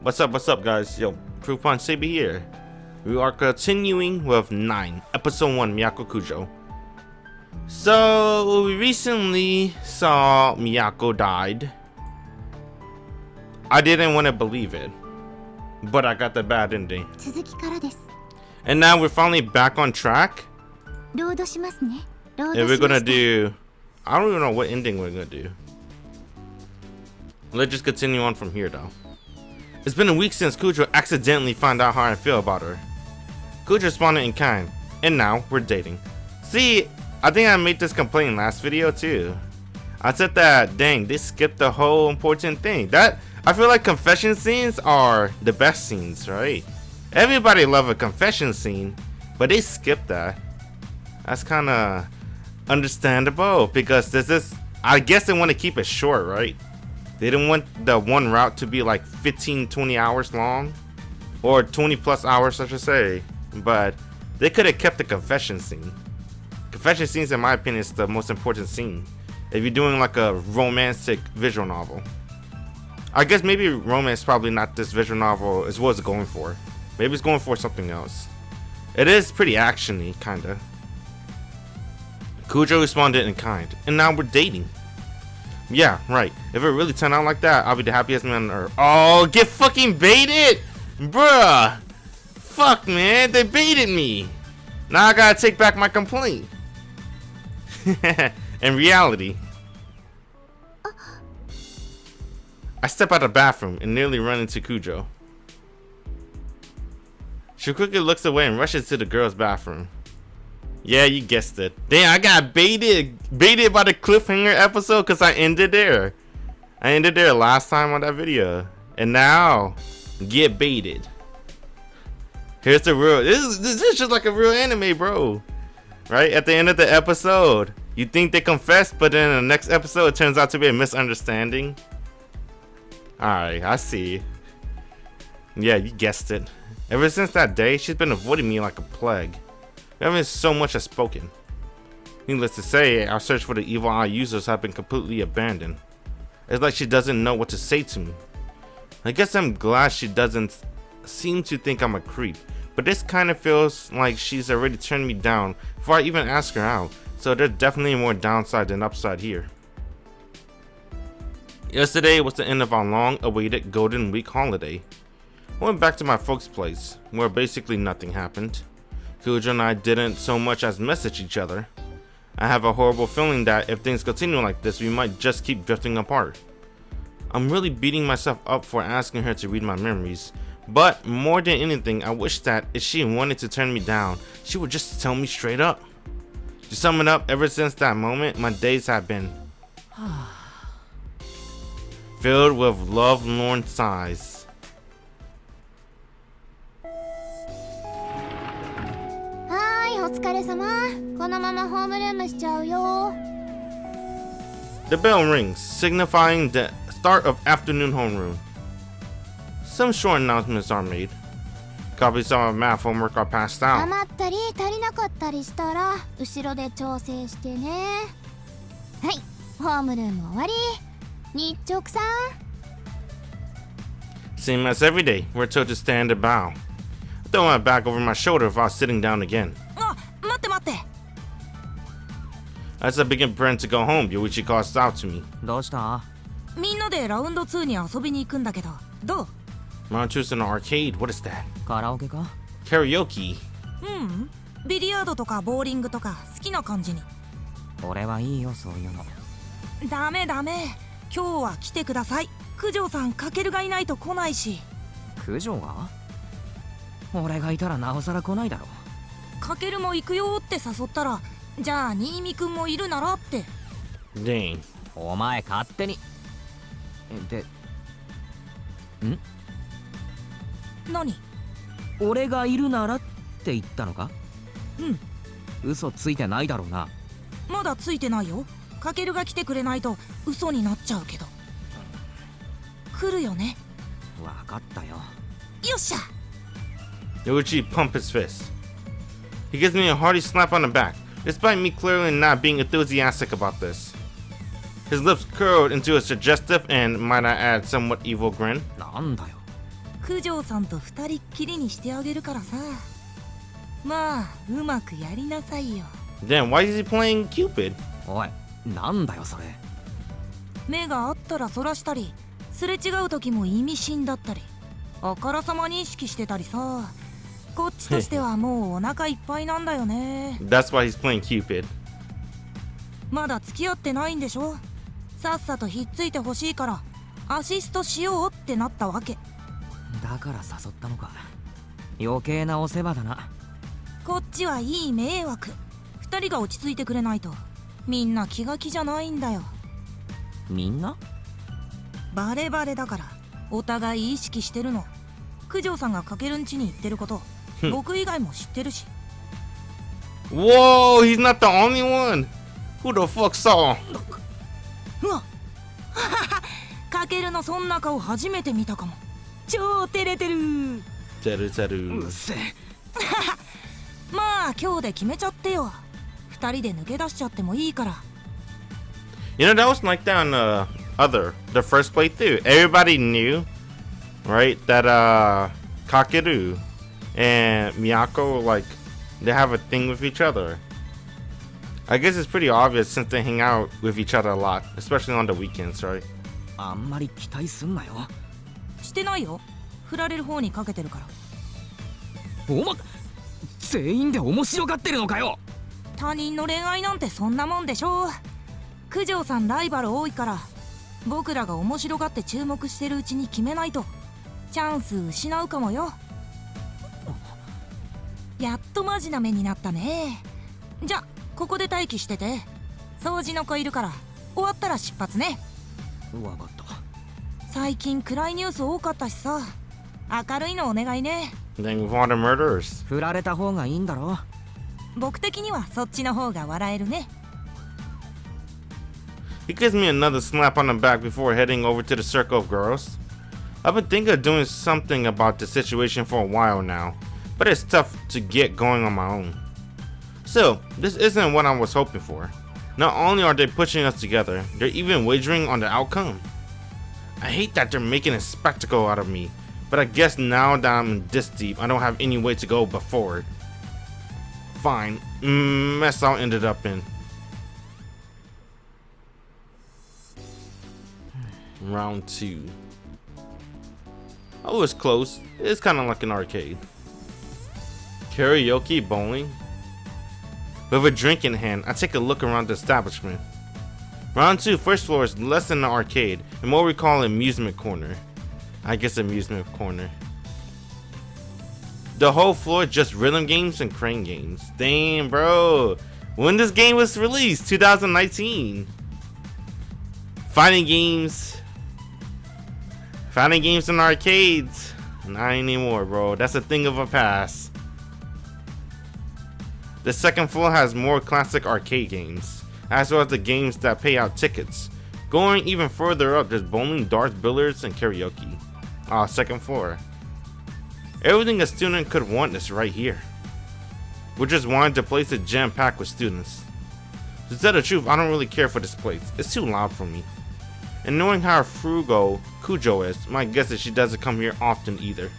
What's up, guys? Yo, Proof Punch Saber here. We are continuing with 9, Episode 1, Miyako Kujo. So, we recently saw Miyako died. I didn't want to believe it, but I got the bad ending. And now we're finally back on track. And we're gonna do... I don't even know what ending we're gonna do. Let's just continue on from here, though. It's been a week since Kujo accidentally found out how I feel about her. Kujo responded in kind, and now we're dating. See, I think I made this complaint last video too. I said that, dang, they skipped the whole important thing. I feel like confession scenes are the best scenes, right? Everybody love a confession scene, but they skipped that. That's kind of understandable because I guess they want to keep it short, right? They didn't want the one route to be like 15-20 hours long, or 20 plus hours I should say, but they could have kept the confession scene. Confession scenes, in my opinion, is the most important scene if you're doing like a romantic visual novel. I guess maybe romance probably not this visual novel is what it's going for. Maybe it's going for something else. It is pretty actiony, kinda. Kujo responded in kind, and now we're dating. Yeah, right. If it really turned out like that, I'll be the happiest man on earth. Oh, get fucking baited! Bruh! Fuck, man, they baited me! Now I gotta take back my complaint. In reality, I step out of the bathroom and nearly run into Kujo. She quickly looks away and rushes to the girls' bathroom. Yeah, you guessed it. Damn, I got baited by the cliffhanger episode because I ended there. I ended there last time on that video. And now, get baited. Here's the real, this is just like a real anime, bro. Right? At the end of the episode, you think they confessed, but then in the next episode, it turns out to be a misunderstanding. Alright, I see. Yeah, you guessed it. Ever since that day, she's been avoiding me like a plague. We haven't so much as spoken. Needless to say, our search for the evil eye users have been completely abandoned. It's like she doesn't know what to say to me. I guess I'm glad she doesn't seem to think I'm a creep, but this kind of feels like she's already turned me down before I even ask her out, so there's definitely more downside than upside here. Yesterday was the end of our long-awaited Golden Week holiday. I went back to my folks' place, where basically nothing happened. Kujo and I didn't so much as message each other. I have a horrible feeling that if things continue like this, we might just keep drifting apart. I'm really beating myself up for asking her to read my memories, but more than anything, I wish that if she wanted to turn me down, she would just tell me straight up. To sum it up, ever since that moment, my days have been filled with love-lorn sighs. The bell rings, signifying the start of afternoon homeroom. Some short announcements are made. Copies of our math homework are passed out. Same as every day, we're told to stand and bow. I throw my back over my shoulder while sitting down again. As I begin preparing to go home, Yoichi calls out to me. Round 2's in the arcade. What is that? Karaoke. Dang. お前勝手にで何？俺がいるならって言ったのか？嘘ついてないだろうな。まだついてないよ。かけるが来てくれないと嘘になっちゃうけど。来るよね。わかったよ。よっしゃ。Yoichi pumps his fist. He gives me a hearty slap on the back, despite me clearly not being enthusiastic about this. His lips curled into a suggestive and, might I add, somewhat evil grin. なんだよ。九条さんと二人っきりにしてあげるからさ。まあうまくやりなさいよ。 Damn, why is he playing Cupid? おい、なんだよそれ。目があったらそらしたり、すれ違う時も意味深だったり、あからさまに意識してたりさ。こっちとしてはもうお腹いっぱいなんだよね。 That's why he's playing Cupid. まだ付き合ってないんでしょ。さっさとひっついてほしいからアシストしようってなったわけ。だから誘ったのか。余計なお世話だな。こっちはいい迷惑。二人が落ち着いてくれないとみんな気が気じゃないんだよ。みんな？バレバレだからお互い意識してるの。九条さんがかけるん家に行ってること僕以外も知ってるし。 Whoa, he's not the only one. Who the fuck saw? うわかけるのそんな顔初めて見たかも。超照れてる。Teru. うっせえ。まあ今日で決めちゃってよ。二人で抜け出しちゃってもいいから。 You know, that was like that on the first playthrough. Everybody knew, right, that Kakeru and Miyako, like, they have a thing with each other. I guess it's pretty obvious since they hang out with each other a lot, especially on the weekends, right? あんまり期待すんなよ。してないよ。振られる方にかけてるから。全員で面白がってるのかよ。他人の恋愛なんてそんなもんでしょ。九条さんライバル多いから僕らが面白がって注目してるうちに決めないとチャンス失うかもよ。やっとマジな目になったね。じゃここで待機してて。掃除の子いるから終わったら出発ね。わかった。最近暗いニュース多かったしさ。明るいのお願いね。 Then with all the murderers. 振られた方がいいんだろ。僕的にはそっちの方が笑えるね。 He gives me another slap on the back before heading over to the circle of girls. I've been thinking of doing something about the situation for a while now, but it's tough to get going on my own. Still, this isn't what I was hoping for. Not only are they pushing us together, they're even wagering on the outcome. I hate that they're making a spectacle out of me, but I guess now that I'm this deep, I don't have any way to go but forward. Fine, mess I ended up in. Round 2. Oh, it's close. It's kind of like an arcade. Karaoke bowling. With a drink in hand, I take a look around the establishment. Round 2, first floor is less than an arcade and what we call an amusement corner. I guess amusement corner. The whole floor just rhythm games and crane games. Damn, bro. When this game was released, 2019. Fighting games in arcades. Not anymore, bro. That's a thing of a past. The second floor has more classic arcade games, as well as the games that pay out tickets. Going even further up, there's bowling, darts, billiards, and karaoke. Second floor. Everything a student could want is right here. We just wanted the place to jam-packed with students. To tell the truth, I don't really care for this place. It's too loud for me. And knowing how frugal Kujo is, my guess is she doesn't come here often either.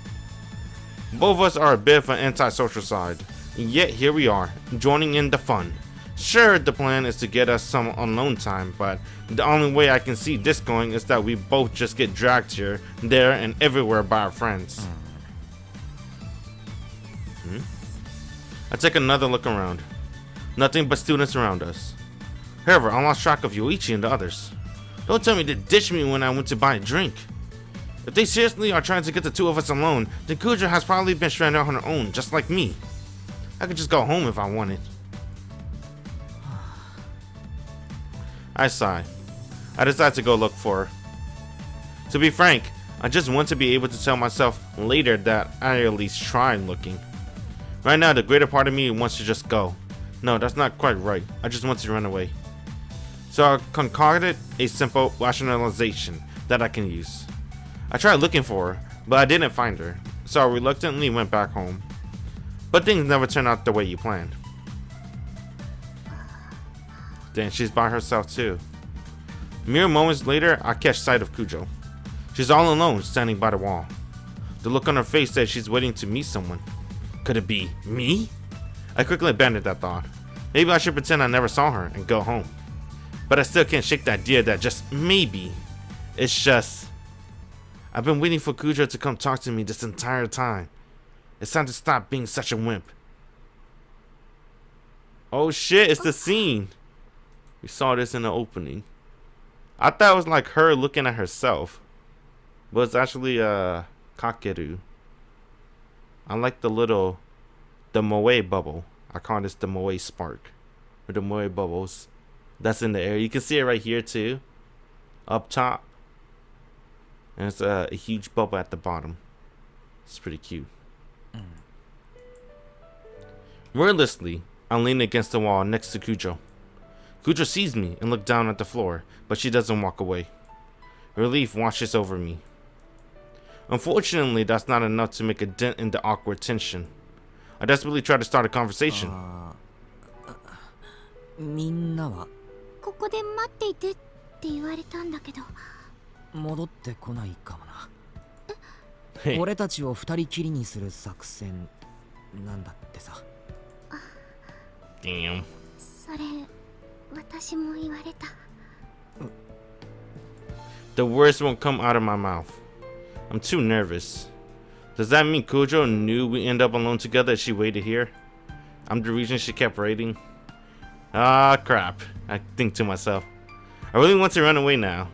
Both of us are a bit of an antisocial side, and yet here we are, joining in the fun. Sure, the plan is to get us some alone time, but the only way I can see this going is that we both just get dragged here, there, and everywhere by our friends. I take another look around. Nothing but students around us. However, I lost track of Yoichi and the others. Don't tell me they ditched me when I went to buy a drink. If they seriously are trying to get the two of us alone, then Kujo has probably been stranded on her own, just like me. I could just go home if I wanted. I sigh. I decide to go look for her. To be frank, I just want to be able to tell myself later that I at least tried looking. Right now, the greater part of me wants to just go. No, that's not quite right. I just want to run away. So I concocted a simple rationalization that I can use. I tried looking for her, but I didn't find her, so I reluctantly went back home. But things never turn out the way you planned. Then she's by herself too. Mere moments later, I catch sight of Kujo. She's all alone, standing by the wall. The look on her face said she's waiting to meet someone. Could it be me? I quickly abandoned that thought. Maybe I should pretend I never saw her and go home. But I still can't shake the idea that just maybe it's just... I've been waiting for Kujo to come talk to me this entire time. It's time to stop being such a wimp. Oh shit, it's the scene. We saw this in the opening. I thought it was like her looking at herself. But it's actually Kakeru. I like the moe bubble. I call this the moe spark. Or the moe bubbles. That's in the air. You can see it right here too. Up top. And it's a huge bubble at the bottom. It's pretty cute. Wordlessly, I'm leaning against the wall next to Kujo. Kujo sees me and looks down at the floor, but she doesn't walk away. Relief washes over me. Unfortunately, that's not enough to make a dent in the awkward tension. I desperately try to start a conversation. みんなはここで待っていてって言われたんだけど。戻ってこないかもな。 Hey. 俺たちを二人きりにする作戦なんだってさ。 Damn. それ私も言われた。 The words won't come out of my mouth. I'm too nervous. Does that mean Kujo knew we'd end up alone together as she waited here? I'm the reason she kept waiting. Ah, crap. I think to myself. I really want to run away now.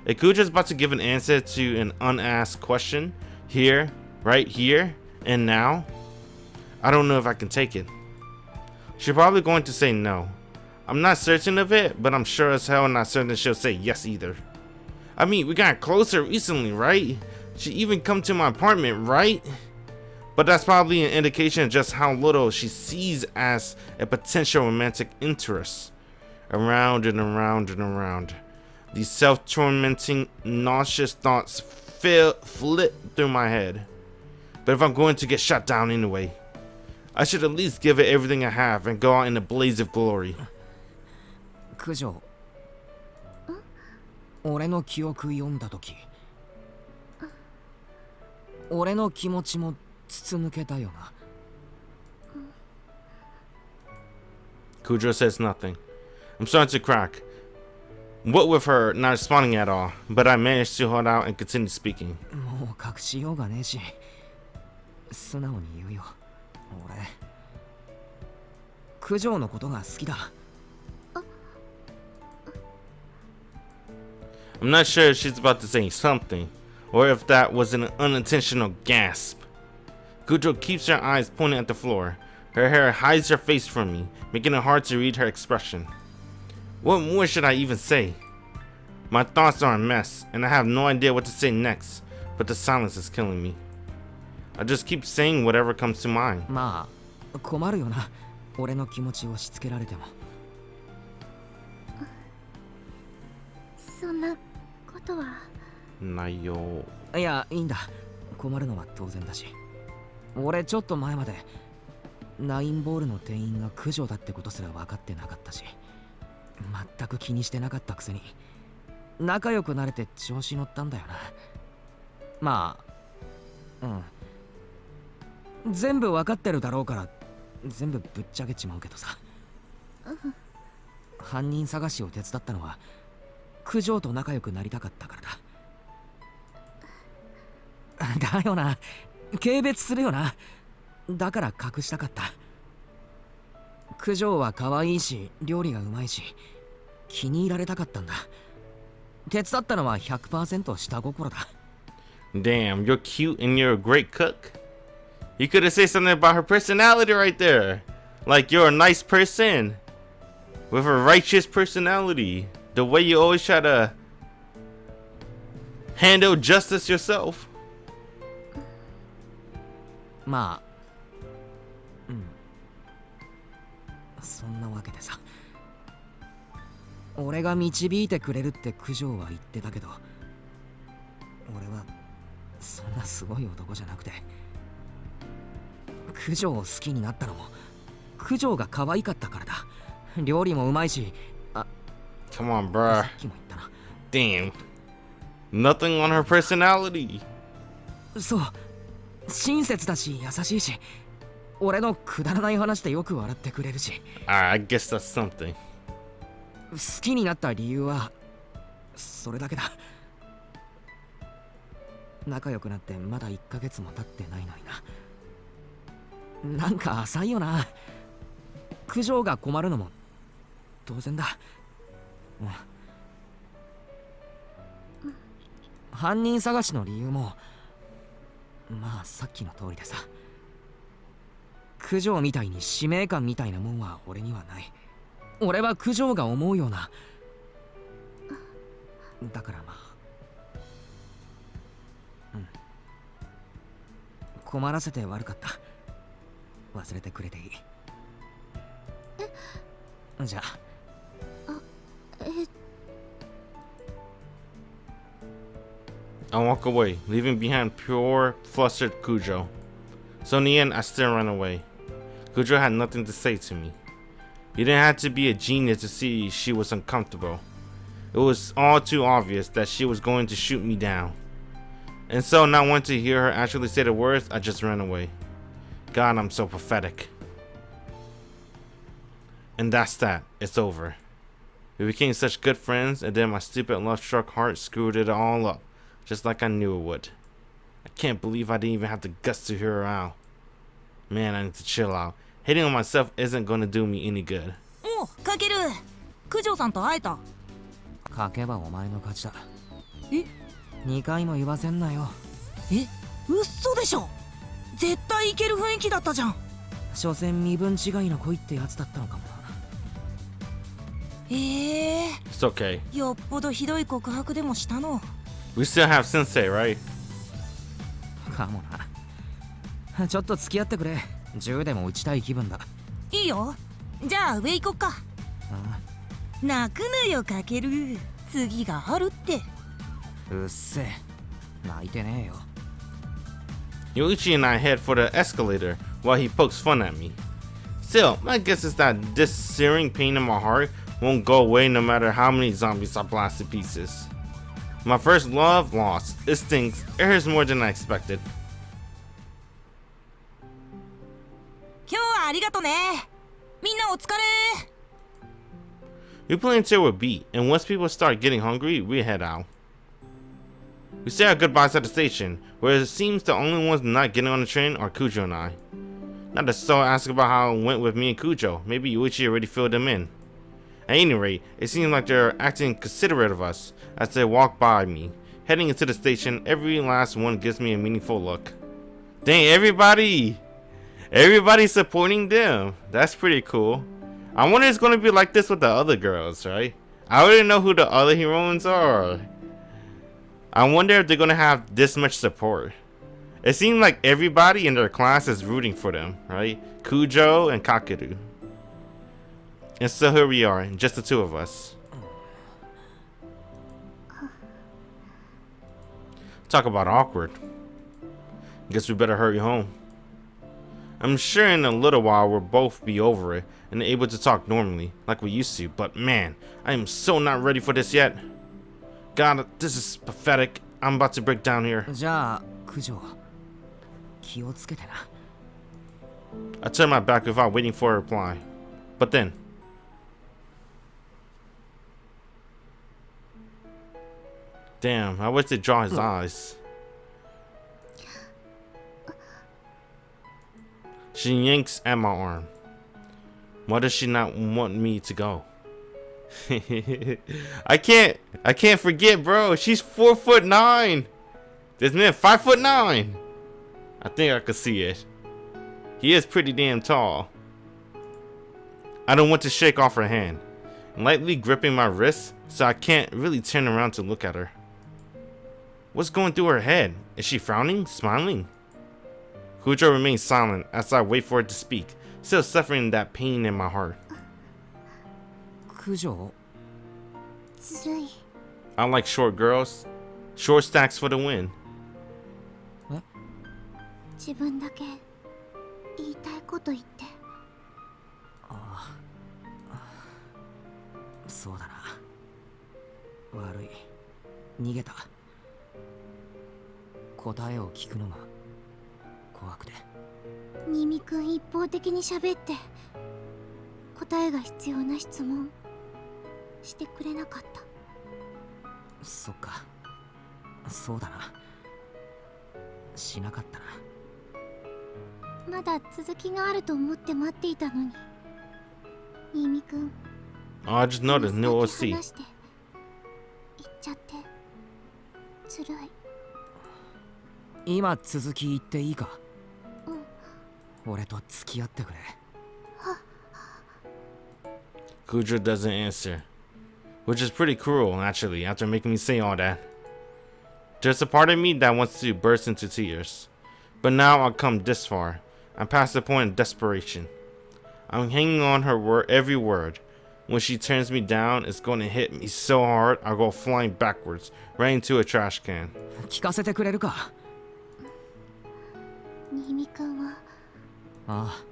If Kujo's about to give an answer to an unasked question, here, right here, and now, I don't know if I can take it. She's probably going to say no. I'm not certain of it, but I'm sure as hell not certain she'll say yes either. I mean, we got closer recently, right? She even come to my apartment, right? But that's probably an indication of just how little she sees as a potential romantic interest. Around and around and around. These self-tormenting, nauseous thoughts flit through my head. But if I'm going to get shut down anyway, I should at least give it everything I have and go out in a blaze of glory. 九条。俺の記憶読んだとき。俺の気持ちも筒抜けたよな。 Kujo says nothing. I'm starting to crack. What with her not responding at all, but I managed to hold out and continue speaking. もう隠しようがねえし、素直に言うよ。俺、九条のことが好きだ。I'm not sure if she's about to say something, or if that was an unintentional gasp. Kujo keeps her eyes pointing at the floor. Her hair hides her face from me, making it hard to read her expression. What more should I even say? My thoughts are a mess, and I have no idea what to say next, but the silence is killing me. I just keep saying whatever comes to mind. まあ、困るよな。俺の気持ちを押し付けられても。そんなことは。ないよ。いや、いいんだ。困るのは当然だし。俺ちょっと前までナインボールの店員が九条だってことすら分かってなかったし、全く気にしてなかったくせに仲良くなれて調子乗ったんだよな。まあ、全部分かってるだろうから全部ぶっちゃけちまうけどさ。犯人探しを手伝ったのは九条と仲良くなりたかったからだ。だよな。軽蔑するよな。だから隠したかった。九条は可愛いし料理がうまいし気に入られたかったんだ。手伝ったのは 100% 下心だ。 Damn, you're cute and you're a great cook. You could have said something about her personality right there. Like you're a nice person with a righteous personality. The way you always try to handle justice yourself. まあ、そんなわけでさ。俺が導いてくれるって九条は言ってたけど、俺はそんなすごい男じゃなくて、九条を好きになったのも九条が可愛かったからだ。料理もうまいし、Come on, bruh. さっきも言ったな。 Damn. Nothing on her personality. そう、親切だし優しいし、俺のくだらない話でよく笑ってくれるし。I guess that's something. 好きになった理由はそれだけだ。仲良くなってまだ1ヶ月も経ってないのにな。なんか浅いよな。九条が困るのも当然だ。犯人探しの理由もまあさっきの通りでさ。九条みたいに使命感みたいなもんは俺にはない。俺は九条が思うような。だからまあ、困らせて悪かった。忘れてくれていい。じゃあ。I walk away, leaving behind pure, flustered Kujo. So in the end, I still ran away. Kujo had nothing to say to me. You didn't have to be a genius to see she was uncomfortable. It was all too obvious that she was going to shoot me down. And so, not wanting to hear her actually say the words, I just ran away. God, I'm so pathetic. And that's that. It's over. We became such good friends, and then my stupid love-struck heart screwed it all up, just like I knew it would. I can't believe I didn't even have the guts to hear her out. Man, I need to chill out. Hating on myself isn't going to do me any good. お、かける。九条さんと会えた。書けばお前の勝ちだ。え、2回も言わせんなよ。え、嘘でしょ。絶対いける雰囲気だったじゃん。所詮身分違いの恋ってやつだったのかもな。It's okay. よっぽどひどい告白でもしたの。We still have sensei, right? かもな。ちょっと付き合ってくれ。銃でも撃ちたい気分だ。いいよ。じゃあ上行こっか。泣くなよかける。次があるって。うっせえ。泣いてねえよ。Yoichi and I head for the escalator while he pokes fun at me. Still, my guess is that this searing pain in my heart won't go away no matter how many zombies I blast to pieces. My first love lost. It stings. It hurts more than I expected. 今日はありがとね。みんなお疲れ。We play until we're beat, and once people start getting hungry, we head out. We say our goodbyes at the station, where it seems the only ones not getting on the train are Kujo and I. Not to so ask about how it went with me and Kujo. Maybe Yoichi already filled them in. At any rate, it seems like they're acting considerate of us as they walk by me. Heading into the station, every last one gives me a meaningful look. Dang, everybody's supporting them. That's pretty cool. I wonder if it's going to be like this with the other girls, right? I already know who the other heroines are. I wonder if they're going to have this much support. It seems like everybody in their class is rooting for them, right? Kujo and Kakeru. And so here we are, just the two of us. Talk about awkward. Guess we better hurry home. I'm sure in a little while we'll both be over it and able to talk normally, like we used to, but man, I am so not ready for this yet. God, this is pathetic. I'm about to break down here. じゃあ、九条、気をつけてな。I turned my back without waiting for a reply. But then, damn, I wish they'd draw his eyes. She yanks at my arm. Why does she not want me to go? I can't forget, bro. She's 4'9". This man 5'9". I think I could see it. He is pretty damn tall. I don't want to shake off her hand, lightly gripping my wrist so I can't really turn around to look at her. What's going through her head? Is she frowning? Smiling? Kujo remains silent as I wait for her to speak, still suffering that pain in my heart. 九条、ずるい。 I like short girls. Short stacks for the win. 自分だけ言いたいこと言って。そうだな。悪い。逃げた。答えを聞くのが怖くて。新見くん一方的に喋って答えが必要な質問してくれなかった。そっか、そうだな。しなかったな。まだ続きがあると思って待っていたのに。新見くん Oh, I just noticed new 先 OC. 話して言っちゃってずるい。今続き言っていいか。うん。俺と付き合ってくれ。Kujo doesn't answer, which is pretty cruel, actually, after making me say all that. There's a part of me that wants to burst into tears. But now I've come this far. I'm past the point of desperation. I'm hanging on her every word. When she turns me down, it's going to hit me so hard, I'll go flying backwards, right into a trash can. 聞かせてくれるか。新見くんはあ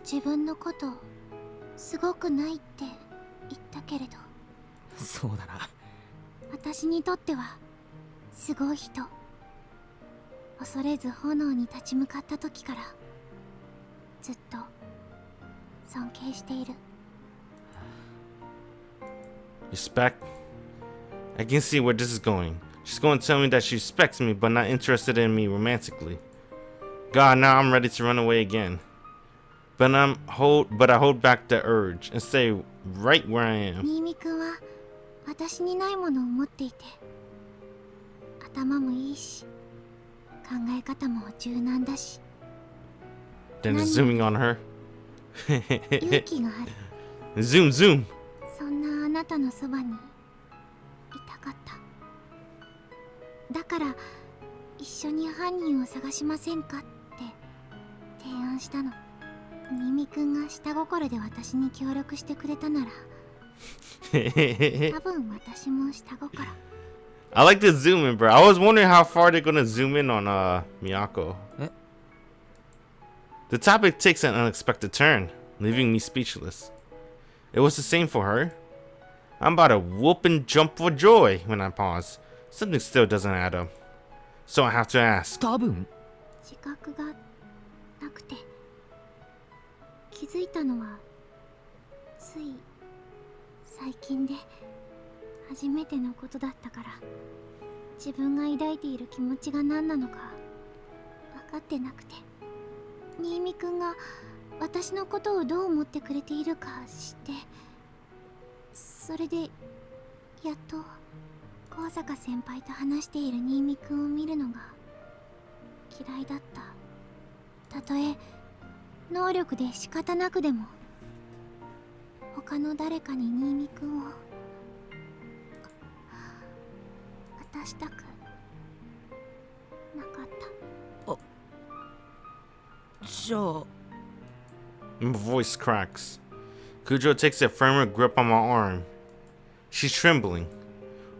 自分のことすごくないって言ったけれど、あ、そうだな。私にとってはすごい人。恐れず炎に立ち向かった時からずっと尊敬している。Respect? I can see where this is going. She's going to tell me that she respects me but not interested in me romantically. God, now I'm ready to run away again. But I hold back the urge and stay right where I am. 新見くんは私にないものを持っていて、頭もいいし、考え方も柔軟だし、 Then zooming on her. 勇気がある。Zoom, zoom. そんなあなたのそばにいたかった。だから一緒に犯人を探しませんかって提案したの。新見くんが下心で私に協力してくれたなら、多分私も下心。I like the zoom in, bro. I was wondering how far they're gonna zoom in on Miyako. Eh? The topic takes an unexpected turn, leaving me speechless. It was the same for her. I'm about to whoop and jump for joy when I pause. Something still doesn't add up. So I have to ask. 多分自覚がなくて、気づいたのはつい最近で初めてのことだったから、自分が抱いている気持ちが何なのか分かってなくて、新見くんが私のことをどう思ってくれているか知って、それでやっと高坂先輩と話している新見くんを見るのが嫌いだった。たとえ能力で仕方なくでも他の誰かに新見くんを渡したくなかった。じゃあ My voice cracks. Kujo takes a firmer grip on my arm. She's trembling.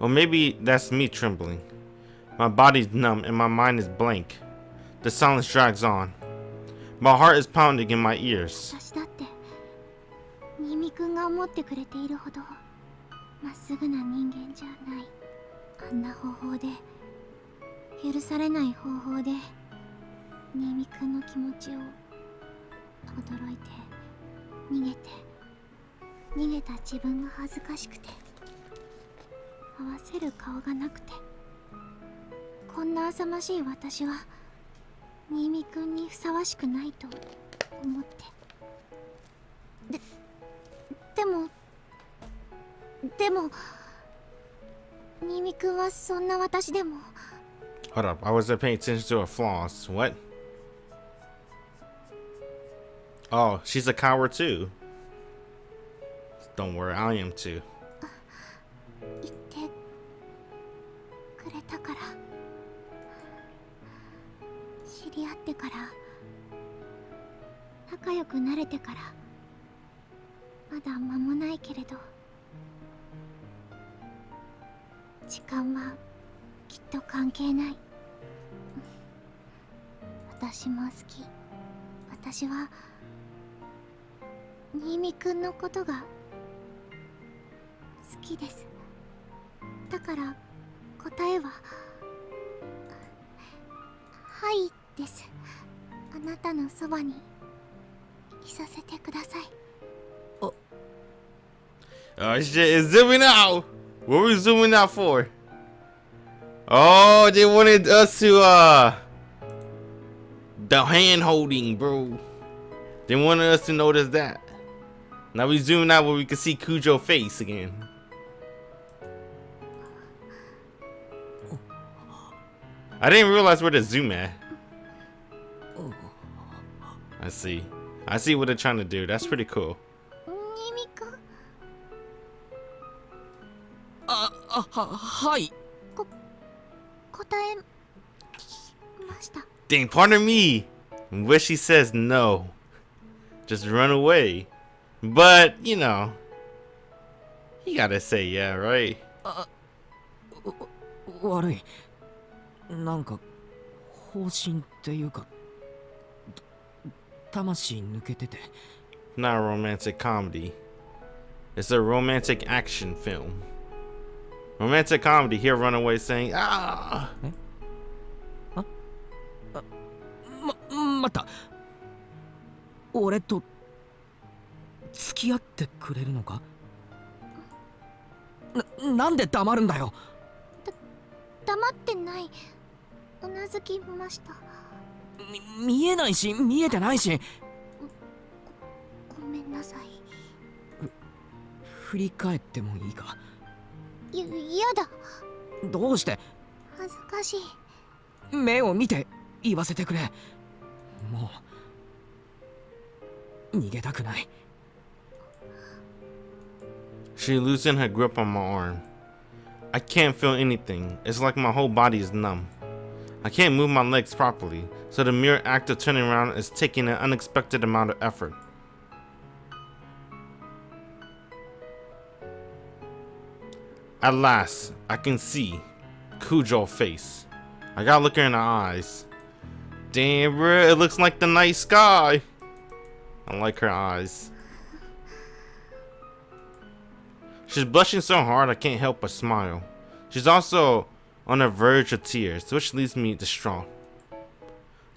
Or maybe that's me trembling. My body's numb and my mind is blank. The silence drags on. My heart is pounding in my ears. 私だって新見くんが思ってくれているほどまっすぐな人間じゃない。あんな方法で、許されない方法で新見くんの気持ちを驚いて逃げた自分が恥ずかしくて、合わせる顔がなくて、こんな浅ましい私は新見くんにふさわしくないと思って。でも新見くんはそんな私でも。 Hold up, I wasn't paying attention to her flaws. What? Oh, she's a coward too. Don't worry, I am too. 言ってくれたから。知り合ってから、仲良くなれてから、まだ間もないけれど、時間はきっと関係ない。私も好き。私は新見くんのことが好きです。だから答えははいです。あなたのそばにいさせてください。 Oh shit, it's zooming out. What are we zooming out for? Oh, they wanted us to the hand holding, bro. They wanted us to notice that. Now we zooming out where we can see Kujo's face again. I didn't realize where to zoom at. I see. I see what they're trying to do. That's pretty cool. ニミ君、はい答えました。 Dang, pardon me. Wish she says no. Just run away. But, you know, you gotta say yeah, right? 悪い。なんか方針っていうか魂抜けてて。 Not a romantic comedy. It's a romantic action film. Romantic comedy, he'll run away saying, ah! 待った。俺と付き合ってくれるのか？なんで黙るんだよ。黙ってない。うなずきました。見えないし見えてないし。ごめんなさい。振り返ってもいいか？やだ。どうして？恥ずかしい。目を見て言わせてくれ。もう逃げたくない。 She loosened her grip on my arm. I can't feel anything. It's like my whole body is numb. I can't move my legs properly, so the mere act of turning around is taking an unexpected amount of effort. At last, I can see Kujo's face. I gotta look her in the eyes. Damn, bruh, it looks like the night sky. I like her eyes. She's blushing so hard I can't help but smile. She's also on the verge of tears, which leaves me distraught.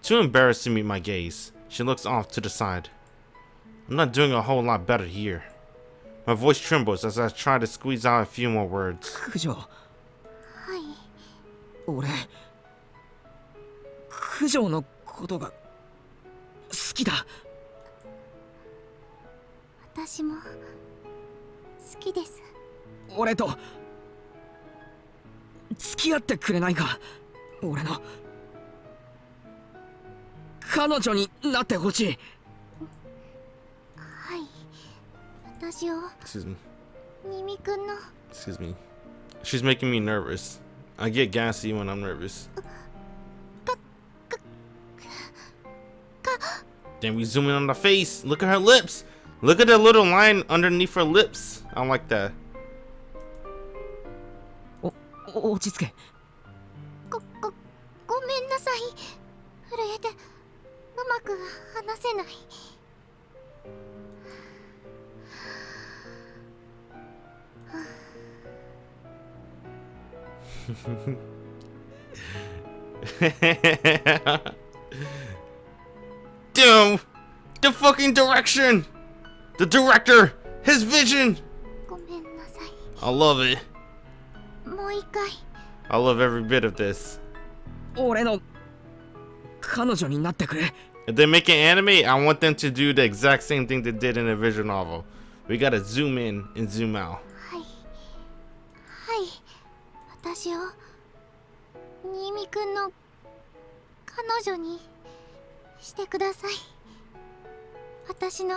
Too embarrassed to meet my gaze, she looks off to the side. I'm not doing a whole lot better here. My voice trembles as I try to squeeze out a few more words. 九条。はい。俺九条のことが好きだ。私も好きです。俺と付き合ってくれないか？俺の彼女になってほしい。はい。私を Excuse me. ニミ君の Excuse me. She's making me nervous. I get gassy when I'm nervous. Then we zoom in on the face. Look at her lips. Look at the little line underneath her lips. I don't like that. 落ち着け。ごめんなさい。震えてうまく話せない。Damn! The fucking direction! The director! His vision! ごめんなさい。 I love it. もう一回。 I love every bit of this. 俺の彼女になってくれ。 If they make an anime, I want them to do the exact same thing they did in the visual novel. We gotta zoom in and zoom out. はい。はい。私を新見くんの彼女にしてください。私の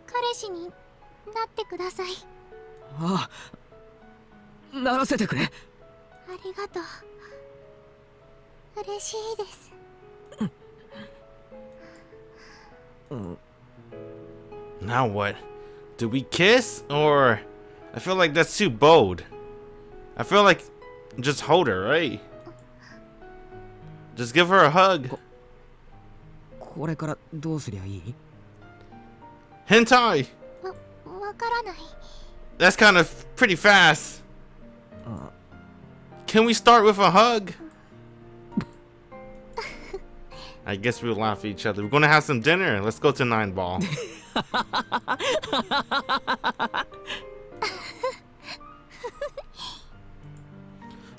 彼氏になってください。ああ、ならせてくれ。ありがとう。嬉しいです。Now what? Do we kiss? Or I feel like that's too bold. I feel like just hold her, right? Just give her a hug. これからどうすりゃいい？ Hentai! わからない。 That's kind of pretty fast. Can we start with a hug? I guess we'll laugh at each other. We're gonna have some dinner. Let's go to 9 Ball.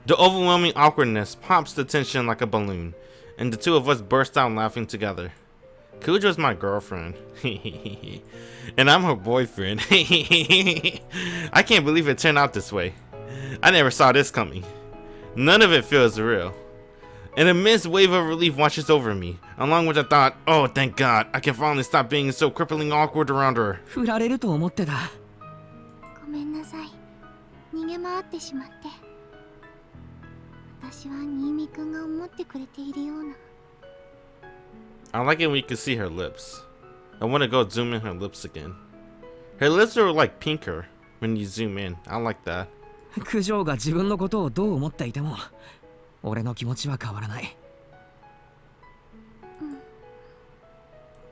The overwhelming awkwardness pops the tension like a balloon, and the two of us burst out laughing together. Kujo's my girlfriend. And I'm her boyfriend. I can't believe it turned out this way. I never saw this coming. None of it feels real. An immense wave of relief washes over me, along with the thought, oh thank God, I can finally stop being so crippling awkward around her. 振られると思ってた。ごめんなさい。逃げ回ってしまって。私は新見くんが思ってくれているような。I like it when you can see her lips. I want to go zoom in her lips again. Her lips are like pinker when you zoom in. I like that. 九条が自分のことをどう思っていても、俺の気持ちは変わらない。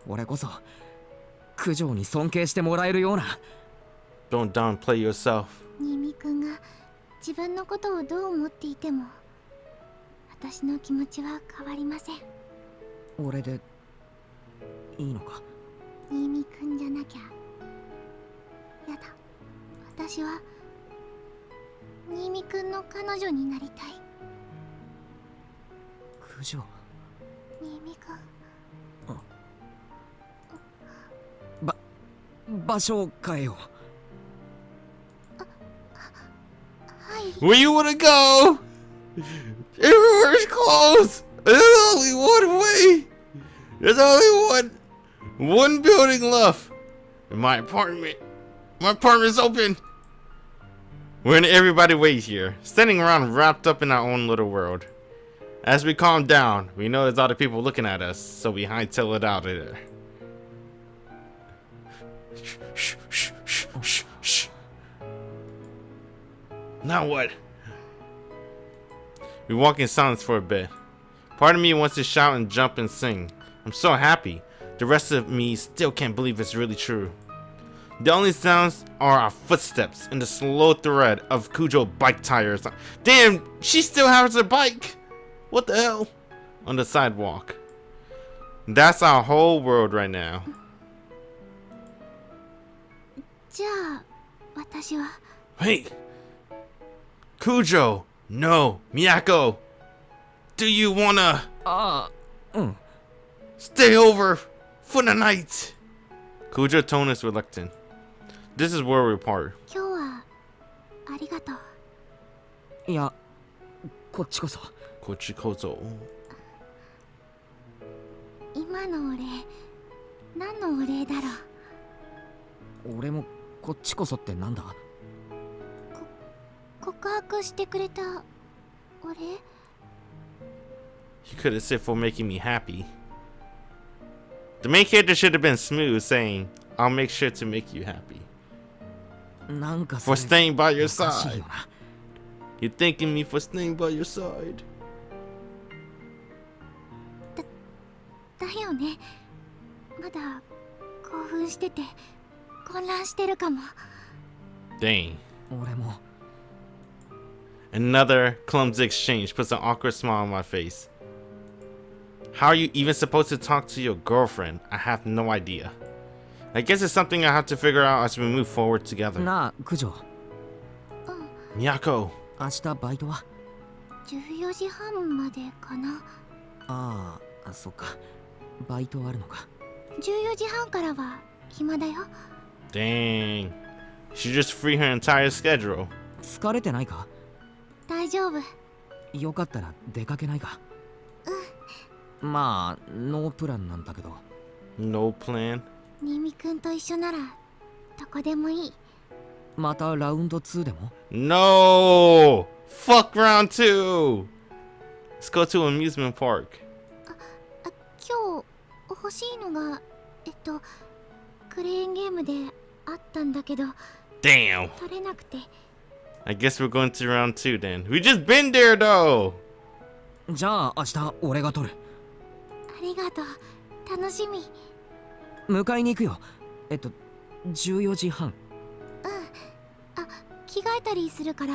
俺こそ九条に尊敬してもらえるような。Don't downplay yourself. 新見くんが自分のことをどう思っていても、私の気持ちは変わりません。俺でいいのか？新見くんじゃなきゃやだ。私は新見くんの彼女になりたい。九条。新見くん。場所を変えよう。はい。 Where you wanna go? Everywhere's closed. There's only one way. There's only one building left. In my apartment. My apartment's open. We're in everybody wait here, standing around wrapped up in our own little world. As we calm down, we know there's other people looking at us, so we hightail it out of there. Shh. Now what? We walk in silence for a bit. Part of me wants to shout and jump and sing. I'm so happy. The rest of me still can't believe it's really true. The only sounds are our footsteps and the slow thread of Kujo bike tires. Damn, she still has her bike. What the hell? On the sidewalk. That's our whole world right now. じゃあ私は。 Wait. Kujo, no, Miyako. Do you wanna ああ、うん。 stay over for the night? Kujo's tone is reluctant. This is where we part. 今日はありがとう。いや、こっちこそ。Kochikozo. 今のお礼、何のお礼だろう。俺もこっちこそってなんだ？告白してくれたお礼？ You could have said for making me happy. The main character should have been smooth, saying, I'll make sure to make you happy. なんか For staying by your おかしい side. よな。 You're thanking me for staying by your side. だよね。まだ興奮してて混乱してるかも。 Dang. 俺も。 Another clumsy exchange puts an awkward smile on my face. How are you even supposed to talk to your girlfriend? I have no idea. I guess it's something I have to figure out as we move forward together. なあ、九条。Miyako. 明日バイトは14時半までかな。ああ、そっか。バイトあるのか。14時半からは暇だよ。 Dang. She just free her entire schedule. 疲れてないか？大丈夫。よかったら出かけないか？まあ、ノープランなんだけど。No plan. 新見くんと一緒ならどこでもいい。またラウンド2でも？ No! Fuck round 2! Let's go to an amusement park. 今日欲しいのがクレーンゲームであったんだけど Damn. 取れなくて。 I guess we're going to round 2 then. We just been there though! じゃあ明日俺が取る。ありがとう。楽しみ。迎えに行くよ。14時半。着替えたりするから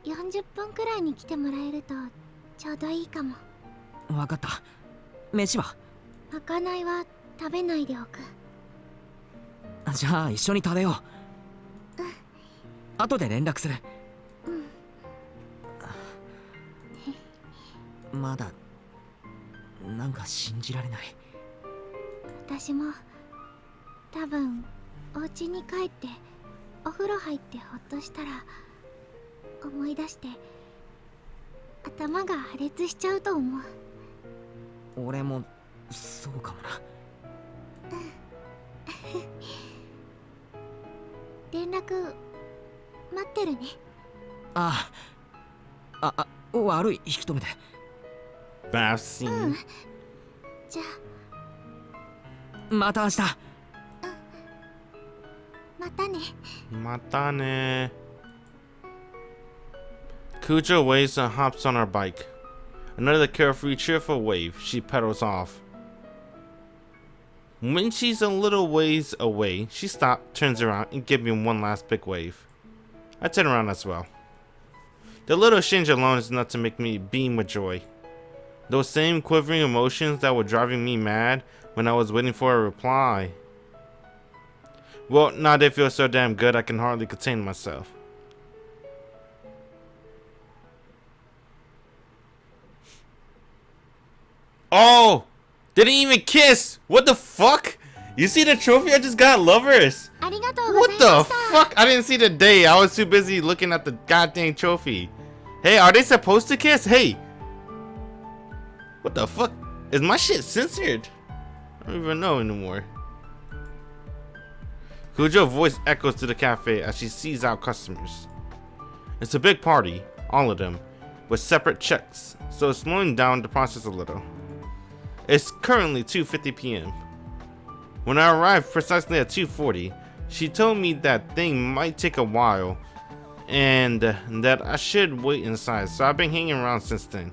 40分くらいに来てもらえるとちょうどいいかも。わかった。飯は？まかないは食べないでおく。じゃあ一緒に食べよう。後で連絡する。まだなんか信じられない。私も多分お家に帰ってお風呂入ってほっとしたら思い出して頭が破裂しちゃうと思う。俺もそうかもな。連絡待ってるね。悪い、引き止めて。Bath scene. じゃまた明日。あまたね。またね. Kujo waves and hops on her bike. Another carefree, cheerful wave. She pedals off. When she's a little ways away, she stops, turns around, and gives me one last big wave. I turn around as well. The little exchange alone is enough to make me beam with joy. Those same quivering emotions that were driving me mad when I was waiting for a reply. Well, now they feel so damn good I can hardly contain myself. Oh! They didn't even kiss! What the fuck? You see the trophy I just got, lovers? ありがとうござ What い the ました。 fuck? I didn't see the day. I was too busy looking at the goddamn trophy. Hey, are they supposed to kiss? Hey! What the fuck? Is my shit censored? I don't even know anymore. Kujo's voice echoes to the cafe as she sees out customers. It's a big party, all of them, with separate checks, so it's slowing down the process a little. It's currently 2:50 p.m. When I arrived precisely at 2:40, she told me that thing might take a while and that I should wait inside, so I've been hanging around since then.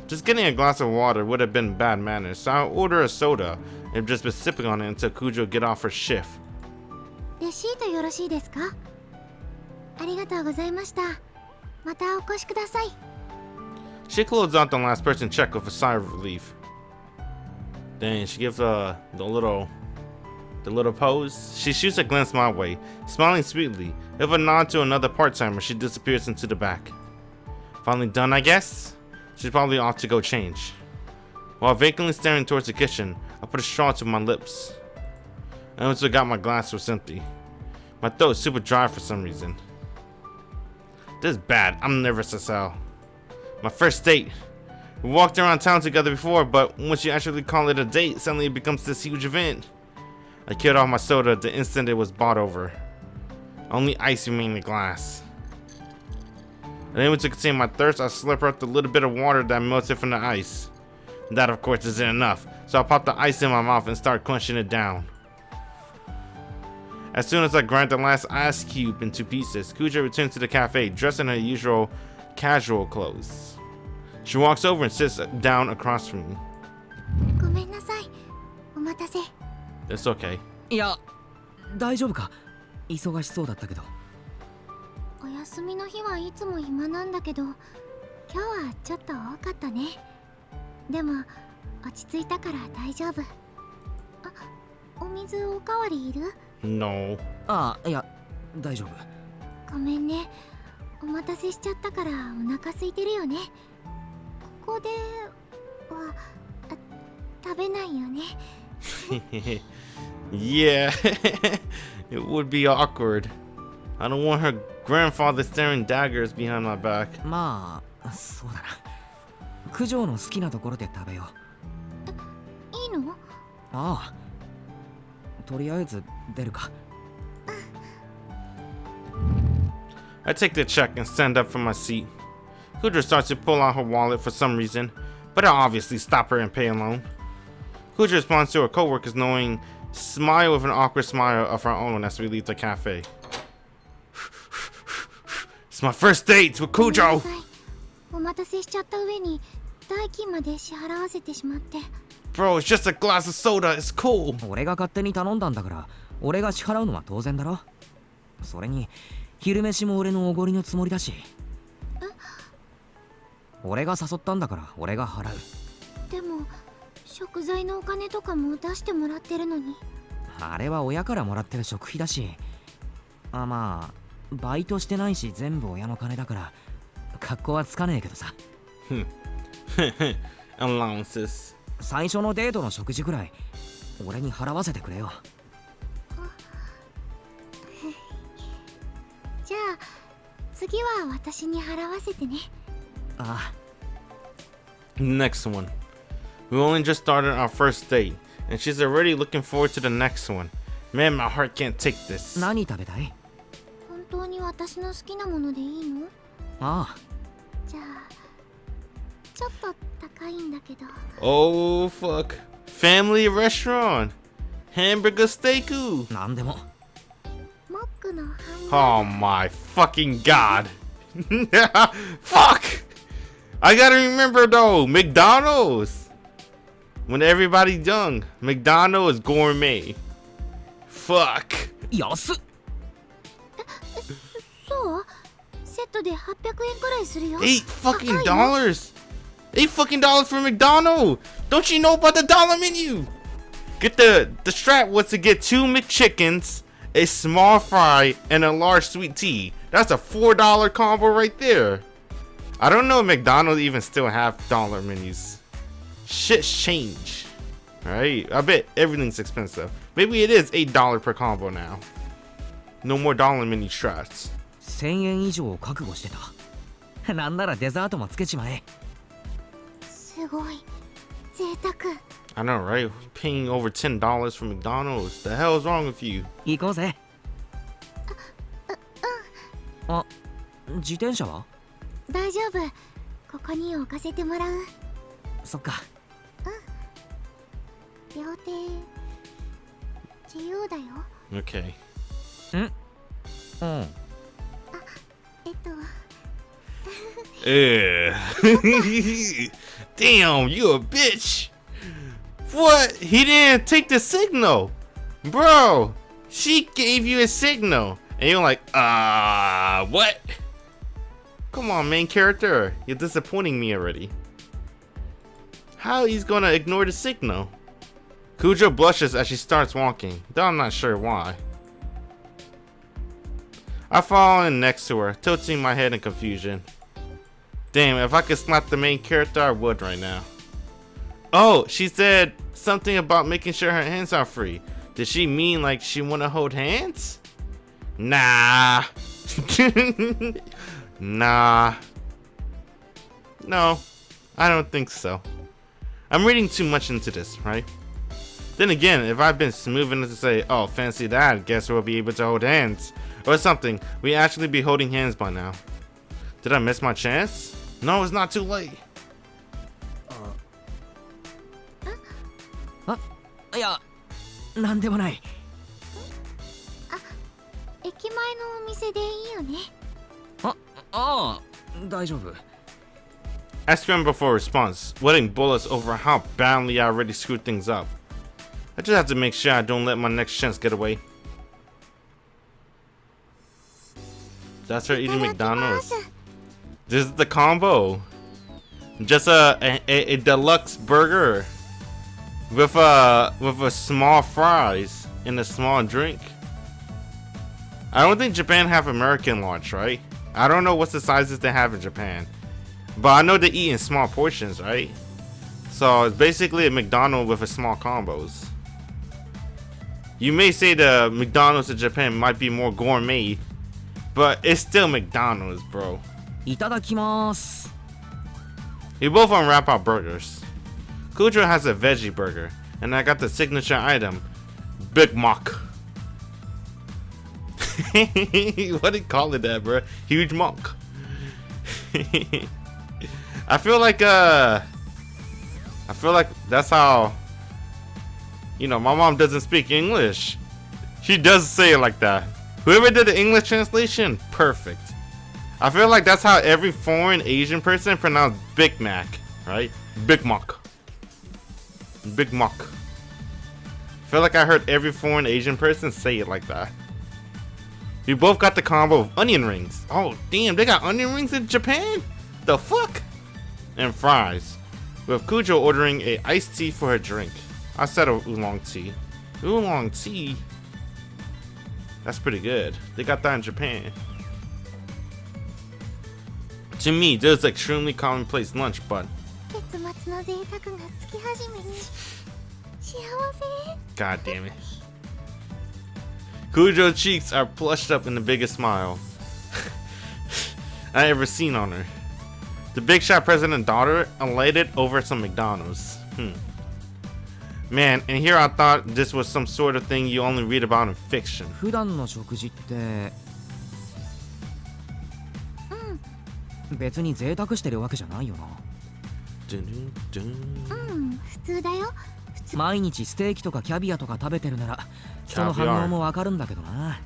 Just getting a glass of water would have been bad manners, so I'll order a soda and just been sipping on it until Kujo get off her shift. レシートよろしいですか？ありがとうございました。またお越しください。 She closed out the last person check with a sigh of relief. Then she gives the little pose. She shoots a glance my way, smiling sweetly. With a nod to another part-timer, she disappears into the back. Finally done, I guess? She's probably off to go change. While vacantly staring towards the kitchen, I put a straw to my lips. I also got my glass was empty. My throat's super dry for some reason. This is bad. I'm nervous as hell. My first date. We walked around town together before, but once you actually call it a date, suddenly it becomes this huge event. I killed off my soda the instant it was bought over. Only ice remained in the glass. Unable to contain my thirst, I slurped up the little bit of water that melted from the ice. That, of course, isn't enough, so I popped the ice in my mouth and started crunching it down. As soon as I grind the last ice cube into pieces, Kujo returns to the cafe, dressed in her usual casual clothes. She walks over and sits down across from me. ごめんなさい。お待たせ。 It's okay. いや、大丈夫か？忙しそうだったけど。お休みの日はいつも暇なんだけど、今日はちょっと多かったね。でも落ち着いたから大丈夫。あ、お水おかわりいる？ No. いや、大丈夫。ごめんね。お待たせしちゃったからお腹空いてるよね。ここでは食べないよね。Yeah. It would be awkward. I don't want her grandfather staring daggers behind my back. まあ、そうだな。九条の好きなところで食べよう。いいの？ああ。とりあえず出るか。I take the check and stand up from my seat. Kujo starts to pull out her wallet for some reason, but I obviously stop her and pay alone. Kujo responds to her coworker's knowing smile with an awkward smile of her own as we leave the cafe. It's my first date with ごめんな Kujo! さい。お待たせしちゃった上に代金まで支払わせてしまって。Bro, it's just a glass of soda, it's cool! 俺が勝手に頼んだんだから、俺が支払うのは当然だろ。それに、昼飯も俺のおごりのつもりだし。俺が誘ったんだから俺が払う。でも食材のお金とかも出してもらってるのに。あれは親からもらってる食費だし。まあバイトしてないし全部親の金だから格好はつかねえけどさ。Allowances. 最初のデートの食事くらい俺に払わせてくれよ。じゃあ次は私に払わせてね。ああ。 Next one. We only just started our first date, and she's already looking forward to the next one. Man, my heart can't take this. 何食べたい？本当に私の好きなものでいいの？ああ。じゃあちょっと高いんだけど。 Oh, fuck. Family restaurant. Hamburger steak. なんでも。モックのハ Oh ンバーガー。my fucking god. Fuck. I gotta remember though, McDonald's. When everybody's young, McDonald's is gourmet. Fuck. 安っ。そう？セットで800円くらいするよ。 $8 fucking dollars. $8 fucking dollars for McDonald's. Don't you know about the dollar menu? Get the strat was to get 2 McChickens, a small fry, and a large sweet tea. That's a $4 combo right there. I don't know if McDonald's even still have dollar menus. Shit's change. Alright, I bet everything's expensive. Maybe it is $8 per combo now. No more dollar menu strats. 1000円以上覚悟してた。なんならデザートもつけちまえ。すごい贅沢。 I know, right? Paying over $10 for McDonald's. The hell is wrong with you? 行こうぜ。あ、自転車は？大丈夫。ここに置かせてもらう。そっか。両手自由だよ。 Okay. うん。Damn, you a bitch. What? He didn't take the signal. Bro, she gave you a signal. And you're like, what? Come on, main character. You're disappointing me already. How he's gonna ignore the signal? Kujo blushes as she starts walking, though I'm not sure why. I fall in next to her, tilting my head in confusion. Damn, if I could slap the main character, I would right now. Oh, she said something about making sure her hands are free. Did she mean like she wanna hold hands? Nah. Nah. No, I don't think so. I'm reading too much into this, right? Then again, if I've been smooth enough to say, oh, fancy that, guess we'll be able to hold hands. Or something, we actually be holding hands by now. Did I miss my chance? No, it's not too late. いや、なんでもない。駅前のお店でいいよね。ああ、大丈夫。I scrambled for a response, sweating bullets over how badly I already screwed things up. I just have to make sure I don't let my next chance get away. That's her eating McDonald's. This is the combo. Just a deluxe burger with a small fries and a small drink. I don't think Japan have American large, right? I don't know what's the sizes they have in Japan, but I know they eat in small portions, right? So it's basically a McDonald's with a small combos. You may say the McDonald's in Japan might be more gourmet, but it's still McDonald's, bro. いただきます。 We both unwrap our burgers. Kujo has a veggie burger, and I got the signature item, Big Mac. What do you call it that, bro? Huge Mac. I feel like that's how, you know, my mom doesn't speak English. She does say it like that. Whoever did the English translation, perfect. I feel like that's how every foreign Asian person pronounced Big Mac, right? Big Mac. Big Mac. I feel like I heard every foreign Asian person say it like that. We both got the combo of onion rings. Oh, damn, they got onion rings in Japan? The fuck? And fries. with Kujo ordering a iced tea for her drink. I said a oolong tea. Oolong tea? That's pretty good. They got that in Japan. To me, this is extremely commonplace lunch, but 月末の贅沢が月始めに幸せ。 god damn it. Kujo's cheeks are plushed up in the biggest smile I ever seen on her. The big shot president's daughter elated over some McDonald's. Man, and here I thought this was some sort of thing you only read about in fiction. 普段の食事って別に贅沢してるわけじゃないよな。普通だよ。毎日ステーキとかキャビアとか食べてるなら人の反応もわかるんだけどな。あ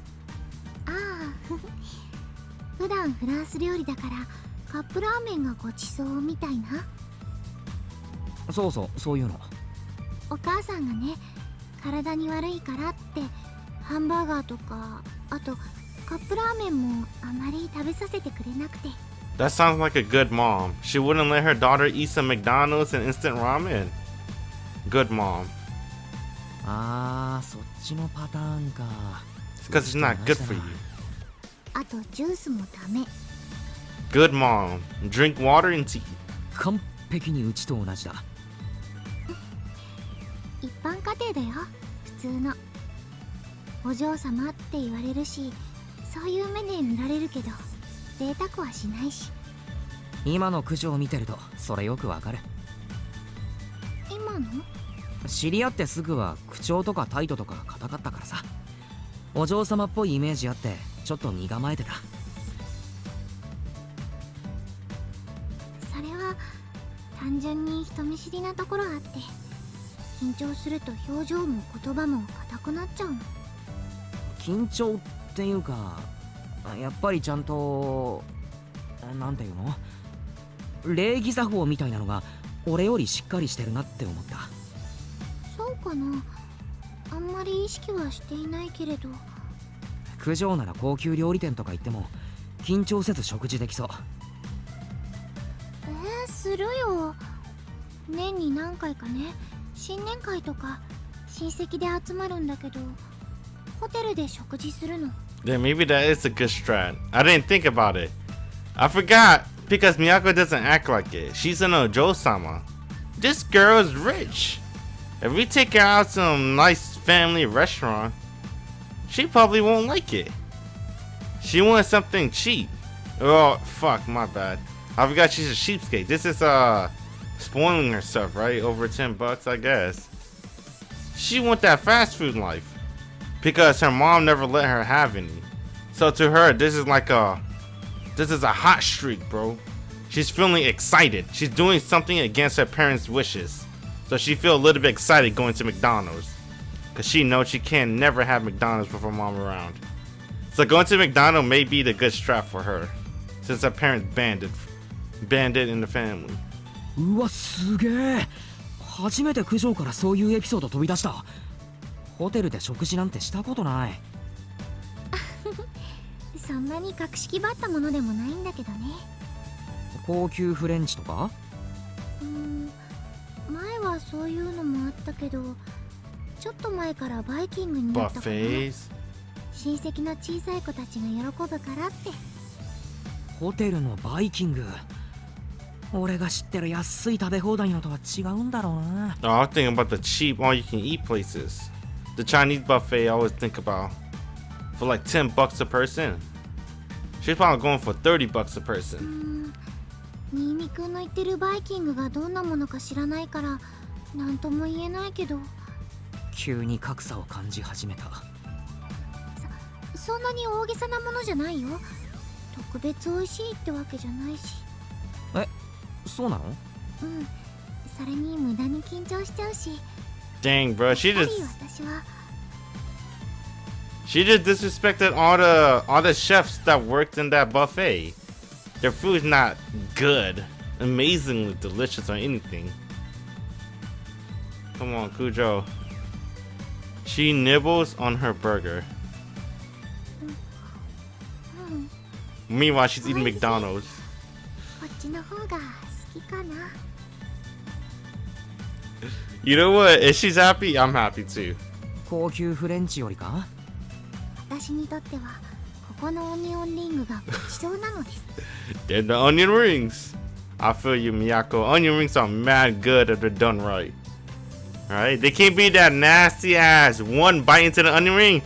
あ普段フランス料理だからカップラーメンがごちそうみたいな。そうそう、そういうの。お母さんがね、体に悪いからってハンバーガーとか、あとカップラーメンもあまり食べさせてくれなくて。That sounds like a good mom. She wouldn't let her daughter eat some McDonald's and instant ramen. Good mom. あー、そっちのパターンか。It's because it's not good for you. あとジュースもダメ。Good mom. Drink water and tea. 完璧にうちと同じだ。一般家庭だよ、普通の。お嬢様って言われるし、そういう目で見られるけど贅沢はしないし。今の九条を見てるとそれよくわかる。今の？知り合ってすぐは口調とか態度とか硬かったからさ。お嬢様っぽいイメージあってちょっと身構えてた。それは単純に人見知りなところあって、緊張すると表情も言葉も硬くなっちゃうの。緊張っていうか、やっぱりちゃんとなんていうの、礼儀作法みたいなのが俺よりしっかりしてるなって思った。そうかな、あんまり意識はしていないけれど。九条なら高級料理店とか行っても緊張せず食事できそう。するよ。年に何回かね、新年会とか親戚で集まるんだけど、ホテルで食事するの。Then maybe that is a good strat. I didn't think about it. I forgot because Miyako doesn't act like it. She's an Ojo-sama. This girl is rich. If we take her out to some nice family restaurant, she probably won't like it. She wants something cheap. Oh, fuck, my bad. I forgot she's a cheapskate. This is spoiling herself, right? Over $10, I guess. She want that fast food life because her mom never let her have any. So to her, this is a hot streak, bro. She's feeling excited. She's doing something against her parents' wishes. So she feel a little bit excited going to McDonald's. Cause she knows she can never have McDonald's with her mom around. So going to McDonald's may be the good strat for her. Since her parents banned it in the family. うわ、すげえ。初めて九条からそういうエピソード飛び出した。ホテルで食事なんてしたことない。そんなに格式ばったものでもないんだけどね。高級フレンチとか？前はそういうのもあったけど、ちょっと前からバイキングになったかな。親戚の小さい子たちが喜ぶからって。ホテルのバイキング。俺が知ってる安い食べ放題のとは違うんだろうな。Oh, I was thinking about the cheap all-you-can-eat places. The Chinese buffet I always think about. For like $10 a person. She's probably going for $30 a person. 新見くんの言ってるバイキングがどんなものか知らないから何とも言えないけど。急に格差を感じ始めた。そんなに大げさなものじゃないよ。特別美味しいってわけじゃないし。え、そうなの？それに無駄に緊張しちゃうし。Dang, bro, she just 私は She just disrespected all the chefs that worked in that buffet. Their food's not good, amazingly delicious or anything. Come on, Kujo. She nibbles on her burger. Meanwhile, she's eating McDonald's. こっちの方が好きかな。You know what? If she's happy, I'm happy too. 高級フレンチよりか？私にとってはここのオニオンリングがごちそうなのです。 They're the onion rings. I feel you, Miyako. Onion rings are mad good if they're done right. Alright? They can't be that nasty ass. One bite into the onion ring,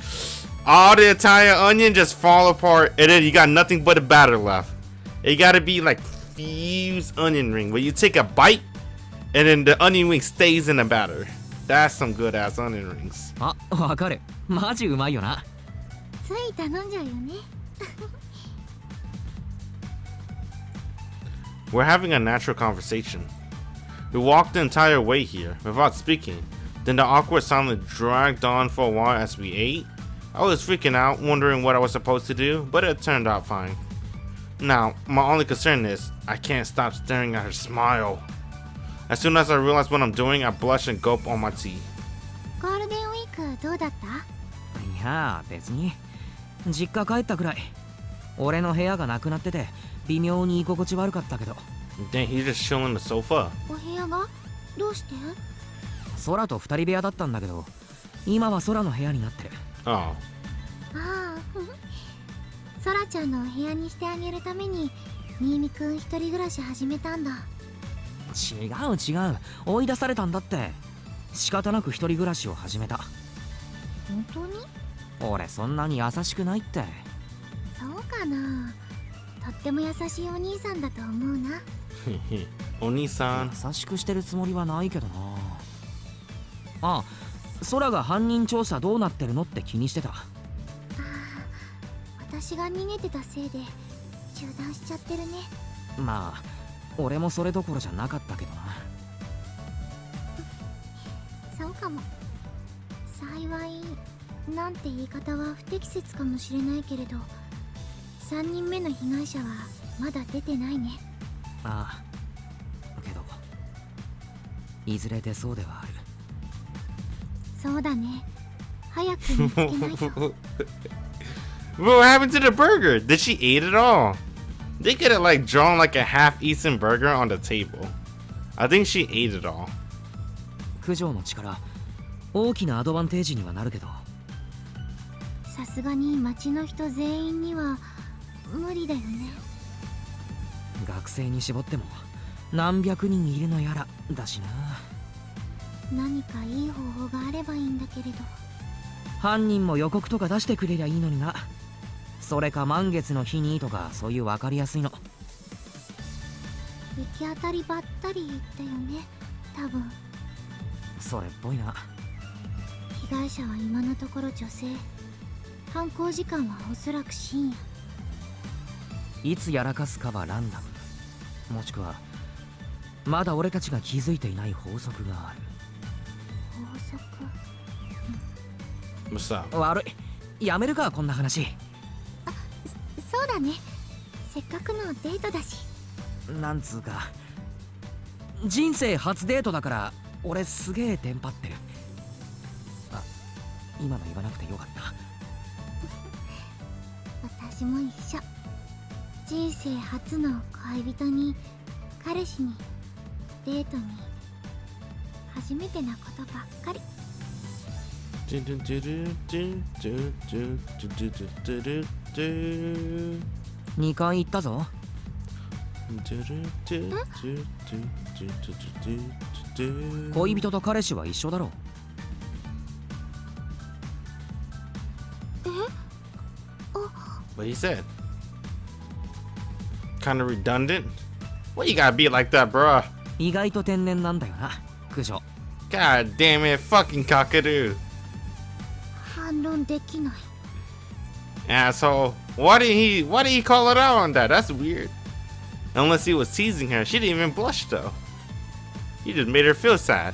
all the entire onion just fall apart, and then you got nothing but a batter left. It gotta be like fused onion ring, where you take a bite, and then the onion ring stays in the batter. That's some good ass onion rings. あ、わかる。マジうまいよな。つい頼んじゃうよね。We're having a natural conversation. We walked the entire way here without speaking. Then the awkward silence dragged on for a while as we ate. I was freaking out, wondering what I was supposed to do, but it turned out fine. Now, my only concern is I can't stop staring at her smile. As soon as I realize what I'm doing, I blush and gulp on my tea. ゴールデンウィークどうだった？いや別に。実家帰ったくらい。俺の部屋がなくなってて微妙に居心地悪かったけど。Then he's just chilling on the sofa. お部屋が？どうして？空と二人部屋だったんだけど、今は空の部屋になってる。Oh. ああ、ソラちゃんのお部屋にしてあげるために新見くん一人暮らし始めたんだ。違う違う、追い出されたんだって。仕方なく一人暮らしを始めた。本当に？俺そんなに優しくないって。そうかな。とっても優しいお兄さんだと思うな。お兄さん。優しくしてるつもりはないけどな。あ、空が犯人調査どうなってるのって気にしてた。ああ、私が逃げてたせいで中断しちゃってるね。まあ俺もそれどころじゃなかったけどな。そうかも。幸いなんて言い方は不適切かもしれないけれど、3人目の被害者はまだ出てないね。ああ、けどいずれ出そうではある。そうだね。早く見つけないと。What happened to the burger? Did she eat it all? They could have like drawn like a half-eaten burger on the table. I think she ate it all. 九条の力、大きなアドバンテージにはなるけど。さすがに町の人全員には無理だよね。学生に絞っても何百人いるのやらだしな。何かいい方法があればいいんだけれど。犯人も予告とか出してくれりゃいいのにな。それか満月の日にとか、そういう分かりやすいの。行き当たりばったりだよね、多分。それっぽいな。被害者は今のところ女性。犯行時間はおそらく深夜。いつやらかすかはランダム、もしくはまだ俺たちが気づいていない法則がある。法則。What's up? 悪い、やめるかこんな話。そうだね。せっかくのデートだし。なんつうか人生初デートだから俺すげえテンパってる。あ、今の言わなくてよかった。私も一緒。人生初の恋人に、彼氏に、デートに、初めてなことばっかり。2回行ったぞ。恋人と彼氏は一緒だろう。What he said? Kind of redundant. Well, you gotta be like that, bruh. 意外と天然なんだよな、九条。God damn it, fucking Kakeru. 反論できない。Asshole. Why did he call it out on that? That's weird. Unless he was teasing her. She didn't even blush though. He just made her feel sad.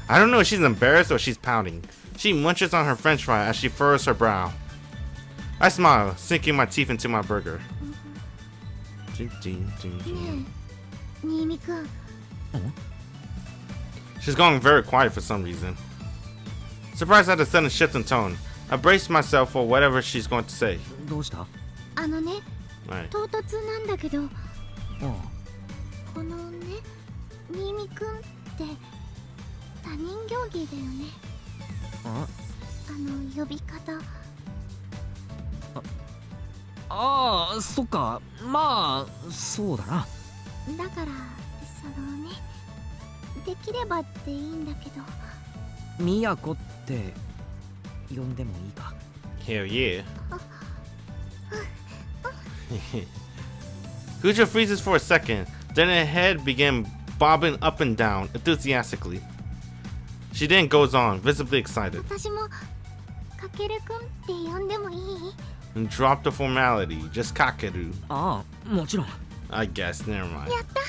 I don't know if she's embarrassed or she's pouting. She munches on her french fry as she furrows her brow. I smile, sinking my teeth into my burger. ねえ、新見くん。She's going very quiet for some reason. Surprised at the sudden shift in tone, I braced myself for whatever she's going to say. どうした？あのね、Right. 唐突なんだけど、あこのね、新見くんって他人行儀だよね。あ呼び方。あー、そっか。まあそうだな。だからそのね、できればっていいんだけど。みやこって呼んでもいいか。 Hell yeah. Kujo freezes for a second, then her head began bobbing up and down enthusiastically. She then goes on, visibly excited, 私もかけるくんって呼んでもいい？ and dropped the formality, just Kakeru. ああ、もちろん。 I guess, never mind. やった。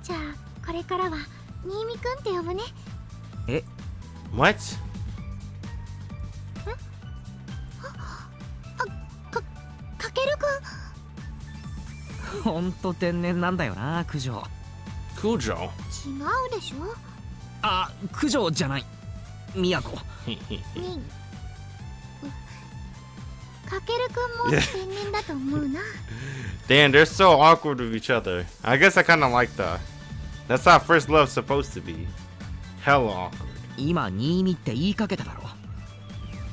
じゃあこれからは新見くんって呼ぶね。え、 What? かけるくん。ほんと天然なんだよな、九条。 Kujo? 違うでしょ。あ、九条じゃない。みやこ。にかけるくんも天然だと思うな。Damn, they're so awkward with each other. I guess I kinda like that. That's how first love's supposed to be. Hella awkward. 今新見って言いかけただろ。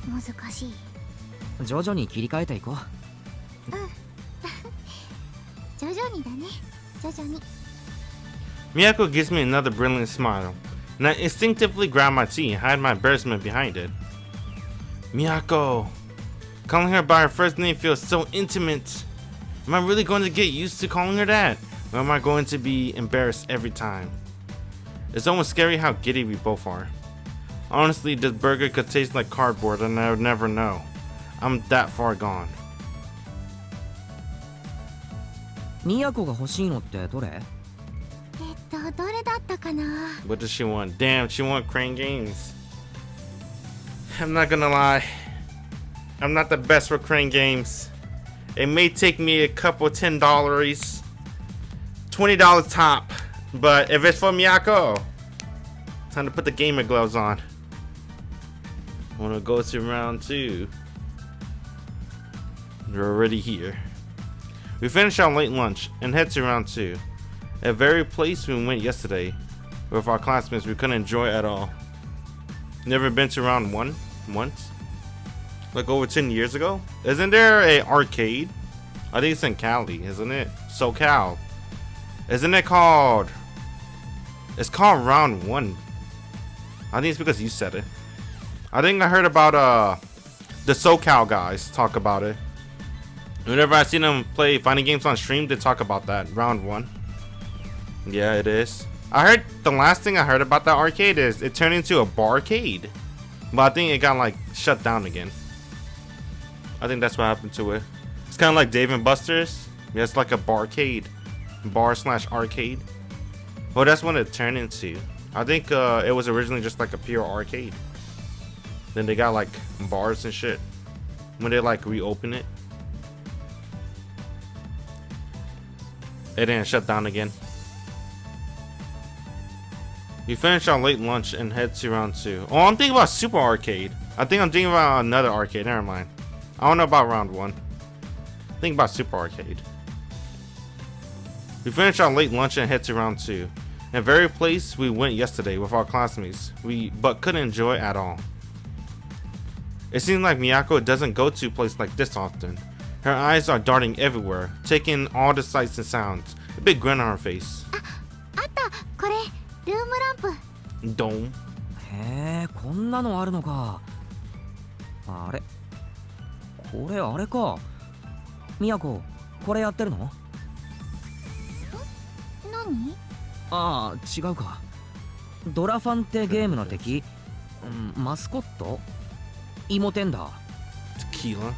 難しい。徐々に切り替えていこう。徐々にだね。徐々に。 Miyako gives me another brilliant smile, and I instinctively grab my tea and hide my embarrassment behind it. Miyako! Calling her by her first name feels so intimate. Am I really going to get used to calling her that? Or am I going to be embarrassed every time? It's almost scary how giddy we both are. Honestly, this burger could taste like cardboard and I would never know. I'm that far gone. みやこが欲しいのってどれ？どれだったかな。 What does she want? Damn, she want crane games. I'm not gonna lie. I'm not the best for crane games. It may take me a couple $10, $20 top. But if it's for Miyako, time to put the gamer gloves on. Wanna go to round 2. You're already here. We finish our late lunch and head to round 2. A very place we went yesterday with our classmates we couldn't enjoy at all. Never been to round 1 once? Like over 10 years ago? Isn't there a arcade? I think it's in Cali, isn't it? SoCal. Isn't it called... It's called round 1. I think it's because you said it. I think I heard about the SoCal guys talk about it. Whenever I see them play fighting games on stream, they talk about that. Round 1. Yeah, it is. I heard the last thing I heard about that arcade is it turned into a barcade. But I think it got like shut down again. I think that's what happened to it. It's kind of like Dave and Buster's. Yeah, it's like a barcade. Bar/arcade. Well, that's what it turned into. I think it was originally just like a pure arcade. Then they got like bars and shit when they like reopen it. It didn't shut down again. We finish our late lunch and head to round 2. Oh, I'm thinking about Super Arcade. I think I'm thinking about another arcade. Never mind. I don't know about round 1. Think about Super Arcade. We finish our late lunch and head to round 2. A very place we went yesterday with our classmates. But couldn't enjoy at all. It seems like Miyako doesn't go to a place like this often. Her eyes are darting everywhere, taking all the sights and sounds. A big grin on her face. あった。これルームランプ。 Dome. へえ、こんなのあるのか。あれ、これあれか。みやこ、これやってるの？何？ああ、違うか。ドラファンってゲームの敵？マスコット？イモテンダー。Tequila.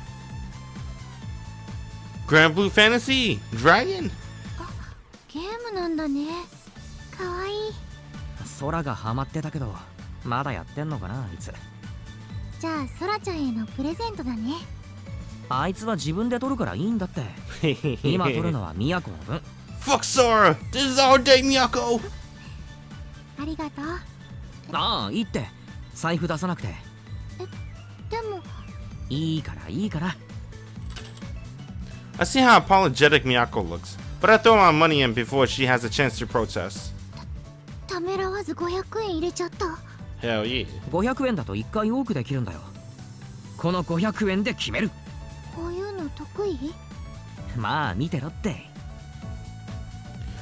Grand Blue Fantasy Dragon. ゲームなんだね。かわいい。空がハマってたけど、まだやってんのかな、あいつ。じゃあソラちゃんへのプレゼントだね。あいつは自分で取るからいいんだって。今取るのはミヤコの分。Fuck Sora! This is our day, Miyako! ありがとう。ああ、いいって。財布出さなくて。でもいいからいいから。I see how apologetic Miyako looks, but I throw my money in before she has a chance to protest. ためらわず500円入れちゃった。Hell yeah. 500円だと1回多くできるんだよ。この500円で決める。こういうの得意？まあ見てろって。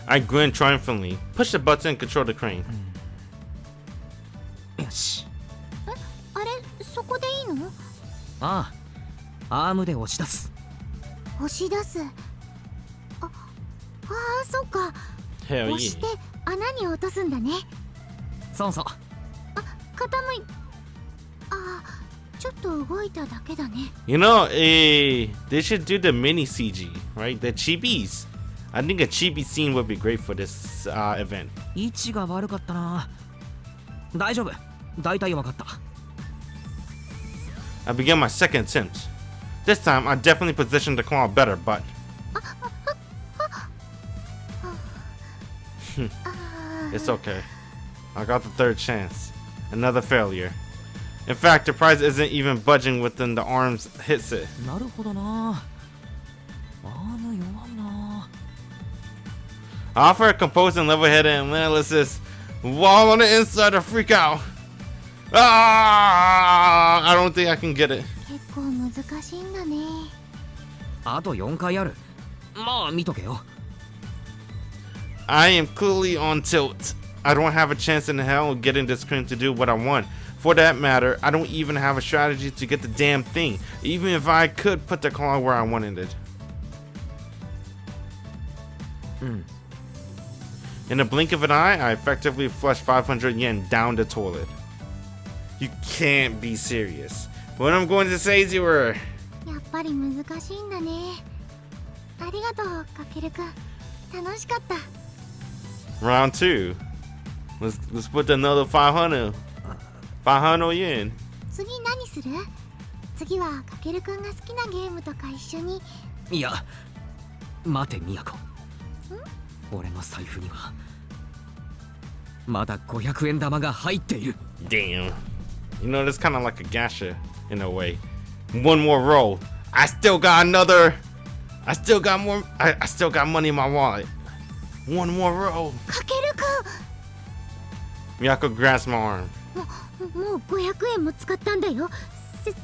I grin triumphantly. Push the button and control the crane. よし。あれ、そこでいいの？ああ、アームで押し出す。押し出す。そっか。 Hell 押して yeah. 穴に落とすんだね。そうそう。傾い。ちょっと動いただけだね。You know, they should do the mini CG, right? The chibis. I think a chibi scene would be great for this event. 位置が悪かったな。大丈夫。大体わかった。I began my second attempt. This time, I definitely positioned the claw better, but it's okay. I got the third chance. Another failure. In fact, the prize isn't even budging within the arm's hits it. なるほどな。アーム弱いな。I offer a composed and level-headed analysis while on the inside to freak out. I don't think I can get it. 結構難しいんだね。あと4回ある。まあ見とけよ。I am clearly on tilt. I don't have a chance in hell of getting this crane to do what I want. For that matter, I don't even have a strategy to get the damn thing, even if I could put the claw where I wanted it. In a blink of an eye, I effectively flushed 500 yen down the toilet. You can't be serious. What I'm going to say is you were... やっぱり難しいんだね。ありがとう、かけるくん。楽しかった。Round 2. Let's put another 500 yen. 次何する？次はかけるくんが好きなゲームとか一緒に。いや、待て、みやこ。俺の財布にはまだ500円玉が入っている。 Damn. You know, that's kind of like a gacha in a way. One more roll. I still got another. I still got more. I still got money in my wallet. One more roll. かけるく Miyako grasps my arm. ん。もう500円も使ったんだよ。1000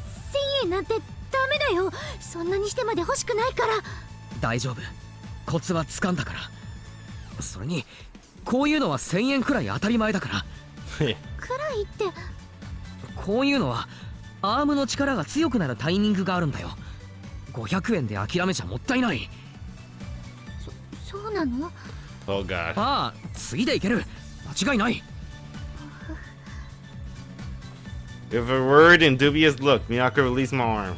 円なんてダメだよ。そんなにしてまで欲しくないから。大丈夫。コツはつかんだから。それにこういうのは1000円くらい当たり前だから。くらいって。こういうのはアームの力が強くなるタイミングがあるんだよ。500円で諦めちゃもったいない。そうなの？ Oh god. ああ、次でいける。間違いない。 With a word and dubious look, Miyako released my arm.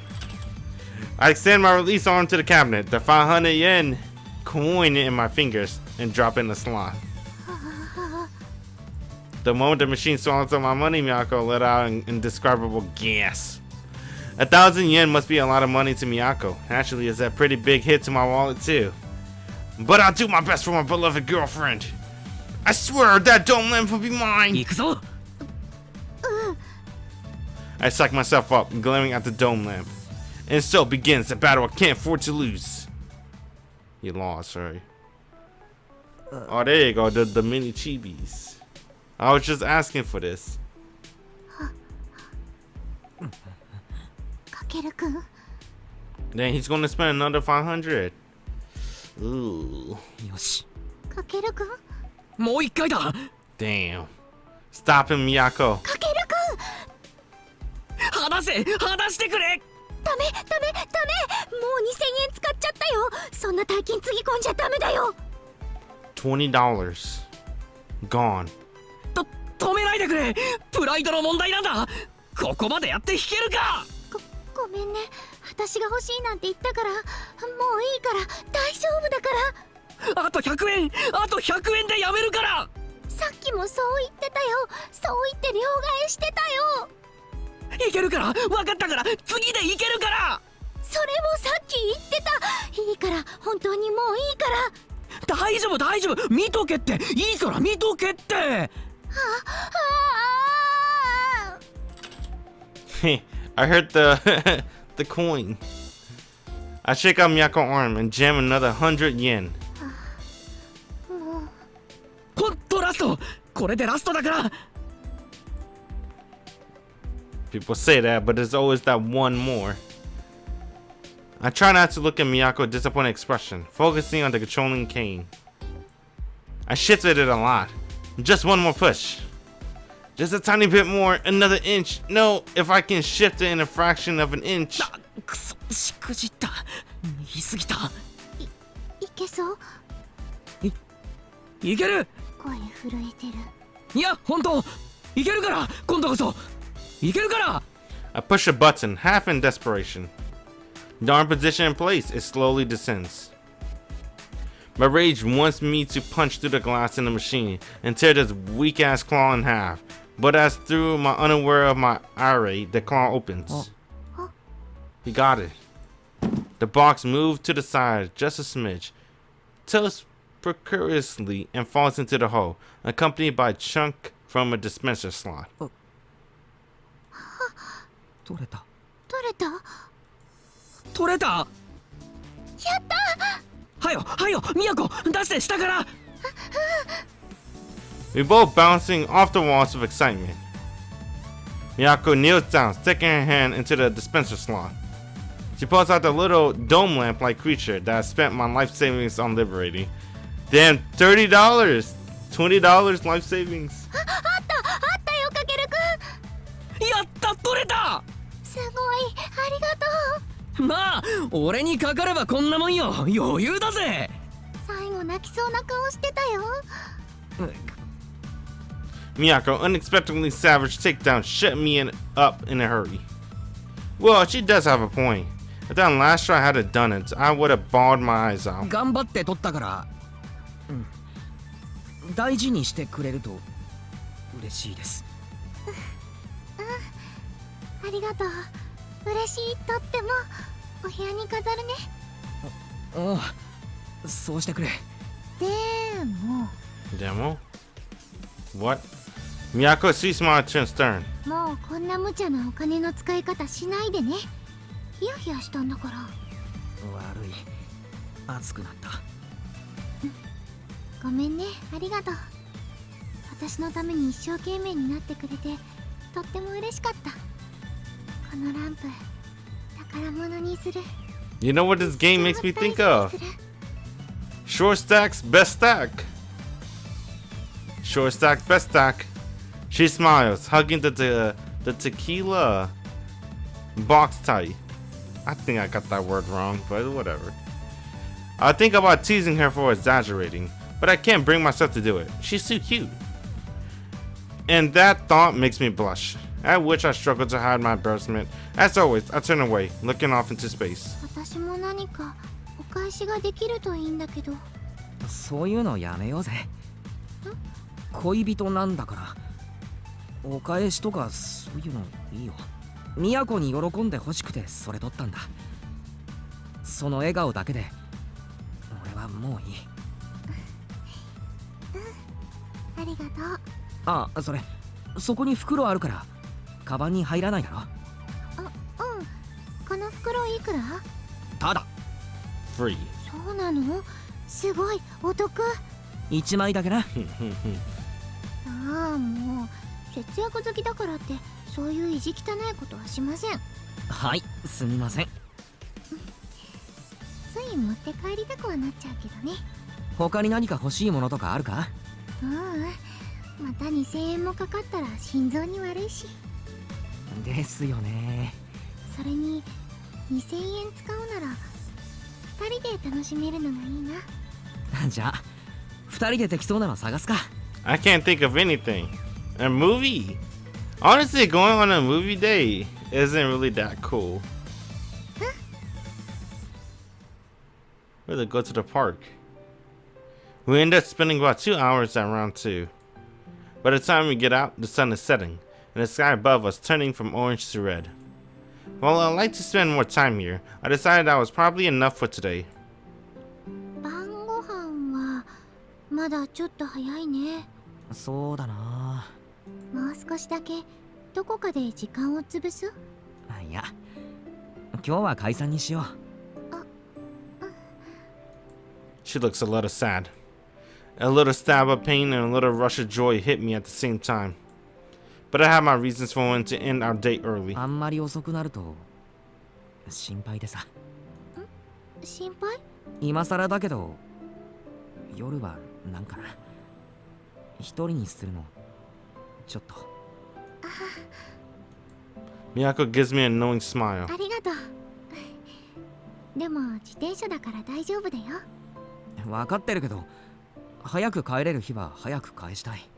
I extend my release arm to the cabinet, the 500 yen coin in my fingers, and drop in the slot. The moment the machine swallowed up my money, Miyako let out an indescribable gasp. 1,000 yen must be a lot of money to Miyako. Naturally, it's a pretty big hit to my wallet too. But I'll do my best for my beloved girlfriend. I swear that dome lamp will be mine. 行くぞ。 I psych myself up, glaring at the dome lamp. And so begins the battle I can't afford to lose. You lost, sorry. Oh, there you go, the mini chibis. I was just asking for this. かけるくん。 Then he's gonna spend another 500. Ooh. よし。かけるくん。もう一回だ。 Damn. Stop him, Miyako. かけるくん。離せ、離してくれ。ダメ。もう2000円使っちゃったよ。そんな大金つぎ込んじゃダメだよ。 $20. Gone. 止めないでくれ。プライドの問題なんだ。ここまでやって弾けるか。ごめんね。私が欲しいなんて言ったから、もういいから大丈夫だから。あと100円、あと100円でやめるから。さっきもそう言ってたよ。そう言って両替してたよ。いけるから、分かったから、次でいけるから。それもさっき言ってた。いいから、本当にもういいから。大丈夫大丈夫、見とけって。いいから見とけって。I heard the the coin. I shake out Miyako's arm and jam another 100 yen. ほんとラスト。これでラストだから。People say that, but there's always that one more. I try not to look at Miyako's disappointed expression, focusing on the controlling cane. I shifted it a lot. Just one more push. Just a tiny bit more, another inch. No, if I can shift it in a fraction of an inch. くそ、しくじった。言い過ぎた。いけそう？いける。声震えてる。いや、本当。いけるから、今度こそ。いけるから。I push a button, half in desperation. The arm position in place, it slowly descends. My rage wants me to punch through the glass in the machine and tear this weak-ass claw in half. But as through my unaware of my irate, the claw opens. He got it. The box moved to the side just a smidge, tilts precariously and falls into the hole, accompanied by a chunk from a dispenser slot. 取れた。取れた？取れた。やったはよ、はよ、ミヤコ、出して下から。We both bouncing off the walls with excitement. Miyako kneels down, sticking her hand into the dispenser slot. She pulls out the little dome lamp-like creature that I spent my life savings on liberating. Damn, $30! $20 life savings. あったよ、かけるくん。やった、取れた。すごい、ありがとう。まあ、俺にかかればこんなもんよ。余裕だぜ。最後泣きそうな顔してたよ。Miyako unexpectedly savage takedown shut me up in a hurry. Well, she does have a point. If that last try had done it, I would have bawled my eyes out. 頑張って取ったから、大事にしてくれると嬉しいです。ありがとう。嬉しい、とっても。お部屋に飾るね。ああ、そうしてくれ。でも。Demo? What? Miyako sees my turns stern. もうこんな無茶なお金の使い方しないでね。ヒヤヒヤしたんだから。悪い。熱くなった。ごめんね、ありがとう。私のために一生懸命になってくれて、とっても嬉しかった。このランプ、宝物にする。You know what this game makes me think of? Short stacks, best stack. Short stack, best stack. She smiles, hugging the tequila box tight. I think I got that word wrong, but whatever. I think about teasing her for exaggerating, but I can't bring myself to do it. She's too cute. And that thought makes me blush, at which I struggle to hide my embarrassment. As always, I turn away, looking off into space. 私も何かお返しができるといいんだけど。そういうのやめようぜ。恋人なんだから。お返しとかそういうのいいよ。都に喜んでほしくてそれ取ったんだ。その笑顔だけで俺はもういい。ありがとう。あ、そこに袋あるからカバンに入らないだろ。この袋いくら？ただ。Free. そうなの？すごいお得。1枚だけな。ああ、もう節約好きだからってそういう意地汚いことはしません。はい、すみません。つい持って帰りたくはなっちゃうけどね。他に何か欲しいものとかあるか？また2000円もかかったら心臓に悪いし。ですよね。それに2000円使うなら2人で楽しめるのがいいな。じゃあ2人でできそうなの探すか。I can't think of anything. A movie? Honestly, going on a movie day isn't really that cool. We'll go to the park. We end up spending about 2 hours at round 2. By the time we get out, the sun is setting, and the sky above us turning from orange to red. While I'd like to spend more time here, I decided that was probably enough for today. 晩ご飯はまだちょっと早いね。そうだな。もう少しだけどこかで時間を潰す？いや、今日は解散にしよう。She looks a little sad. A little stab of pain and a little rush of joy hit me at the same time. but I have my reasons for wanting to end our date early. あんまり遅くなると心配でさ。心配？今更だけど夜はなんかな、一人にするのちょっと。Miyako gives me a knowing smile. ありがとう。でも自転車だから大丈夫だよ。分かってるけど、早く帰れる日は早く返したい。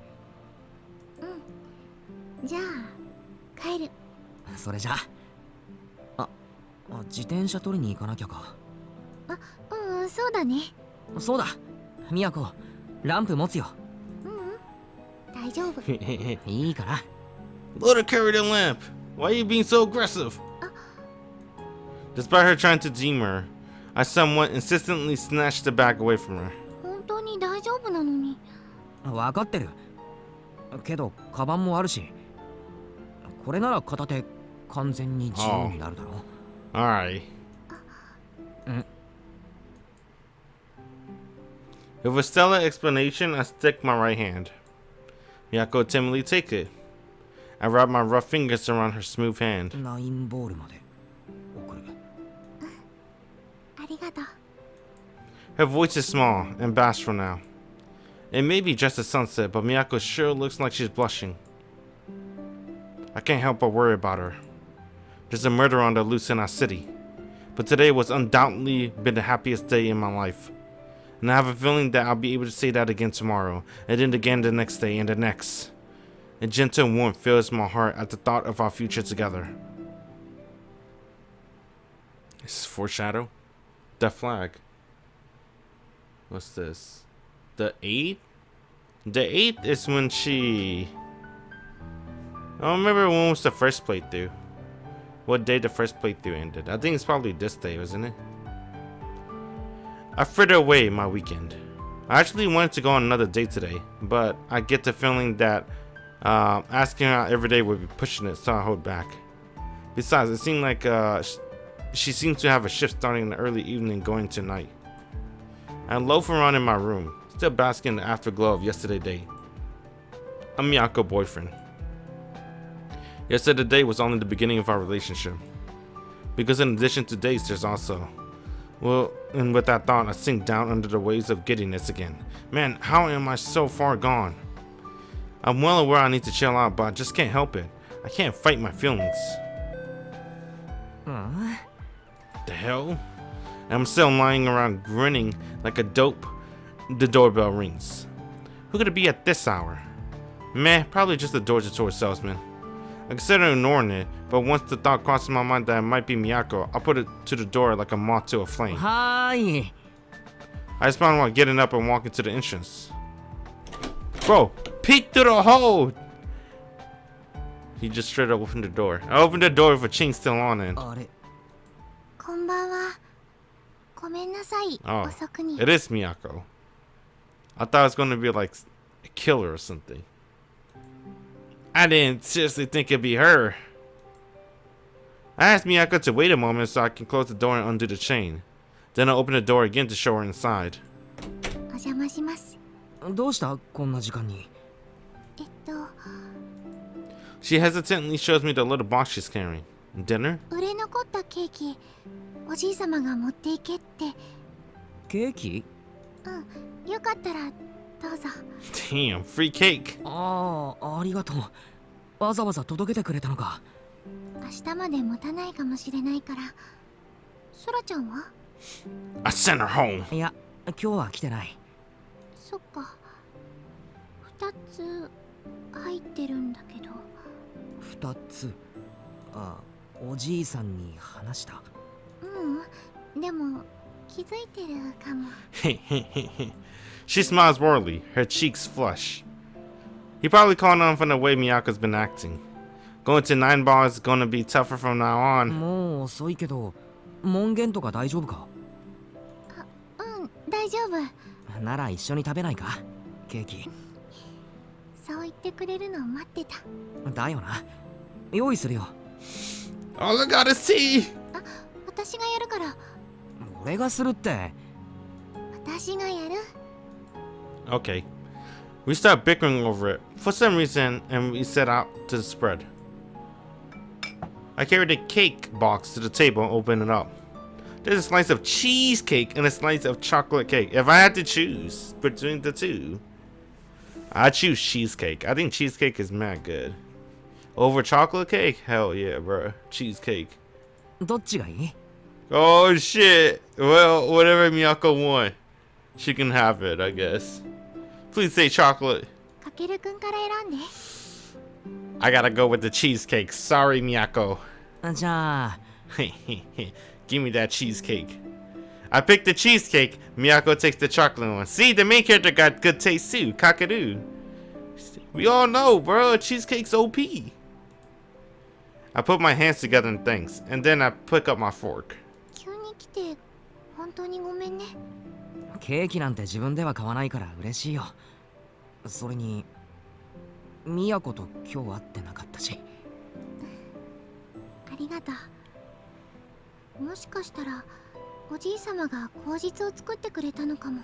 じゃあ帰る。それじゃあ、自転車取りに行かなきゃか。そうだね。そうだ、みやこ、ランプ持つよ。大丈夫。いいから。 Let her carry the lamp. Why are you being so aggressive? Despite her trying to deem her, I somewhat insistently snatched the bag away from her. 本当に大丈夫なのに。分かってるけど、カバンもあるし、これなら片手完全に自由になるだろう。Alright. With a stellar explanation, I stick my right hand. Miyako timidly takes it. I wrap my rough fingers around her smooth hand. ナインボールまで送る。ありがとう。 Her voice is small and bashful now. It may be just a sunset, but Miyako sure looks like she's blushing. I can't help but worry about her. There's a murder on the loose in our city, but today was undoubtedly been the happiest day in my life. And I have a feeling that I'll be able to say that again tomorrow, and then again the next day and the next. A gentle warmth fills my heart at the thought of our future together. This is foreshadow? The flag. What's this? The 8th? The 8th is when she... I don't remember when was the first playthrough. What day the first playthrough ended. I think it's probably this day, wasn't it? I frittered away my weekend. I actually wanted to go on another date today, but I get the feeling that asking her out every day would be pushing it, so I hold back. Besides, it seemed like she seems to have a shift starting in the early evening going to night. I loaf around in my room, still basking in the afterglow of yesterday's day. I'm Miyako's boyfriend. Yesterday day was only the beginning of our relationship. Because in addition to dates, there's also... Well, and with that thought, I sink down under the waves of giddiness again. Man, how am I so far gone? I'm well aware I need to chill out, but I just can't help it. I can't fight my feelings. The hell? I'm still lying around grinning like a dope. The doorbell rings. Who could it be at this hour? Meh, probably just a door-to-door salesman. I consider ignoring it, but once the thought crosses my mind that it might be Miyako, I'll put it to the door like a moth to a flame. Hi. I respond while getting up and walking to the entrance. Bro, peek through the hole! He just straight up opened the door. I opened the door with a chink still on it. こんばんは。ごめんなさい。 Oh, 遅くに。 it is Miyako. I thought it was going to be like a killer or something. I didn't seriously think it'd be her. I asked Miyako to wait a moment so I can close the door and undo the chain. Then I opened the door again to show her inside. お邪魔します。どうしたこんな時間に。She hesitantly shows me the little box she's carrying. Dinner? 売れ残ったケーキ、おじいさまが持っていけって。ケーキ？よかったらどうぞ。Damn, free cake. ありがとう。わざわざ届けてくれたのか。明日まで持たないかもしれないから。ソラちゃんは？ I sent her home. いや、今日は来てない。そっか。2つ入ってるんだけど。2つ。おじいさんに話した。でも気づいてるかも。She smiles warmly, her cheeks flush. He probably caught on from the way Miyako's been acting. Going to 9 bars is gonna be tougher from now on. もう遅いけど、門限とか大丈夫か？大丈夫。なら一緒に食べないか？ケーキ。そう言ってくれるのを待ってた。だよな。用意するよ。All I gotta see. 私がやるから。俺がするって。私がやる。Okay. We start bickering over it for some reason, and we set out to the spread. I carry the cake box to the table and open it up. There's a slice of cheesecake and a slice of chocolate cake. If I had to choose between the two, I'd choose cheesecake. I think cheesecake is mad good. Over chocolate cake? Hell yeah, bro. Cheesecake. どっちがいい? Oh shit. Well, whatever Miyako want. She can have it, I guess. Please say chocolate. かけるくんから選んで。 I gotta go with the cheesecake. Sorry, Miyako. じゃあ Give me that cheesecake. I picked the cheesecake. Miyako takes the chocolate one. See, the main character got good taste too. Kakeru. We all know, bro. Cheesecake's OP. I put my hands together in thanks, and then I pick up my fork. 急に来て本当にごめんね。ケーキなんて自分では買わないから嬉しいよ。それにミヤコと今日会ってなかったし。ありがとう。もしかしたらおじいさまが口実を作ってくれたのかも。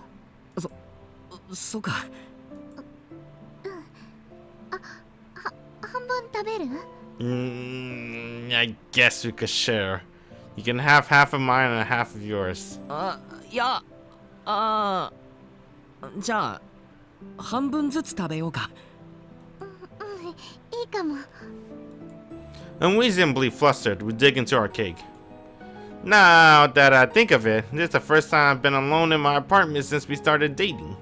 そうか。半分食べる？ I guess we could share. You can have half of mine and half of yours. いやじゃあ半分ずつ食べようか。いいかも。 Unreasonably flustered, we dig into our cake. Now that I think of it, this is the first time I've been alone in my apartment since we started dating.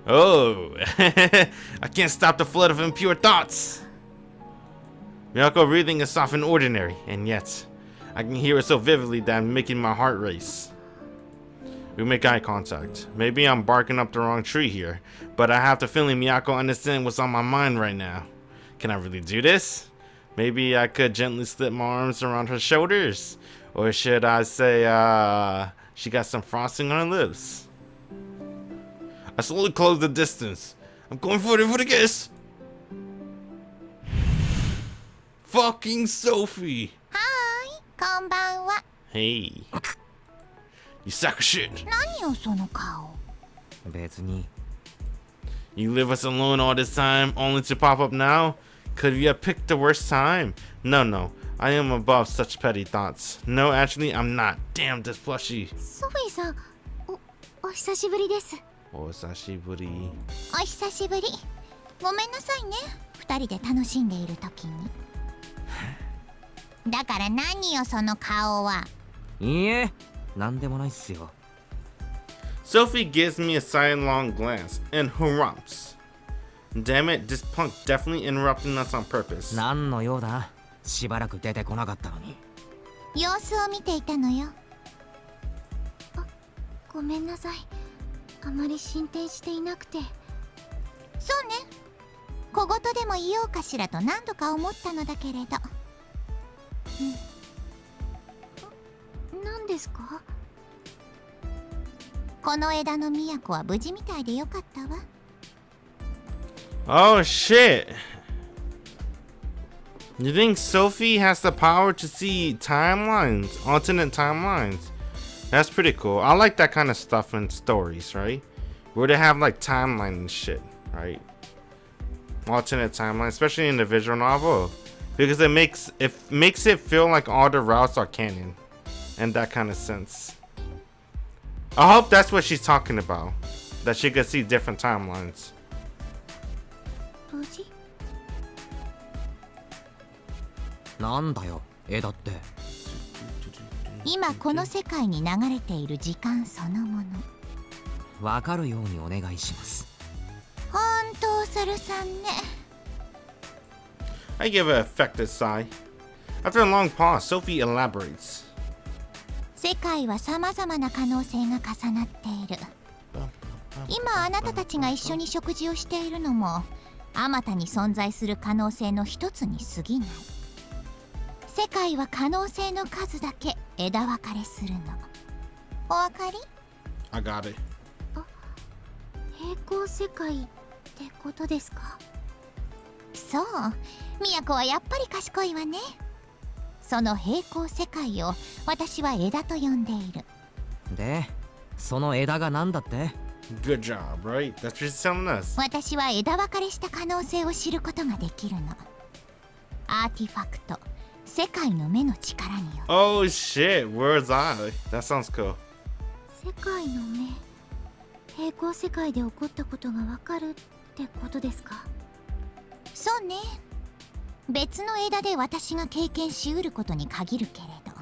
Oh, I can't stop the flood of impure thoughts. Miyako breathing is soft and ordinary, and yet I can hear it so vividly that I'm making my heart race. We make eye contact. Maybe I'm barking up the wrong tree here, but I have the feeling Miyako understands what's on my mind right now. Can I really do this? Maybe I could gently slip my arms around her shoulders. Or should I say, she got some frosting on her lips. I slowly close the distance. I'm going for the kiss. Fucking Sophie. はーい、こんばんは。 Hey. You sack of shit. 何よその顔。別に。 You leave us alone all this time, only to pop up now? Could you have picked the worst time? No, I am above such petty thoughts. No, actually, I'm not. Damn this plushie. ソフィーさん、お久しぶりです。お久しぶり。お久しぶり。ごめんなさいね。二人で楽しんでいるときに。だから何よその顔は。いいえ、なんでもないっすよ。 Sophie gives me a sidelong glance and harumps. Damn it, this punk definitely interrupting us on purpose. 何の用だ？しばらく出てこなかったのに。様子を見ていたのよ。ごめんなさい。あまり進展していなくて。そうね。小言でも言おうかしらと何度か思ったのだけれど。何ですか？この枝の都は無事みたいでよかったわ。Oh shit. You think Sophie has the power to see timelines, alternate timelines? That's pretty cool. I like that kind of stuff in stories, right? Where they have like timeline and shit, right? Alternate timeline, especially in the visual novel, because it makes it feel like all the routes are canon, and that kind of sense. I hope that's what she's talking about, that she could see different timelines. 無事？なんだよ、枝って。今この世界に流れている時間そのもの。わかるようにお願いします。ほんとお猿さんね。I give an affected sigh. After a long pause, Sophie elaborates. 世界はさまざまな可能性が重なっている。今あなたたちが一緒に食事をしているのもあまたに存在する可能性の一つに過ぎない。世界は可能性の数だけ枝分かれするの。お分かり？ I got it. 平行世界ってことですか？そう、都はやっぱり賢いわね。その平行世界を私は枝と呼んでいる。で、その枝が何だって？ Good job, right? That's what she's telling us. 私は枝分かれした可能性を知ることができるの。アーティファクト、世界の目の力によ。 Oh shit, where's I? That sounds cool. 世界の目、平行世界で起こったことがわかるってことですか？そうね。別の枝で私が経験しうることに限るけれど、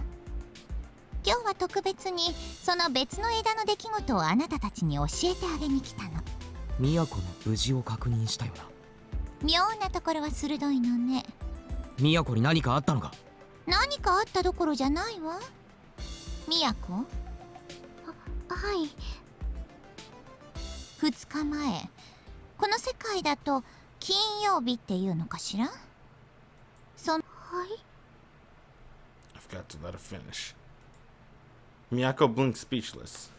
今日は特別にその別の枝の出来事をあなたたちに教えてあげに来たの。都の無事を確認したよな。妙なところは鋭いのね。都に何かあったのか？何かあったどころじゃないわ。都？はい。2日前、この世界だと金曜日っていうのかしら。はい。I forgot to let her finish. Miyako blinked speechless.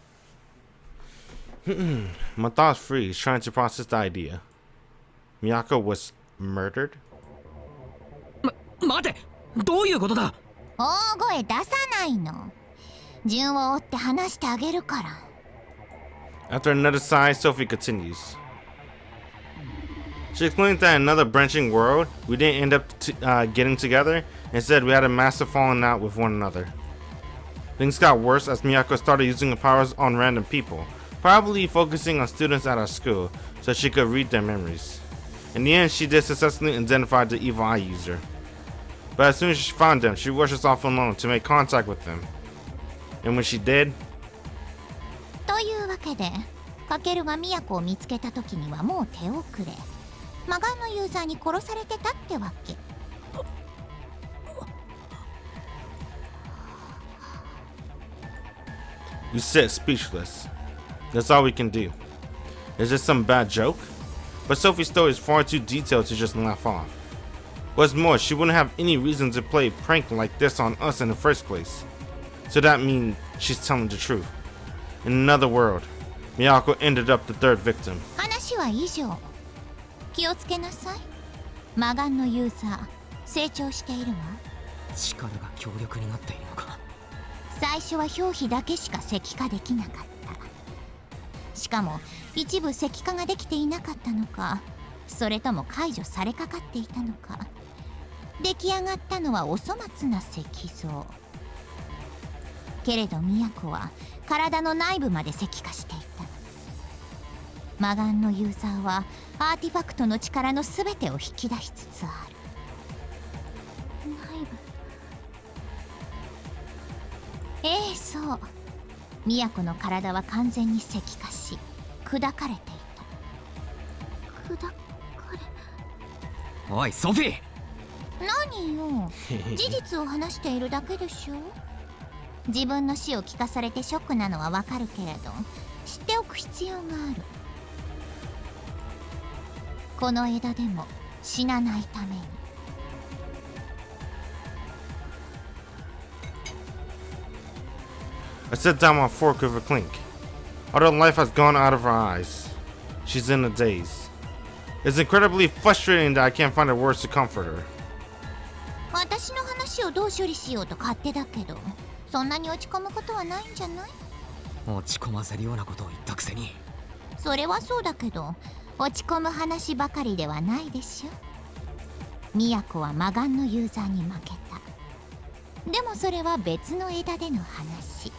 My thoughts freeze, trying to process the idea. Miyako was murdered? 待て、どういうことだ？大声出さないの。順を追って話してあげるから。 After another sigh, Sophie continues. She explained that in another branching world, we didn't end up getting together. Instead, we had a massive falling out with one another. Things got worse as Miyako started using her powers on random people, probably focusing on students at our school so she could read their memories. In the end, she did successfully identify the evil eye user. But as soon as she found them, she rushes off alone to make contact with them. And when she did... というわけで、カケルが都を見つけた時にはもう手遅れ。魔眼のユーザーに殺されてたってわけ。We sit speechless. That's all we can do. Is this some bad joke? But Sophie's story is far too detailed to just laugh off. What's more, she wouldn't have any reason to play a prank like this on us in the first place. So that means she's telling the truth. In another world, Miyako ended up the third victim. 話は以上。気をつけなさい。魔眼のユーザー、成長しているわ。力が強力になっているのか？最初は表皮だけしか石化できなかった。しかも一部石化ができていなかったのか、それとも解除されかかっていたのか。出来上がったのはお粗末な石像。けれど都は体の内部まで石化していた。魔眼のユーザーはアーティファクトの力のすべてを引き出しつつある。内部。ええ、そう。都の体は完全に石化し砕かれていた。砕かれ。おいソフィー、何よ、事実を話しているだけでしょ。自分の死を聞かされてショックなのはわかるけれど、知っておく必要がある。この枝でも死なないために。I set down my fork with a clink. Although life has gone out of her eyes, she's in a daze. It's incredibly frustrating that I can't find the words to comfort her. 私の話をどう処理しようと勝手だけど、そんなに落ち込むことはないんじゃない？落ち込ませるようなことを言ったくせに。それはそうだけど、落ち込む話ばかりではないでしょ。都は魔眼のユーザーに負けた。でもそれは別の枝での話。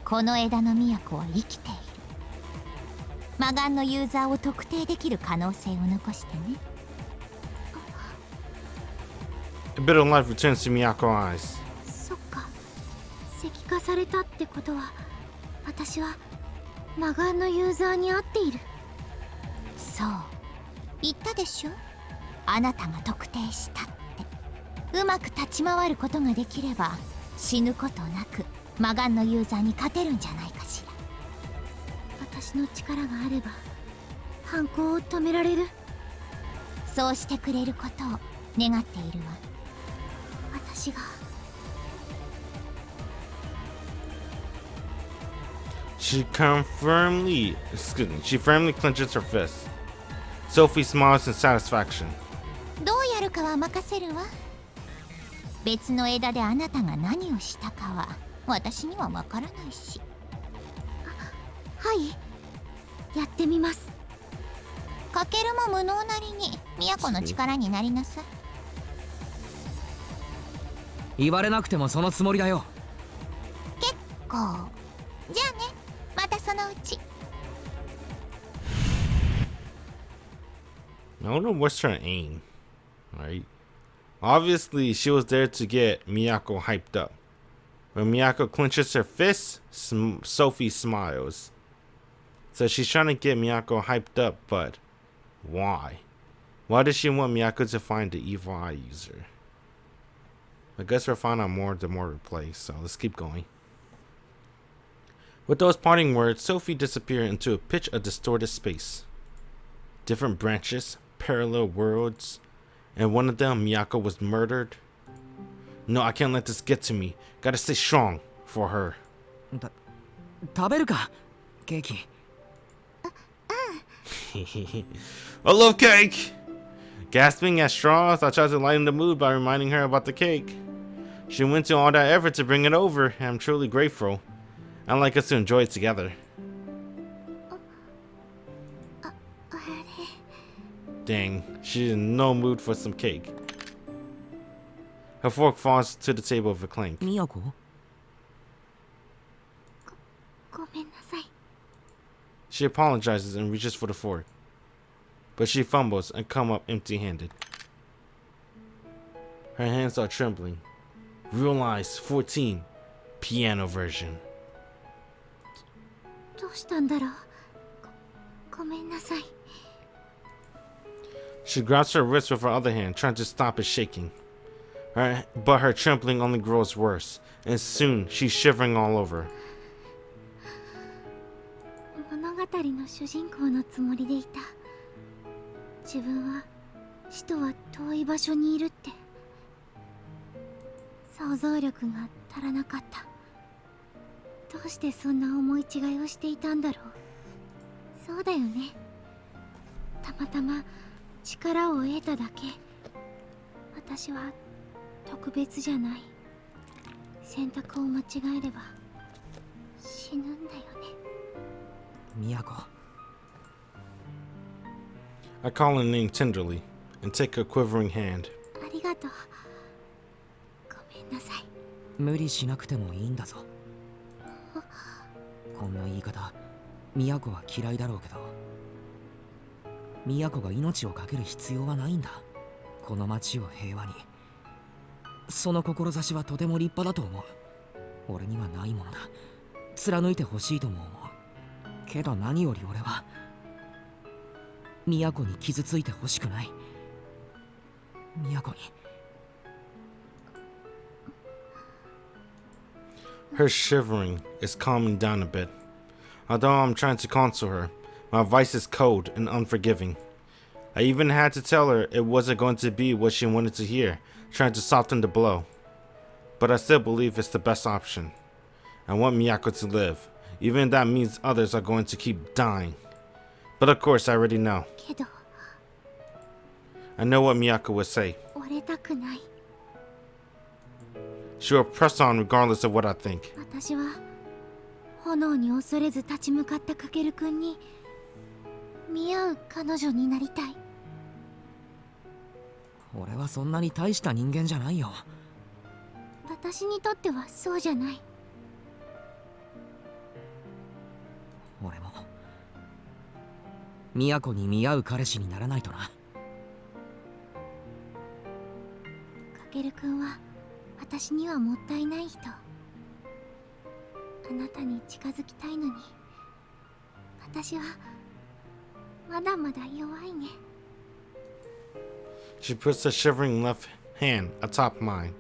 この枝の都は生きている。魔眼のユーザーを特定できる可能性を残してね。A bit of life returns to Miyako's eyes. そっか。石化されたってことは、私は魔眼のユーザーに合っている。そう言ったでしょ。あなたが特定したって。うまく立ち回ることができれば死ぬことなく魔眼のユーザーに勝てるんじゃないかしら。私の力があれば犯行を止められる。そうしてくれることを願っているわ。私が。She firmly clenches her fist. Sophie smiles in satisfaction. どうやるかは任せるわ。別の枝であなたが何をしたかは私にはわからないし。はい。やってみます。かけるも無能なりに都の力になりなさい。言われなくてもそのつもりだよ。結構。じゃあね、またそのうち。I wonder what's her aim, right? Obviously, she was there to get Miyako hyped up. When Miyako clenches her fists, Sophie smiles. So she's trying to get Miyako hyped up, but why? Why does she want Miyako to find the evil eye user? I guess we'll find out more the more we play, so let's keep going. With those parting words, Sophie disappeared into a pitch of distorted space. Different branches, parallel worlds, and one of them, Miyako, was murdered. No, I can't let this get to me. Gotta stay strong for her. 食べるかケーキ。I love cake! Gasping at straws, I tried to lighten the mood by reminding her about the cake. She went to all that effort to bring it over, and I'm truly grateful. I'd like us to enjoy it together. Dang, she's in no mood for some cake. Her fork falls to the table with a clank. 宮子？ごめんなさい。 She apologizes and reaches for the fork, but she fumbles and comes up empty-handed. Her hands are trembling. Realize 14, piano version. どうしたんだろう。ごめんなさい。 She grabs her wrist with her other hand, trying to stop it shaking. But her trembling only grows worse, and soon she's shivering all over. 物語の主人公のつもりでいた。自分は死とは遠い場所にいるって。想像力が足らなかった。どうしてそんな思い違いをしていたんだろう。そうだよね。たまたま力を得ただけ。私は特別じゃない。選択を間違えれば死ぬんだよね。宮子。 I call her name tenderly and take her quivering hand. ありがとう。ごめんなさい。無理しなくてもいいんだぞ。こんな言い方、宮子は嫌いだろうけど、宮子が命を懸ける必要はないんだ。この町を平和に。その志はとても立派だと思う。俺にはないものだ。貫いてほしいとも思う。けど何より俺は宮子に傷ついてほしくない。宮子に。Her shivering is calming down a bit. Although I'm trying to console her, my voice is cold and unforgiving. I even had to tell her it wasn't going to be what she wanted to hear, trying to soften the blow. But I still believe it's the best option. I want Miyako to live, even if that means others are going to keep dying. But of course I already know. けど I know what Miyako would say. 折れたくない。 She will press on regardless of what I think. 私は炎に恐れず立ち向かったかけるくんに見合う彼女になりたい。俺はそんなに大した人間じゃないよ。私にとってはそうじゃない。俺も都に見合う彼氏にならないとな。かけるくんは私にはもったいない人。あなたに近づきたいのに私はまだまだ弱いね。 She puts her shivering left hand atop mine,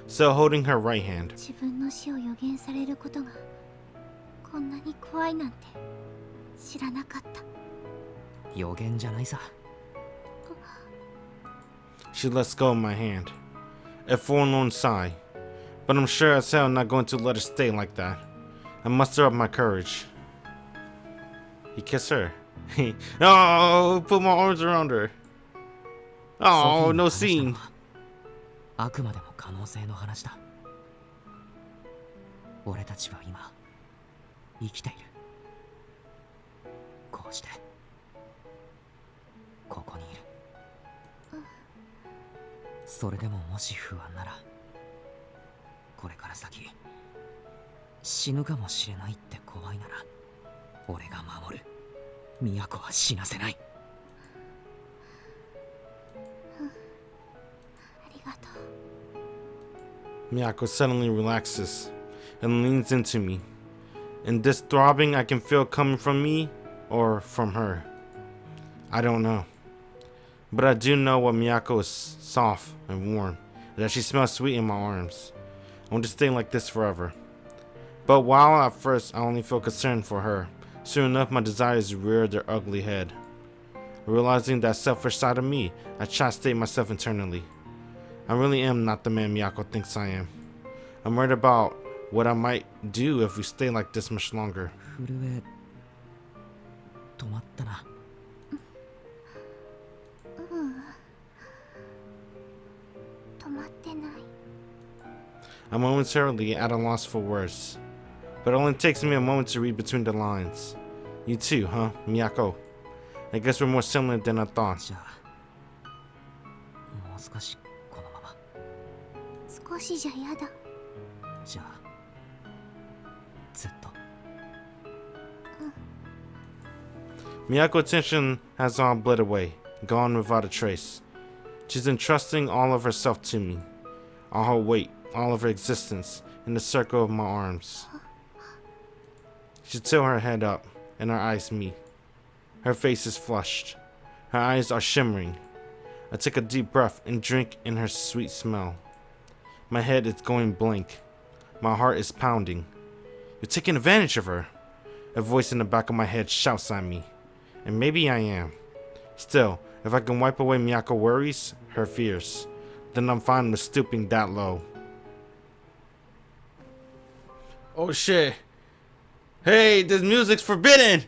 still holding her right hand. 自分の死を予言されることがこんなに怖いなんて知らなかった。予言じゃないさ。She lets go of my hand. A forlorn sigh. But I'm sure as hell not going to let her stay like that. I muster up my courage. He kissed her. Oh, put my arms around her. Oh, no scene. あくまでも可能性の話だ。俺たちは今生きている。こうとしてここにいる。それでももし不安なら、これから先死ぬかもしれないって怖いなら、俺が守る。都は死なせない。ありがとう。 Miyako suddenly relaxes and leans into me. And this throbbing I can feel coming from me or from her. I don't know. But I do know what Miyako is soft and warm, and that she smells sweet in my arms. I want to stay like this forever. But while at first I only feel concern for her, soon enough my desires rear their ugly head. Realizing that selfish side of me, I chastise myself internally. I really am not the man Miyako thinks I am. I'm worried about what I might do if we stay like this much longer. 震え止まったな。止まってない。 I'm momentarily at a loss for words, but it only takes me a moment to read between the lines. You too, huh, Miyako? I guess we're more similar than I thought. じゃあもう少しこのまま。少しじゃやだ。じゃあずっと。 Miyako's attention has all bled away, gone without a trace. She's entrusting all of herself to me, all her weight, all of her existence, in the circle of my arms. She tilts her head up, and our eyes meet. Her face is flushed. Her eyes are shimmering. I take a deep breath and drink in her sweet smell. My head is going blank. My heart is pounding. You're taking advantage of her. A voice in the back of my head shouts at me. And maybe I am. Still, if I can wipe away Miyako's worries, her fears, then I'm fine with stooping that low. Oh shit. Hey, this music's forbidden!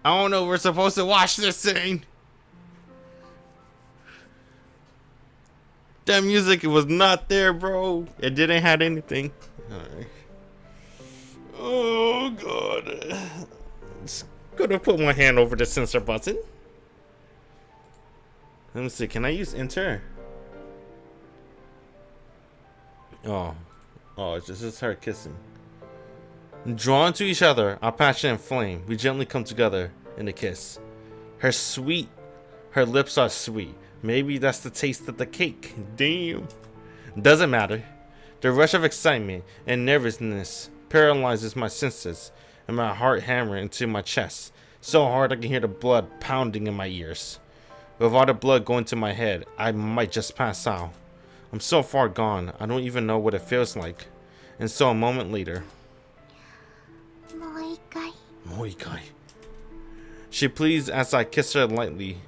I don't know, we're supposed to watch this scene. That music was not there, bro. It didn't have anything. Alright. Oh god. Just gonna put my hand over the censor button. Let me see, can I use enter? Oh, it's just her kissing. Drawn to each other, our passion inflamed, we gently come together in a kiss. Her lips are sweet. Maybe that's the taste of the cake. Damn. Doesn't matter. The rush of excitement and nervousness paralyzes my senses and my heart hammering into my chest so hard I can hear the blood pounding in my ears. With all the blood going to my head, I might just pass out. I'm so far gone, I don't even know what it feels like. And so a moment later, もう一回。 Moikai. She pleads as I kiss her lightly,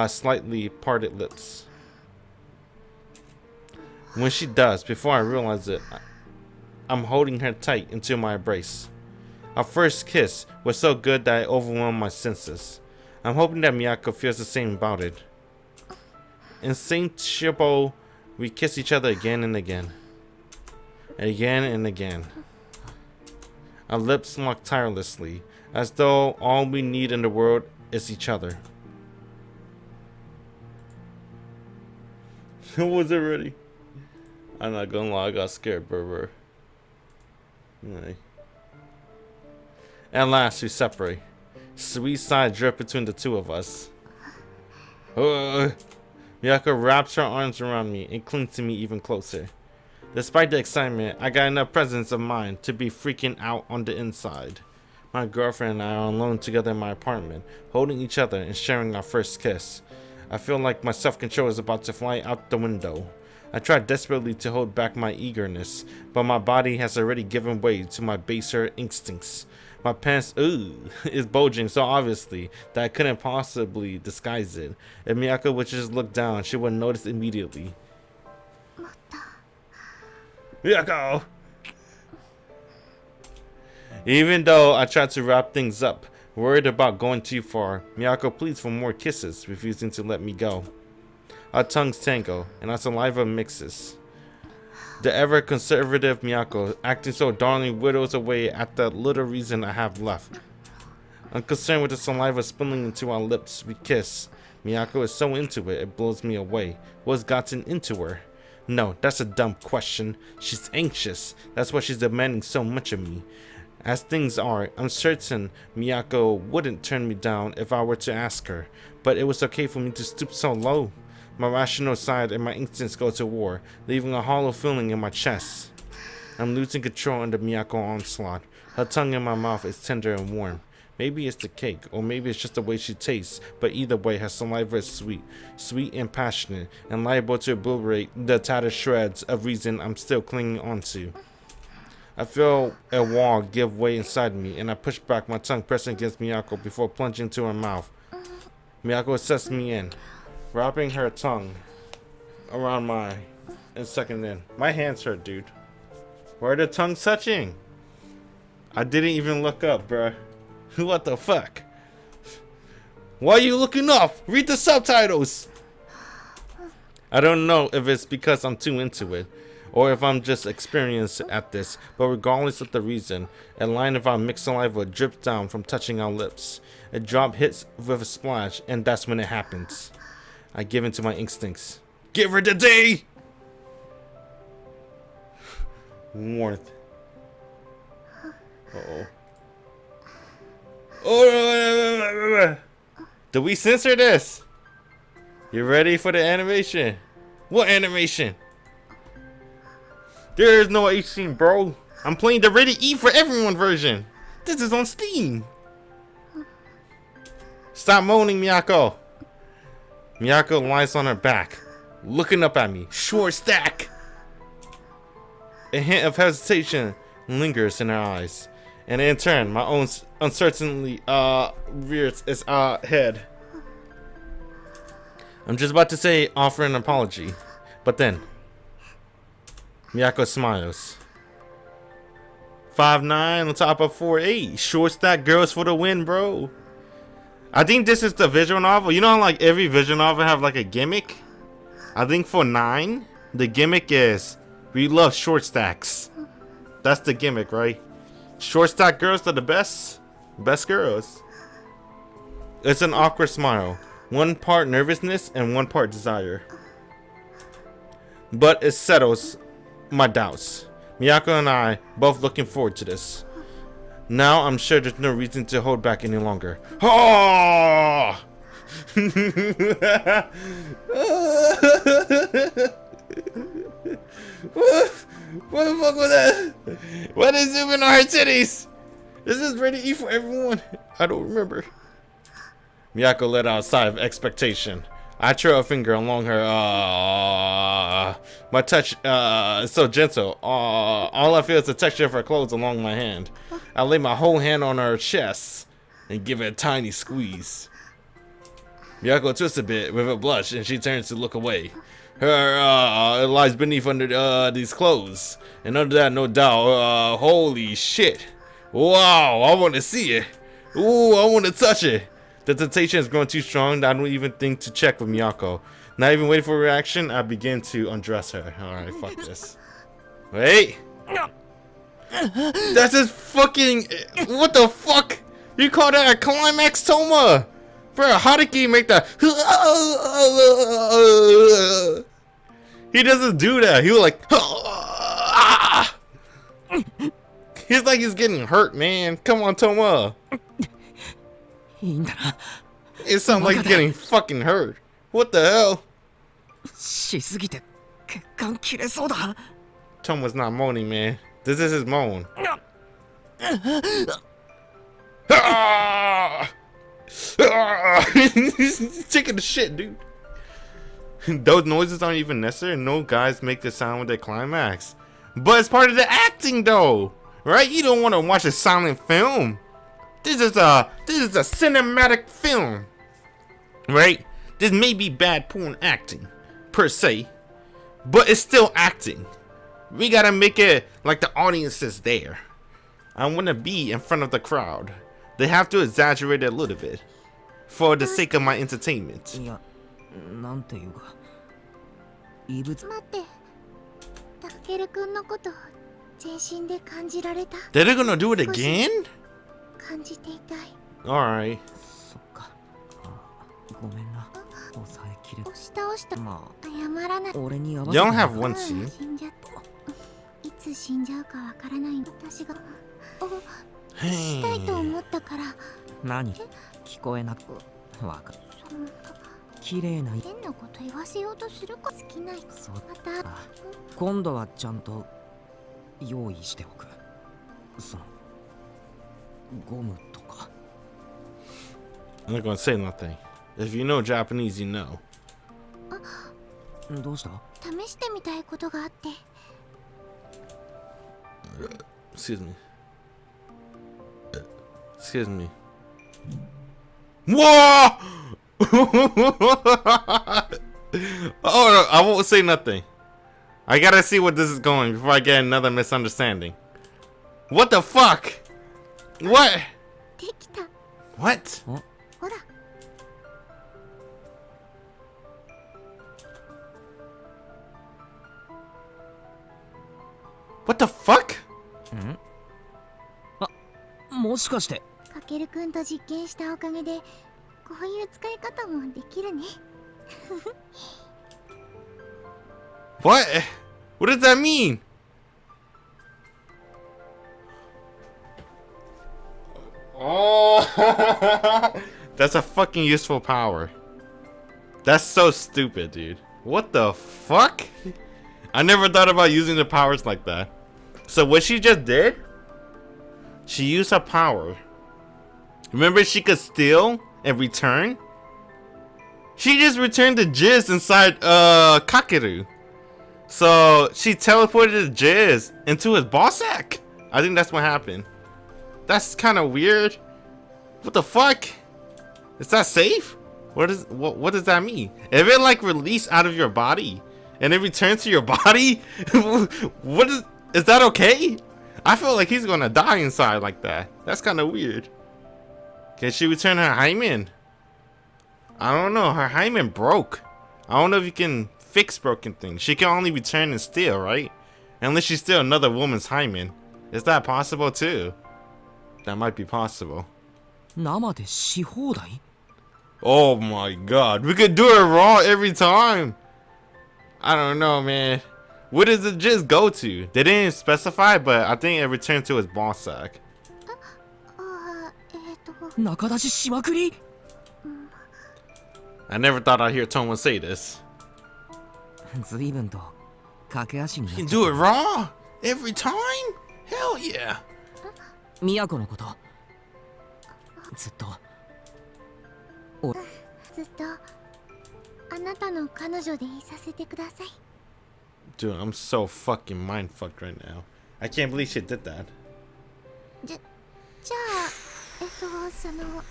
slightly parted lips. When she does, before I realize it, I'm holding her tight into my embrace. Our first kiss was so good that it overwhelmed my senses. I'm hoping that Miyako feels the same about it. Insatiable, we kiss each other again and again. Again and again. Our lips lock tirelessly, as though all we need in the world is each other. Was it ready? I'm not gonna lie, I got scared, Berber. Right. At last, we separate. Sweet sigh drip between the two of us. Miyako wraps her arms around me and clings to me even closer. Despite the excitement, I got enough presence of mind to be freaking out on the inside. My girlfriend and I are alone together in my apartment, holding each other and sharing our first kiss. I feel like my self-control is about to fly out the window. I try desperately to hold back my eagerness, but my body has already given way to my baser instincts. My pants, is bulging so obviously that I couldn't possibly disguise it. If Miyako would just look down, she would notice immediately. Miyako! Even though I tried to wrap things up, worried about going too far, Miyako pleads for more kisses, refusing to let me go. Our tongues tangle, and our saliva mixes. The ever-conservative Miyako, acting so darling, whittles away at the little reason I have left. I'm concerned with the saliva spilling into our lips. We kiss. Miyako is so into it, it blows me away. What's gotten into her? No, that's a dumb question. She's anxious. That's why she's demanding so much of me. As things are, I'm certain Miyako wouldn't turn me down if I were to ask her. But it was okay for me to stoop so low. My rational side and my instincts go to war, leaving a hollow feeling in my chest. I'm losing control under Miyako onslaught. Her tongue in my mouth is tender and warm. Maybe it's the cake, or maybe it's just the way she tastes, but either way, her saliva is sweet. Sweet and passionate, and liable to obliterate the tattered shreds of reason I'm still clinging onto. I feel a wall give way inside me, and I push back, my tongue pressing against Miyako before plunging into her mouth. Miyako sucks me in, wrapping her tongue around mine and sucking in. My hands hurt, dude. Where are the tongues touching? I didn't even look up, bruh. What the fuck? Why are you looking up? Read the subtitles! I don't know if it's because I'm too into it, or if I'm just experienced at this, but regardless of the reason, a line of our mixed saliva drips down from touching our lips. A drop hits with a splash, and that's when it happens. I give in to my instincts. Give her the day! Warmth. Uh-oh. Oh, did we censor this? You ready for the animation? What animation? There is no H scene, bro. I'm playing the rated E for everyone version. This is on Steam. Stop moaning, Miyako. Miyako lies on her back, looking up at me. Short stack. A hint of hesitation lingers in her eyes. And in turn, my own uncertainly rears its head. I'm just about to say offer an apology, but then Miyako smiles. 5'9" on top of 4'8". Short stack girls for the win, bro. I think this is the visual novel. You know how like every visual novel have like a gimmick? I think for 9, the gimmick is we love short stacks. That's the gimmick, right? Short stack girls are the best girls. It's an awkward smile. One part nervousness and one part desire. But it settles my doubts. Miyako and I both looking forward to this. Now I'm sure there's no reason to hold back any longer. Oh! What the fuck was that? What is zooming on her titties? Is this ready to eat for everyone? I don't remember. Miyako let out a sigh of expectation. I trail a finger along her. My touch is so gentle. All I feel is the texture of her clothes along my hand. I lay my whole hand on her chest and give it a tiny squeeze. Miyako twists a bit with a blush and she turns to look away. Her lies beneath under these clothes, and under that, no doubt. Holy shit! Wow, I want to see it. Ooh, I want to touch it. The temptation is growing too strong that I don't even think to check with Miyako. Not even waiting for a reaction, I begin to undress her. Alright, fuck this. Wait! That's just fucking... What the fuck? You call that a climax, Toma? Bro, how did he make that? He doesn't do that. He was like... He's like he's getting hurt, man. Come on, Toma. It sounds like he's getting fucking hurt. What the hell? Toma's not moaning, man. This is his moan. He's taking the shit, dude. Those noises aren't even necessary. No guys make the sound with their climax. But it's part of the acting, though. Right? You don't want to watch a silent film. This is a cinematic film. Right? This may be bad porn acting, per se. But it's still acting. We gotta make it like the audience is there. I want to be in front of the crowd. They have to exaggerate it a little bit. For the sake of my entertainment. They're gonna do it again? Alright. そっか。ごめんな。抑えきれ。押し倒した。ま謝らない。あ、俺に合わ You せ don't て have one scene. 死んじゃった。いつ死んじゃうかわからない私がしたいと思ったから。何聞こえなく。わかる。そんな綺麗な。変なこと言わせようとするか好きな人。そうまたあ今度はちゃんと用意しておく。そのゴムとか。 I'm not gonna say nothing. If you know Japanese, you know. どうした？試してみたいことがあって。 Excuse me. Excuse me. Whoa! Oh, no, I won't say nothing. I gotta see what this is going before I get another misunderstanding. What the fuck? What? できた。 What? ほら。 What the fuck? もしかして。かけるくんと実験したおかげでこういう使い方もできるね。 What? What does that mean? Oh, that's a fucking useful power. That's so stupid, dude. What the fuck? I never thought about using the powers like that. So what she just did? She used her power. Remember she could steal and return? She just returned the jizz inside Kakeru. So she teleported the jizz into his ball sack. I think that's what happened. That's kind of weird. What the fuck? Is that safe? What does that mean? If it like released out of your body and it returns to your body, what is that okay? I feel like he's gonna die inside like that. That's kind of weird. Can she return her hymen? I don't know. Her hymen broke. I don't know if you can fix broken things. She can only return and steal, right? Unless you steal another woman's hymen. Is that possible too? That might be possible. 生でし放題？ Oh my god. We could do it raw every time. I don't know, man. What does it just go to? They didn't specify, but I think it returned to his ball sack. あ中出ししまくり？ I never thought I'd hear Toma say this. 随分と駆け足になっ You ちゃ can っ do it raw every time? Hell yeah. た。宮子のことずっとずっとあなたの彼女でいさせてください。 Dude, I'm so fucking mind fucked right now. I can't believe she did that. じゃあその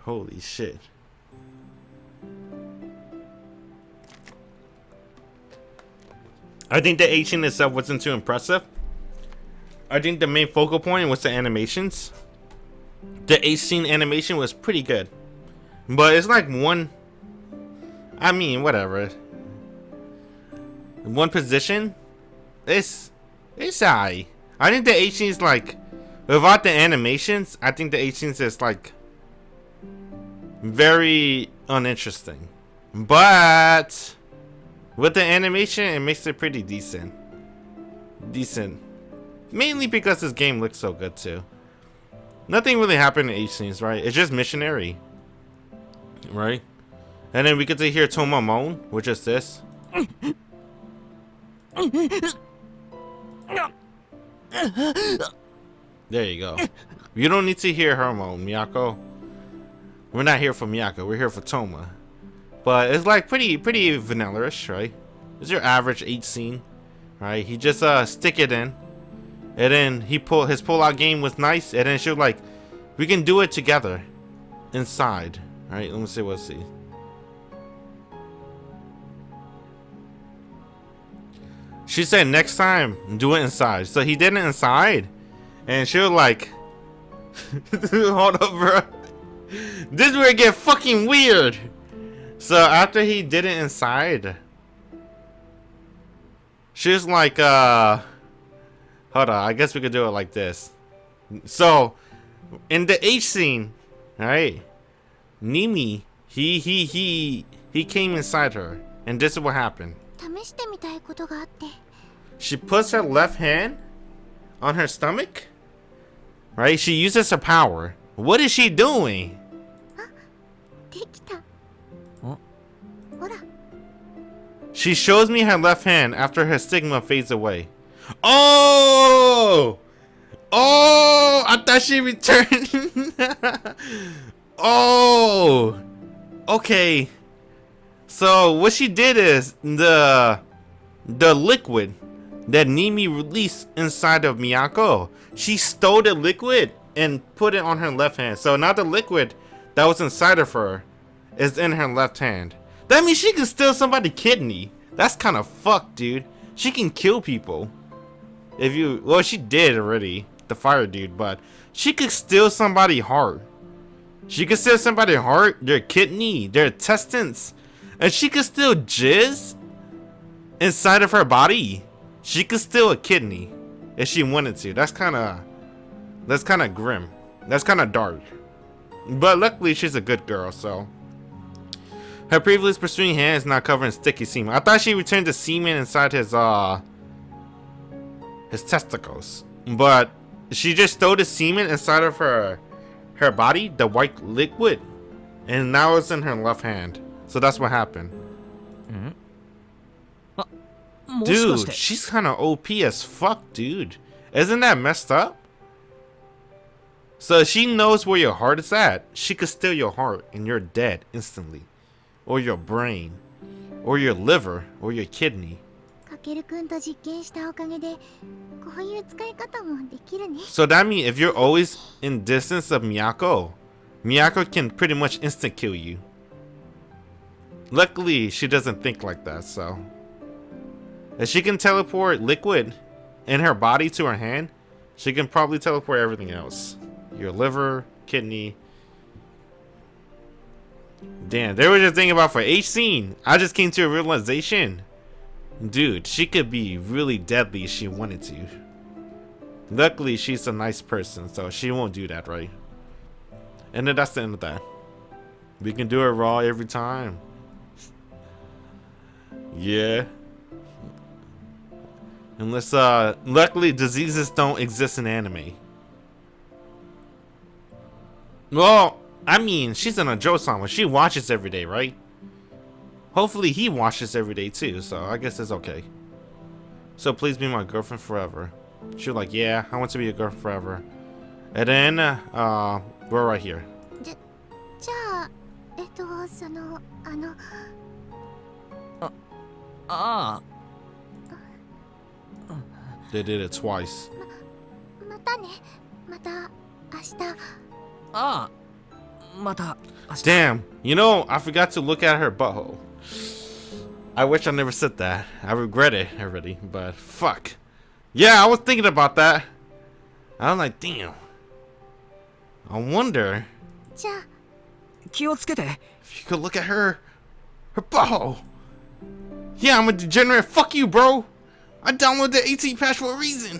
Holy shit. I think the H in itself wasn't too impressive. I think the main focal point was the animations. The H scene animation was pretty good. But it's like one... I mean, whatever. One position? It's alright. I think the H scene's like... Without the animations, I think the H scene's is like... very uninteresting. But... with the animation, it makes it pretty decent. Mainly because this game looks so good too. Nothing really happened in H scenes, right? It's just missionary. Right? And then we get to hear Toma moan, which is this. There you go. You don't need to hear her moan, Miyako. We're not here for Miyako, we're here for Toma. But it's like pretty vanilla-ish, right? It's your average H scene, right? He just stick it in, and then his pull-out game was nice, and then she was like, we can do it together inside, right? Let me see what I see. She said next time do it inside, so he did it inside, and she was like, hold up, bro. This is where it get fucking weird. So after he did it inside, she was like, hold on, I guess we could do it like this. So, in the H scene, right? Niimi, he came inside her, and this is what happened. 試してみたいことがあって。 She puts her left hand on her stomach, right? She uses her power. What is she doing? できた。あ、ほら。 She shows me her left hand after her stigma fades away. Oh! Oh! I thought she returned. Oh! Okay. So what she did is the liquid that Niimi released inside of Miyako, she stole the liquid and put it on her left hand. So now the liquid that was inside of her is in her left hand. That means she can steal somebody's kidney. That's kind of fucked, dude. She can kill people. If you, well, she did already, the fire dude, but she could steal somebody's heart. She could steal somebody's heart, their kidney, their intestines, and she could steal jizz inside of her body. She could steal a kidney if she wanted to. That's kind of grim. That's kind of dark. But luckily, she's a good girl, so. Her previous pursuing hand is now covered in sticky semen. I thought she returned the semen inside his testicles, but she just stole the semen inside of her body, the white liquid, and now it's in her left hand. So that's what happened. Dude, she's kind of OP as fuck, dude. Isn't that messed up? So she knows where your heart is at. She could steal your heart and you're dead instantly. Or your brain. Or your liver. Or your kidney. かけるくんと実験したおかげで、こういう使い方もできるね。 So that means if you're always in distance of Miyako, Miyako can pretty much instant kill you. Luckily, she doesn't think like that, so. If she can teleport liquid in her body to her hand, she can probably teleport everything else. Your liver, kidney. Damn, they were just thinking about for H scene. I just came to a realization. Dude, she could be really deadly if she wanted to. Luckily, she's a nice person, so she won't do that, right? And then that's the end of that. We can do it raw every time. Yeah. Unless, luckily diseases don't exist in anime. Well, I mean, she's in a Jo-sama. She watches every day, right? Hopefully he watches every day too, so I guess it's okay. So please be my girlfriend forever. She was like, yeah, I want to be your girlfriend forever. And then, we're right here. じゃあ、その、ああ。 They did it twice. またね。また明日。ああ。また明日。 Damn, you know, I forgot to look at her butthole. I wish I never said that. I regret it already, but fuck. Yeah, I was thinking about that. I was like, damn. I wonder じゃあ、気をつけて。 if you could look at her butthole. Yeah, I'm a degenerate. Fuck you, bro. I downloaded the AT patch for a reason.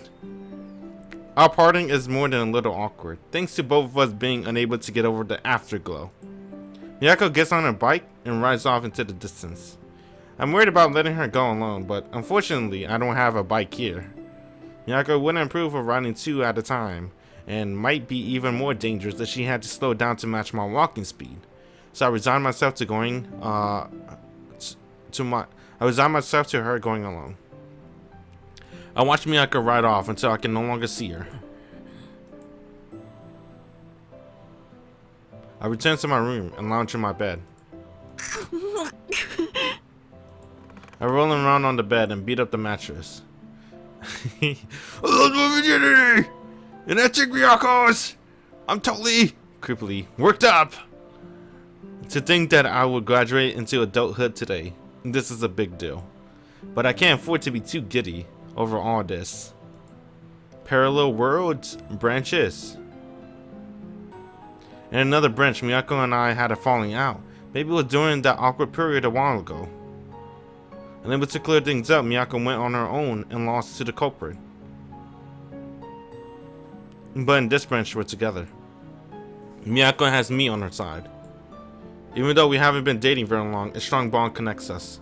Our parting is more than a little awkward, thanks to both of us being unable to get over the afterglow. Miyako gets on her bike and rides off into the distance. I'm worried about letting her go alone, but unfortunately, I don't have a bike here. Miyako wouldn't approve of riding two at a time, and might be even more dangerous if she had to slow down to match my walking speed. So I resigned myself to going, I resigned myself to her going alone. I watched Miyako ride off until I can no longer see her. I returned to my room and lounged in my bed. I rolled around on the bed and beat up the mattress. I lost my virginity! And that chick Miyako's! I'm totally, creepily, worked up! To think that I would graduate into adulthood today, this is a big deal. But I can't afford to be too giddy over all this. Parallel worlds, branches. In another branch, Miyako and I had a falling out. Maybe it was during that awkward period a while ago. Unable to clear things up, Miyako went on her own and lost to the culprit. but in this branch we're together. Miyako has me on her side. Even though we haven't been dating very long, a strong bond connects us.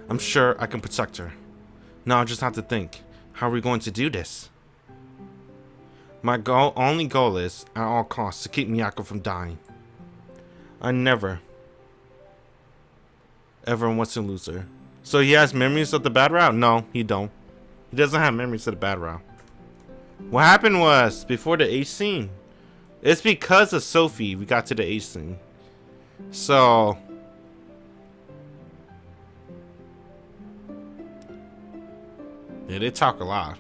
I'm sure I can protect her. Now I just have to think, how are we going to do this? My only goal is, at all costs, to keep Miyako from dying. I never, ever want to lose her. So he has memories of the bad route? No, he don't. He doesn't have memories of the bad route. What happened was, before the H scene, it's because of Sophie we got to the H scene. So yeah, they talk a lot.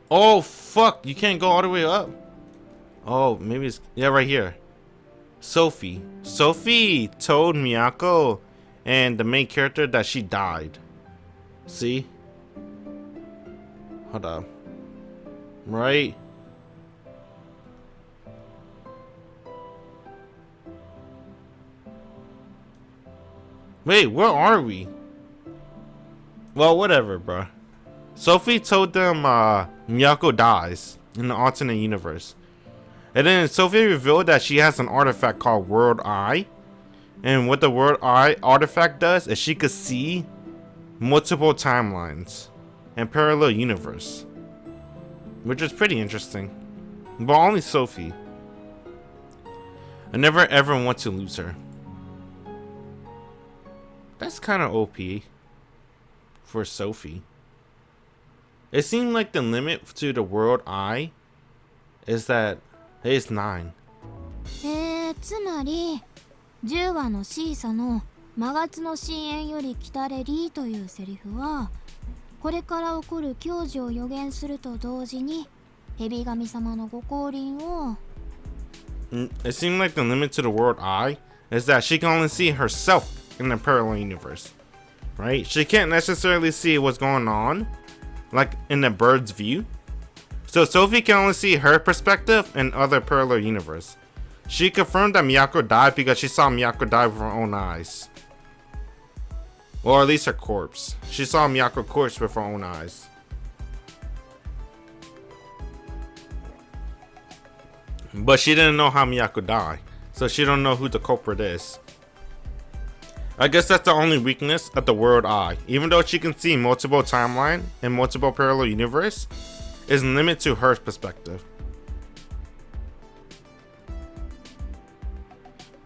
Oh fuck, you can't go all the way up. Oh, maybe it's, yeah, right here. Sophie told Miyako and the main character that she died. See? Hold up. Right? Wait, where are we? Well, whatever, bruh. Sophie told them Miyako dies in the alternate universe. And then Sophie revealed that she has an artifact called World Eye. And what the World Eye artifact does is she could see multiple timelines and parallel universe. Which is pretty interesting. But only Sophie. I never ever want to lose her. That's kind of OP for Sophie. It seemed like the limit to the World Eye is that it's 9. つまり10話のシーサの魔月の深淵より来たれりというセリフはこれから起こる凶事を予言すると同時に蛇神様のご降臨を It seemed like the limit to the World Eye is that she can only see herself in the parallel universe, right? She can't necessarily see what's going on, like in the bird's view. So Sophie can only see her perspective in other parallel universe. She confirmed that Miyako died because she saw Miyako die with her own eyes. Or at least her corpse. She saw Miyako corpse with her own eyes. But she didn't know how Miyako died, so she don't know who the culprit is. I guess that's the only weakness of the World Eye. Even though she can see multiple timeline and multiple parallel universe, is limited to her perspective.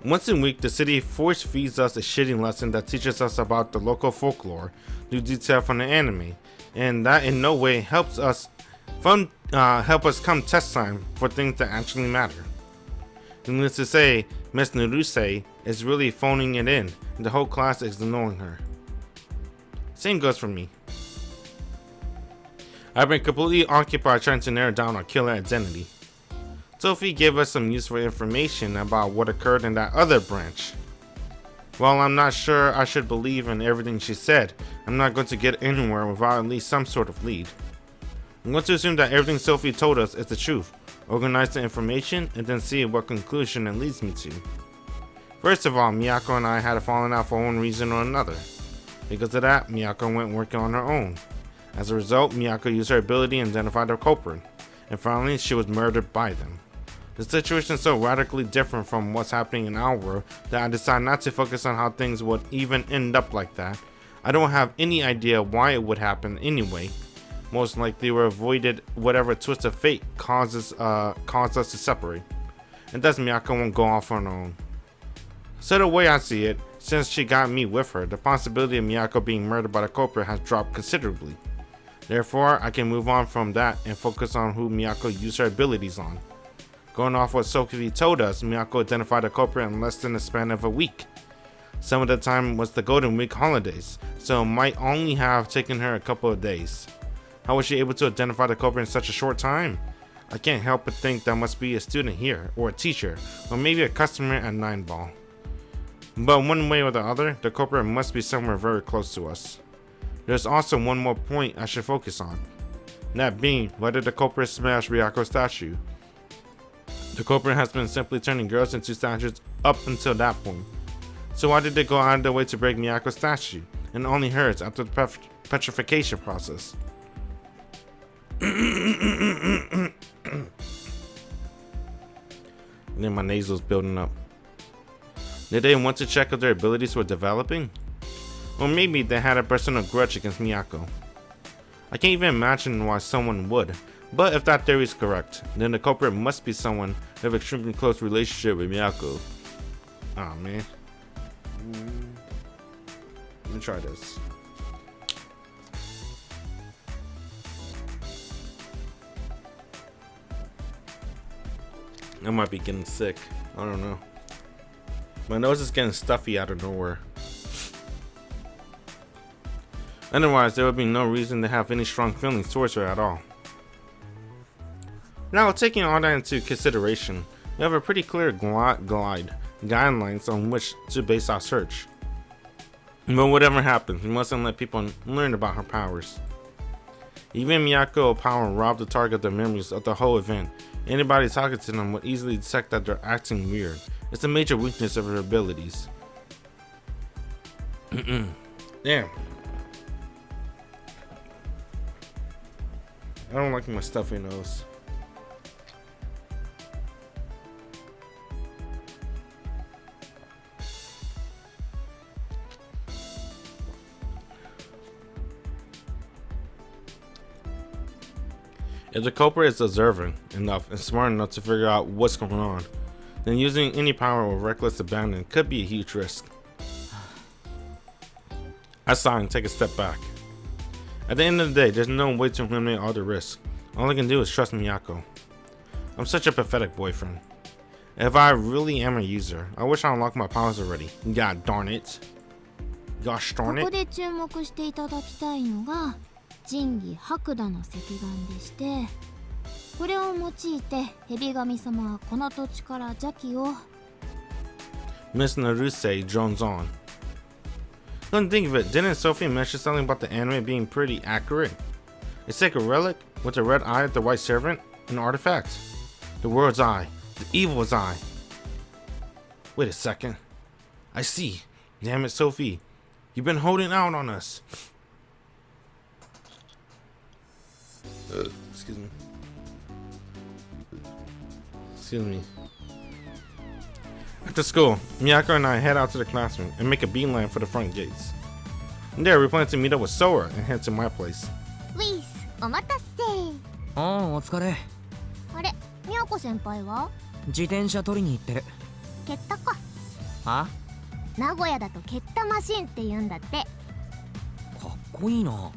Once a week, the city force feeds us a shitty lesson that teaches us about the local folklore through detail from the anime, and that in no way helps us help us come test time for things that actually matter. Needless to say, Miss Naruse is really phoning it in, and the whole class is ignoring her. Same goes for me. I've been completely occupied trying to narrow down our killer identity. Sophie gave us some useful information about what occurred in that other branch. While I'm not sure I should believe in everything she said, I'm not going to get anywhere without at least some sort of lead. I'm going to assume that everything Sophie told us is the truth, organize the information, and then see what conclusion it leads me to. First of all, Miyako and I had a falling out for one reason or another. Because of that, Miyako went working on her own. As a result, Miyako used her ability and identified the culprit. And finally, she was murdered by them. The situation is so radically different from what's happening in our world that I decided not to focus on how things would even end up like that. I don't have any idea why it would happen anyway. Most likely we avoided whatever twist of fate caused us to separate. And thus Miyako won't go off on her own. So the way I see it, since she got me with her, the possibility of Miyako being murdered by the culprit has dropped considerably. Therefore, I can move on from that and focus on who Miyako used her abilities on. Going off what Sophie told us, Miyako identified the culprit in less than the span of a week. Some of the time was the Golden Week holidays, so it might only have taken her a couple of days. How was she able to identify the culprit in such a short time? I can't help but think that must be a student here, or a teacher, or maybe a customer at 9 Ball. But one way or the other, the culprit must be somewhere very close to us. There's also one more point I should focus on. That being, whether the culprit smashed Ryako's statue. The culprit has been simply turning girls into statues up until that point. So why did they go out of their way to break Miyako's statue, and only hers after the petrification process? And then my nasal's building up. Did they want to check if their abilities were developing? Or maybe they had a personal grudge against Miyako. I can't even imagine why someone would. But if that theory is correct, then the culprit must be someone with an extremely close relationship with Miyako. Aw, man. Let me try this. I might be getting sick. I don't know. My nose is getting stuffy out of nowhere. Otherwise, there would be no reason to have any strong feelings towards her at all. Now, taking all that into consideration, we have a pretty clear guidelines on which to base our search. But whatever happens, we mustn't let people learn about her powers. Even Miyako power robbed the target of their memories of the whole event. Anybody talking to them would easily detect that they're acting weird. It's a major weakness of her abilities. Damn. I don't like my stuffy nose. If the culprit is observant enough and smart enough to figure out what's going on, then using any power with reckless abandon could be a huge risk. I sigh and take a step back. At the end of the day, there's no way to eliminate all the risks. All I can do is trust Miyako. I'm such a pathetic boyfriend. If I really am a user, I wish I unlocked my powers already. God darn it. Gosh こ darn こ it. で注目していただきたいのが仁義白蛇の石眼でして、これを用いて蛇神様はこの土地から邪気を Miss Naruse drones on. Couldn't think of it, didn't Sophie mention something about the anime being pretty accurate? A sacred relic with the red eye of the white servant, an artifact. The world's eye, the evil's eye. Wait a second. I see. Damn it, Sophie. You've been holding out on us. Excuse me. Excuse me. After school, Miyako and I head out to the classroom and make a beeline for the front gates. And there, we plan to meet up with Sora and head to my place. ウィス、お待たせ。ああ、お疲れ。あれ、みやこ先輩は自転車取りに行ってる。蹴ったか。あ、名古屋だと蹴ったマシンって言うんだって。かっこいいな。合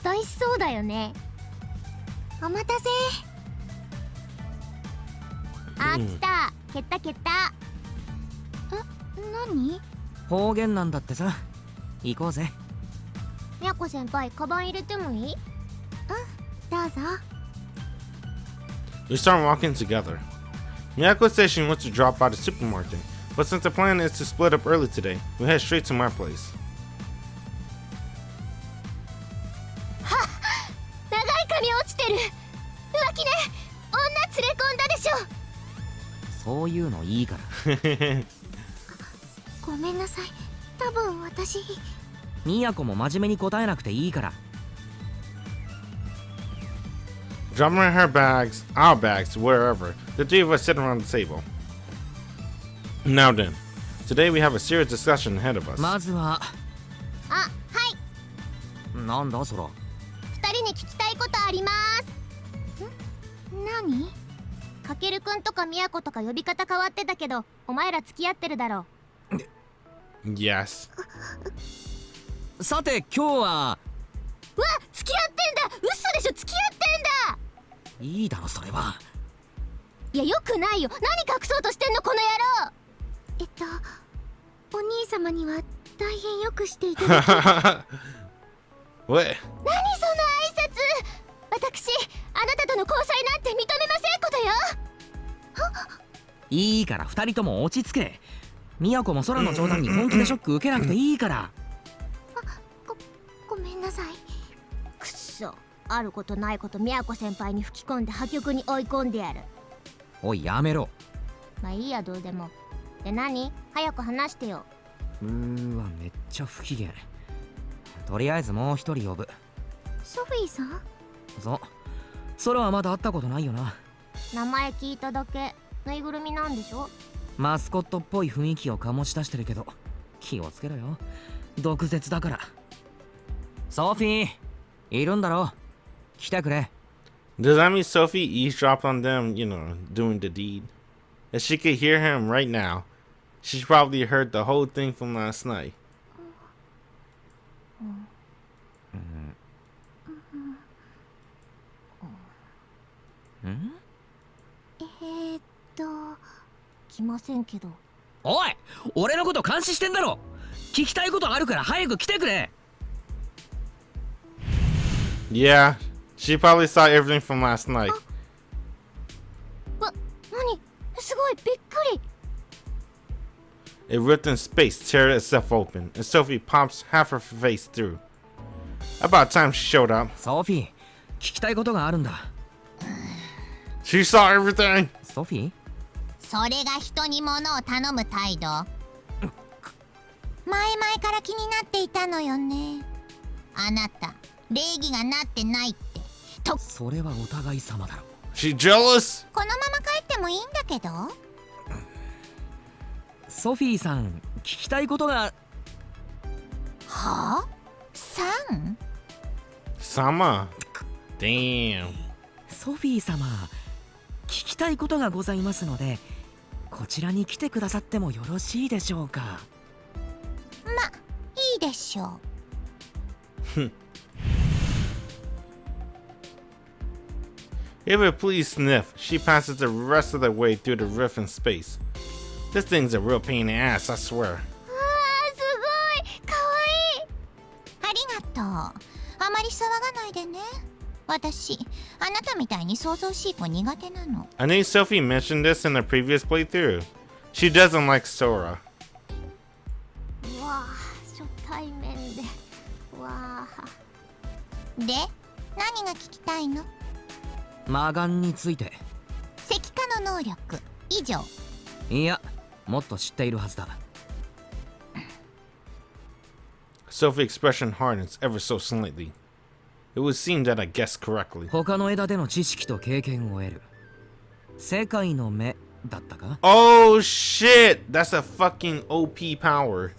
体しそうだよね。お待たせ。あ、来た。蹴った蹴った。何？方言なんだってさ。行こうぜ。みやこ先輩、カバン入れてもいい？どうぞ。We start walking together. Miyako says she wants to drop by the supermarket, but since the plan is to split up early today, we head straight to my place. 長い髪落ちてる。浮気ね。女連れ込んだでしょ。そういうのいいから。ごめんなさい。多分私。みやこも真面目に答えなくていいから。Dropping her bags, our bags, wherever, the three of us sit around the table. Now then, today we have a serious discussion ahead of us. まずは。あ、はい。なんだそら。二人に聞きたいことあります。何？かけるくんとかみやことか呼び方変わってたけど、お前ら付き合ってるだろう。Yes. さて今日は。わ、付き合ってんだ。嘘でしょ、付き合ってんだ。いいだろそれは。いや、よくないよ。何隠そうとしてんのこの野郎。お兄様には大変よくしていただき What? 何その挨拶。私、あなたとの交際なんて認めませんことよ。いいから二人とも落ち着け。みやこも空の冗談に本気でショック受けなくていいから。ごめんなさい。くっそ、あることないことみやこ先輩に吹き込んで破局に追い込んでやる。おいやめろ。まあいいや、どうでも。で、何？早く話してよ。わめっちゃ不機嫌。とりあえずもう一人呼ぶ。ソフィーさん？そう。空はまだ会ったことないよな。名前聞いただけ。ぬいぐるみなんでしょ？マスコットっぽい雰囲気を醸し出してるけど、気をつけろよ。毒舌だから。ソフィー、いるんだろ？来てくれ。Does that mean Sophie eavesdropped on them, doing the deed? If she could hear him right now, she probably heard the whole thing from last night. 来ませんけど。おい、俺のこと監視してんだろ。聞きたいことあるから早く来てくれ。Yeah, she probably saw everything from last night. 何？すごいびっくり。It ripped in space, teared itself open, and Sophie pops half her face through. About time she showed up. ソフィー、聞きたいことがあるんだ。She saw everything! ソフィー？それが人に物を頼む態度。前々から気になっていたのよね。あなた礼儀がなってないってと。それはお互い様だろ。 She jealous? このまま帰ってもいいんだけど。ソフィーさん、聞きたいことが。はあ？さん？ Sama. Damn. ソフィー様、聞きたいことがございますので、こちらに来てくださってもよろしいでしょうか。ま、いいでしょう。If it please Sniff, she passes the rest of the way through the rift in space. This thing's a real pain in the ass, I swear. うわー、すごいかわいい。ありがとう。あまり騒がないでね。私、あなたみたいに想像しい子苦手なの。I think Sophie mentioned this in the previous playthrough. She doesn't like Sora. うわー、初対面で。わー。で、何が聞きたいの？魔眼について。石化の能力、以上。いや、もっと知っているはずだ。Sophie's expression hardens ever so slightly. It would seem that I guessed correctly. 他の枝での知識と経験を得る。世界の目だったか？ Oh shit! That's a fucking OP power.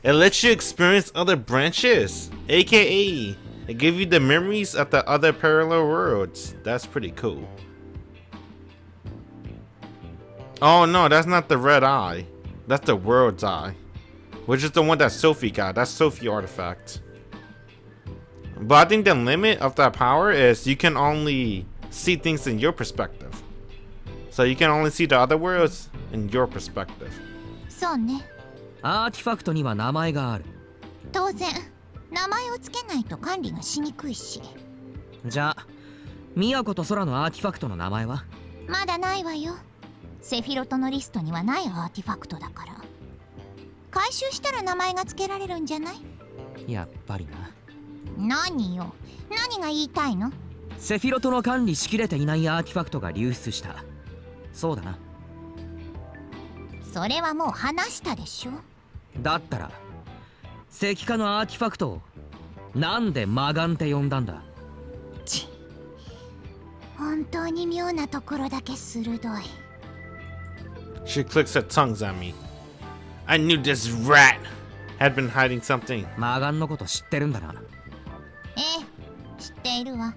It lets you experience other branches, aka it gives you the memories of the other parallel worlds. That's pretty cool. Oh no, that's not the red eye. That's the world's eye, which is the one that Sophie got. That's Sophie artifact. But I think the limit of that power is you can only see things in your perspective. So you can only see the other worlds in your perspective. そうね。アーティファクトには名前がある。当然、名前をつけないと管理がしにくいし。じゃあ、ミヤコと空のアーティファクトの名前は？まだないわよ。セフィロトのリストにはないアーティファクトだから。回収したら名前がつけられるんじゃない？やっぱりな。何よ、何が言いたいの？セフィロトの管理しきれていないアーティファクトが流出した。そうだな。それはもう話したでしょ。だったら石化のアーティファクトをなんで魔眼って呼んだんだ？ち、本当に妙なところだけ鋭い。She clicks her tongues at me. I knew this rat had been hiding something. 魔眼のこと知ってるんだな。ええ、知っているわ。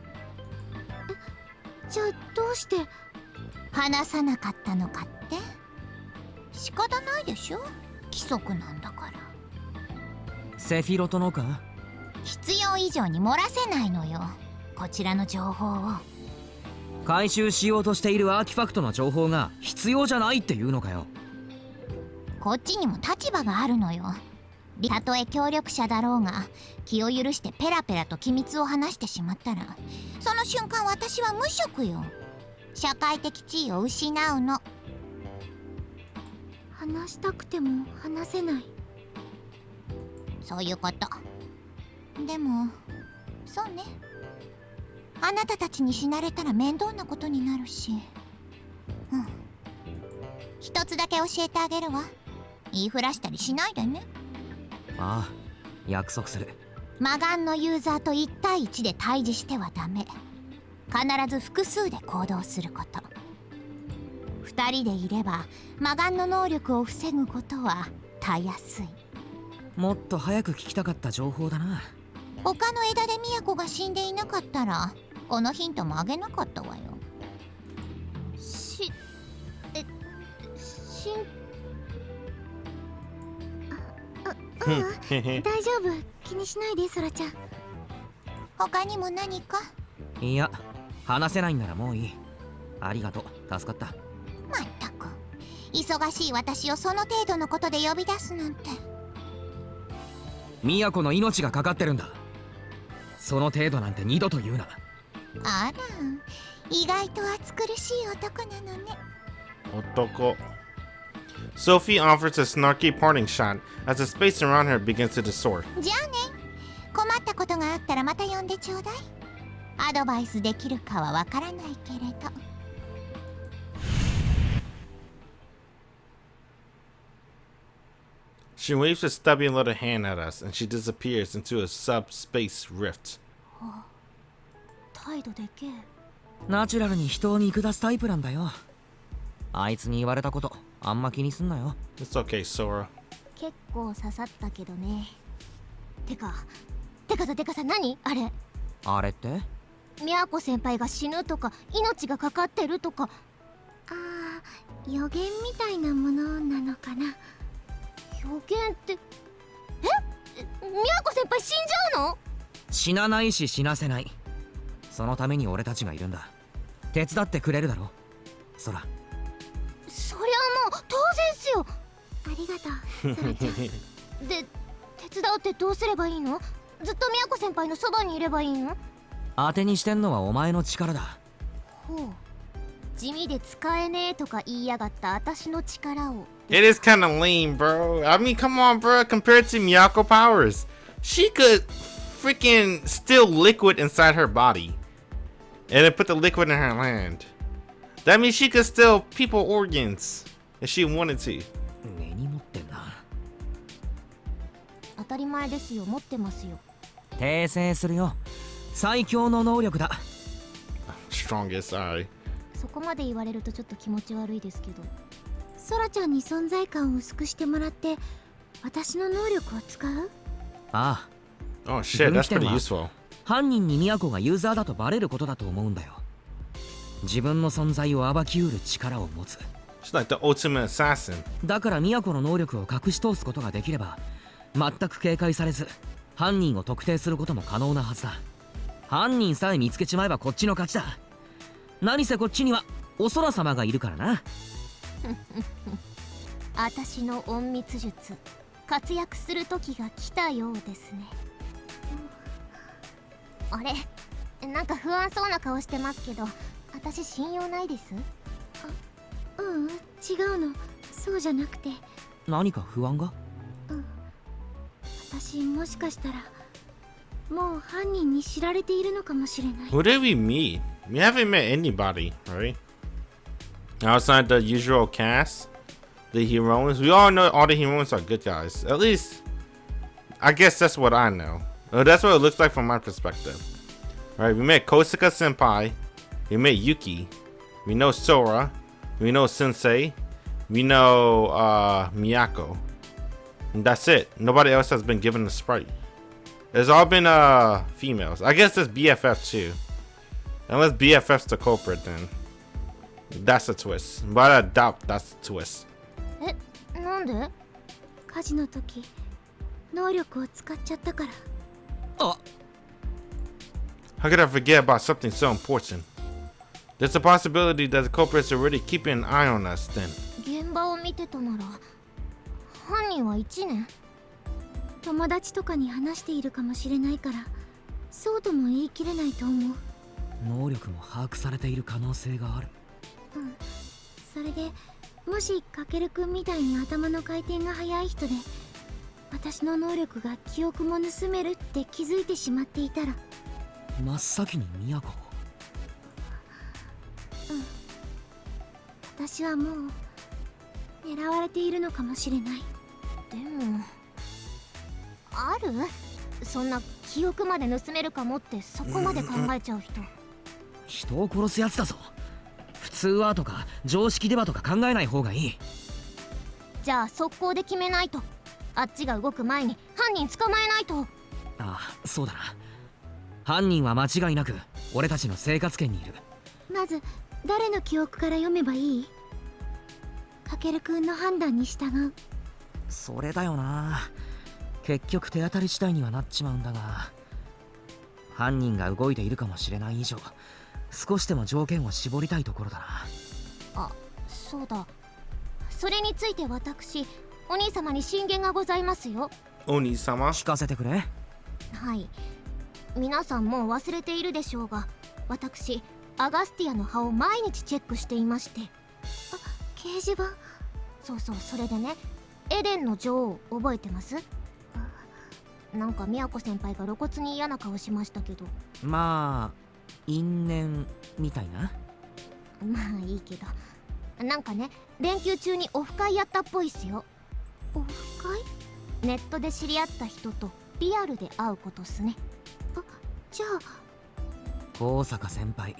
じゃあどうして？話さなかったのかって？仕方ないでしょ、規則なんだから。セフィロトのか？必要以上に漏らせないのよ、こちらの情報を。回収しようとしているアーティファクトの情報が必要じゃないっていうのかよ。こっちにも立場があるのよ。たとえ協力者だろうが、気を許してペラペラと機密を話してしまったら、その瞬間私は無職よ。社会的地位を失うの。話したくても話せない。そういうこと。でも、そうね。あなたたちに死なれたら面倒なことになるし。うん。一つだけ教えてあげるわ。言いふらしたりしないでね。ああ、約束する。魔眼のユーザーと1対1で対峙してはダメ。必ず複数で行動すること。2人でいれば魔眼の能力を防ぐことはたやすい。もっと早く聞きたかった情報だな。他の枝で都が死んでいなかったらこのヒントもあげなかったわよ。大丈夫、気にしないでソラちゃん。他にも何か？いや、話せないんならもういい。ありがとう、助かった。まったく忙しい私をその程度のことで呼び出すなんて。都の命がかかってるんだ。その程度なんて二度と言うな。あら、意外と暑苦しい男なのね。男。Sophie offers a snarky parting shot as the space around her begins to distort. じゃあね、困ったことがあったらまた呼んでちょうだい。アドバイスできるかはわからないけれど。She waves a stubby little hand at us and she disappears into a subspace rift. 態度でけえ。ナチュラルに人を見下すタイプなんだよ。あいつに言われたことあんま気にすんなよ。 It's okay, Sora. 結構刺さったけどね。てかさ、何あれ？あれって？都先輩が死ぬとか命がかかってるとか。ああ、予言みたいなものなのかな。予言って、都先輩死んじゃうの？死なないし死なせない。そのために俺たちがいるんだ。手伝ってくれるだろ、ソラ。そりゃもう当然っすよ。ありがとう、ソラちゃん。で、手伝うってどうすればいいの？ずっと都先輩のそばにいればいいの？当てにしてんのはお前の力だ。ほう。地味で使えねえとか言いやがった私の力を。It is kind of lame, bro. I mean, come on, bro. Compared to Miyako powers, she could freaking still liquid inside her body and then put the liquid in her hand. That means she could still people organs if she wanted to. 根に持ってんな。当たり前ですよ、持ってますよ。訂正するよ。最強の能力だ。Strongest, alright. そこまで言われるとちょっと気持ち悪いですけど。ソラちゃんに存在感を薄くしてもらって私の能力を使う？ああ。 Oh shit, that's pretty useful. 犯人に都がユーザーだとバレることだと思うんだよ。自分の存在を暴きうる力を持つ。She's like the ultimate assassin. だから都の能力を隠し通すことができれば全く警戒されず犯人を特定することも可能なはずだ。犯人さえ見つけちまえばこっちの勝ちだ。何せこっちにはお空様がいるからな。私の隠密術活躍する時が来たようですね。あれ、なんか不安そうな顔してますけど私信用ないです？違うの、そうじゃなくて。何か不安が？私もしかしたらもう犯人に知られているのかもしれない。 Who did we meet? We haven't met anybody, right? Outside the usual cast, the heroines. We all know all the heroines are good guys. At least, I guess that's what I know. That's what it looks like from my perspective. Right? We met Kosuka Senpai. We met Yuki. We know Sora. We know Sensei. We know Miyako. And that's it. Nobody else has been given a sprite. It's all been females. I guess it's BFF too. Unless BFF's the culprit, then that's a twist. But I doubt that's a twist. なんで？火事の時能力を使っちゃったから。あ、 How could I forget about something so important? There's a possibility that the culprit's already keeping an eye on us then. 現場を見てたなら犯人は1年？友達とかに話しているかもしれないからそうとも言い切れないと思う。能力も把握されている可能性がある。それでもしカケルくんみたいに頭の回転が速い人で私の能力が記憶も盗めるって気づいてしまっていたら。真っ先に都を。私はもう狙われているのかもしれない。でもある？そんな記憶まで盗めるかもってそこまで考えちゃう人。人を殺すやつだぞ。普通はとか常識ではとか考えない方がいい。じゃあ速攻で決めないと。あっちが動く前に犯人捕まえないと。ああ、そうだな。犯人は間違いなく俺たちの生活圏にいる。まず誰の記憶から読めばいい？かけるくんの判断に従う。それだよな。結局手当たり次第にはなっちまうんだが、犯人が動いているかもしれない以上、少しでも条件を絞りたいところだな。あ、そうだ。それについて私、お兄様に進言がございますよ。お兄様。聞かせてくれ。はい。皆さんもう忘れているでしょうが、私アガスティアの葉を毎日チェックしていまして。あ、掲示板。そうそう、それでね、エデンの女王覚えてます？なんか宮子先輩が露骨に嫌な顔しましたけど。まあ因縁みたいな。まあいいけど、なんかね、連休中にオフ会やったっぽいっすよ。オフ会？ネットで知り合った人とリアルで会うことっすね。あ、じゃあ高坂先輩、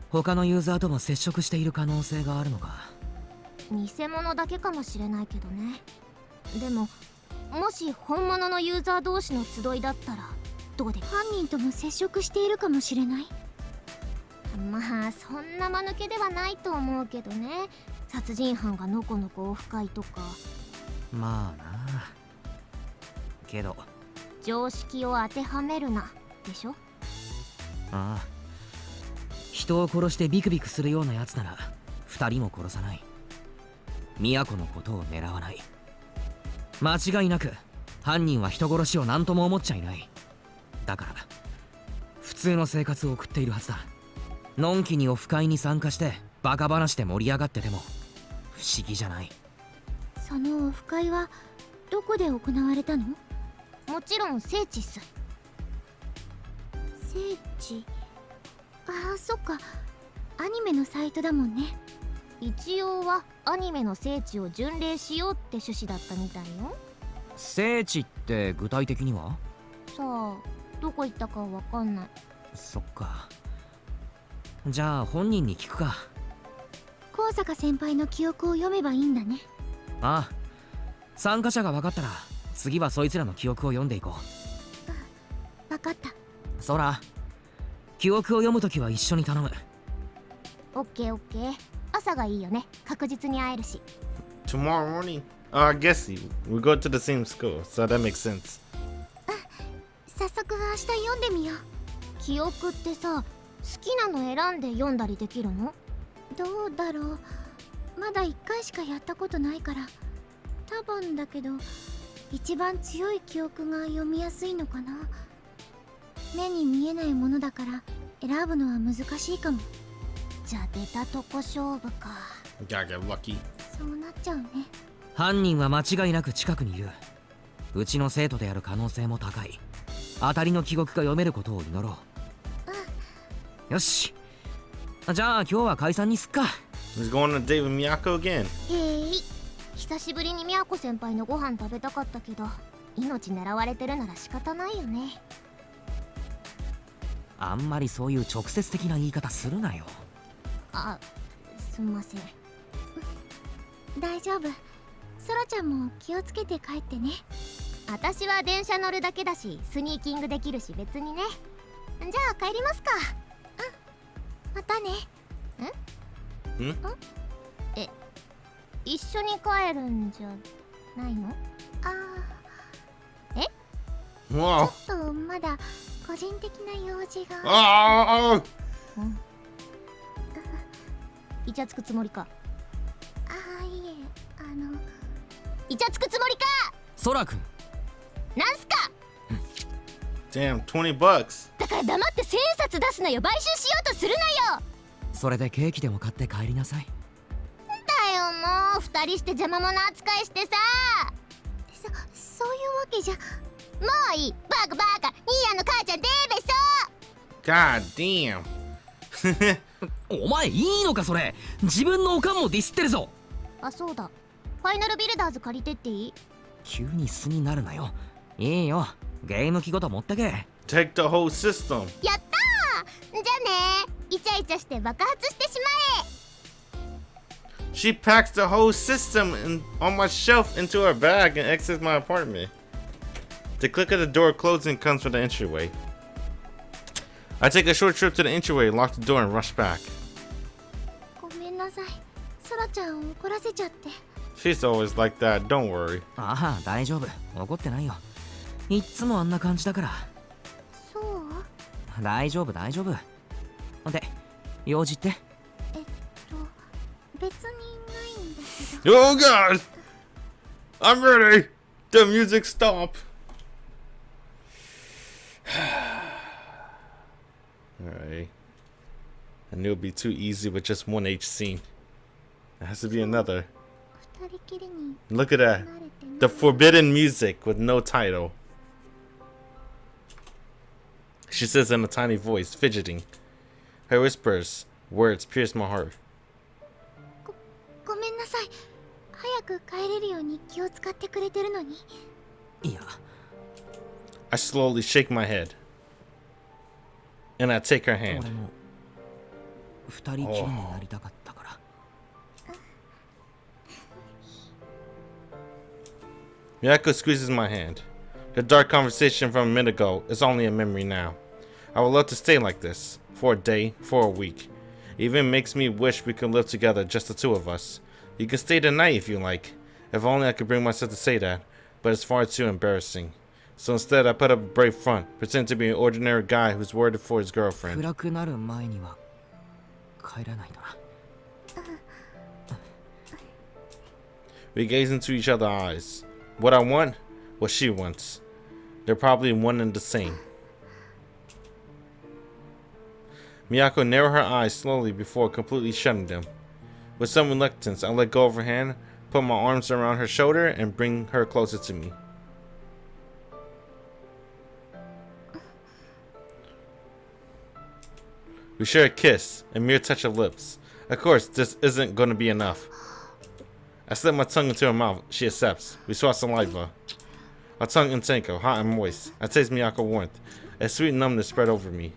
他のユーザーとも接触している可能性があるのか。偽物だけかもしれないけどね。でももし本物のユーザー同士の集いだったらどうで？犯人とも接触しているかもしれない。まあそんな間抜けではないと思うけどね。殺人犯がのこのこオフ会とか。まあな。けど常識を当てはめるなでしょ。ああ、人を殺してビクビクするようなやつなら2人も殺さない。都のことを狙わない。間違いなく犯人は人殺しを何とも思っちゃいない。だから普通の生活を送っているはずだ。のんきにオフ会に参加してバカ話で盛り上がってても不思議じゃない。そのオフ会はどこで行われたの？もちろん聖地っす。聖地？ああ、そっか。アニメのサイトだもんね。一応はアニメの聖地を巡礼しようって趣旨だったみたいよ。聖地って具体的には？さあ、どこ行ったかわかんない。そっか。じゃあ本人に聞くか。高坂先輩の記憶を読めばいいんだね。ああ、参加者が分かったら次はそいつらの記憶を読んでいこう。分かった。そら、記憶を読むときは一緒に頼む。オッケーオッケー。朝がいいよね。確実に会えるし。 Tomorrow morning? I guess we go to the same school, so that makes sense. 早速明日読んでみよう。記憶ってさ、好きなの選んで読んだりできるの？どうだろう。まだ1回しかやったことないから。多分だけど一番強い記憶が読みやすいのかな。目に見えないものだから選ぶのは難しいかも。じゃあ出たとこ勝負か。Gotta get lucky. そうなっちゃうね。犯人は間違いなく近くにいる。うちの生徒である可能性も高い。当たりの記憶が読めることを祈ろう。よし、じゃあ今日は解散にすっか。 He's going on a date with Miyako again. へい。久しぶりに宮子先輩のご飯食べたかったけど、命狙われてるなら仕方ないよね。あんまりそういう直接的な言い方するなよ。あ、すんません。大丈夫。ソラちゃんも気をつけて帰ってね。私は電車乗るだけだし、スニーキングできるし別にね。じゃあ帰りますか。うん、またね。ん？え、一緒に帰るんじゃないの？え？ Wow. ちょっとまだ個人的な用事が。Oh! うん。イチャつくつもりか。いえ、イチャつくつもりか。ソラ君、なんすか。 Damn, $20. だから黙って1000円札出すのよ。買収しようとするなよ。それでケーキでも買って帰りなさい。だよ、もう2人して邪魔者扱いしてさ。そういうわけじゃ。もういい。バカバカ。ニーヤの母ちゃんデーベソ。 God damn. お前いいのかそれ。自分のおかんもディスってるぞ。あ、そうだ。ファイナルビルダーズ借りてっていい？急に素になるなよ。いいよ、ゲーム機ごと持ってけ。 Take the whole system. やったー。じゃあねー。イチャして爆発してしまえ。 She packs the whole system on my shelf into her bag and exits my apartment. The click of the door closing comes from the entryway. I take a short trip to the entryway, lock the door, and rush back. ごめんなさい。ソラちゃんを怒らせちゃって。 She's always like that, don't worry. ああ、大丈夫。怒ってないよ。いっつもあんな感じだから。そう？大丈夫、大丈夫。で、用事って？別にないんだけど。Oh god! I'm ready! The music stop! Alright. I knew it'd be too easy with just one H scene. There has to be another. 二人きりに Look at that. 慣れてない。 The forbidden music with no title. She says in a tiny voice, fidgeting. Her whispers, words pierce my heart. ごめんなさい。早く帰れるように気を使ってくれてるのに。いや、 I slowly shake my head. And I take her hand. 俺も二人きりになりたかったから。Miyako squeezes my hand. The dark conversation from a minute ago is only a memory now. I would love to stay like this. For a day, for a week. It even makes me wish we could live together, just the two of us. You can stay tonight if you like. If only I could bring myself to say that. But it's far too embarrassing. So instead I put up a brave front, pretend to be an ordinary guy who's worried for his girlfriend. 暗くなる前には帰らないとな。We gaze into each other's eyes. What I want, what she wants. They're probably one and the same. Miyako narrowed her eyes slowly before completely shutting them. With some reluctance, I let go of her hand, put my arms around her shoulder, and bring her closer to me. We share a kiss, a mere touch of lips. Of course, this isn't going to be enough. I slip my tongue into her mouth. She accepts. We swap saliva. Our tongue entangle, hot and moist. I taste Miyako warmth. A sweet numbness spread over me.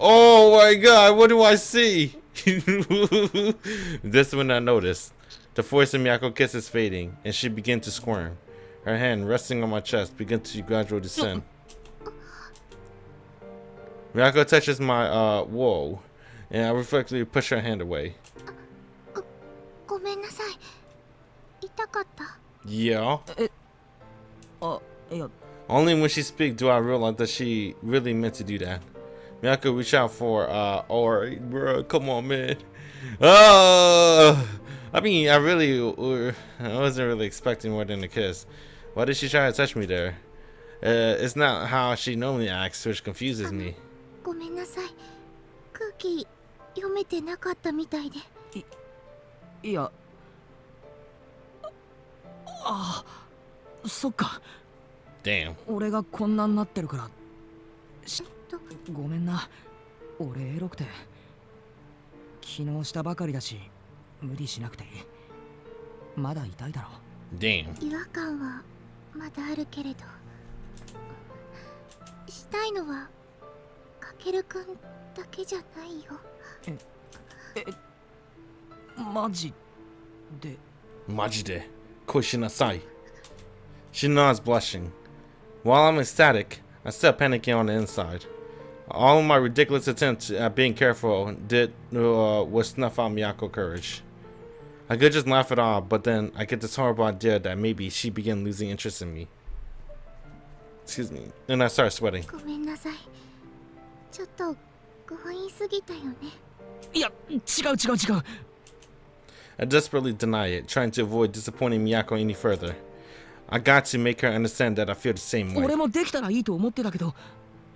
Oh my god, what do I see? This one I noticed. The force in Miyako kiss is fading, and she begins to squirm. Her hand resting on my chest begins to gradually descend. Miyako touches my whoa, and I reflectively push her hand away. ごめんなさい。痛かった。 Yeah. あ、いや、 Only when she speaks do I realize that she really meant to do that. Miyako reach out for alright, bro, come on, man. I mean, I wasn't really expecting more than a kiss. Why did she try to touch me there? It's not how she normally acts, which confuses me. ごめんなさい。空気読めてなかったみたいで。いや、あ、そっか。Damn. 俺がこんなになってるからごめんな。俺エロくて昨日したばかりだし無理しなくていい。まだ痛いだろ。 Damn. 違和感はまだあるけれど、したいのはかけるくんだけじゃないよ。マジで。 Majide. Koshinasai. She nods, blushing. While I'm ecstatic, I'm still panicking on the inside. All of my ridiculous attempts at being careful was snuff out Miyako's courage. I could just laugh it off, but then I get this horrible idea that maybe she began losing interest in me. Excuse me. And I start sweating. ごめんなさい。ちょっと強引すぎたよね。いや、違う。 I desperately deny it, trying to avoid disappointing Miyako any further. I got to make her understand that I feel the same way. 俺もできたらいいと思ってたけど、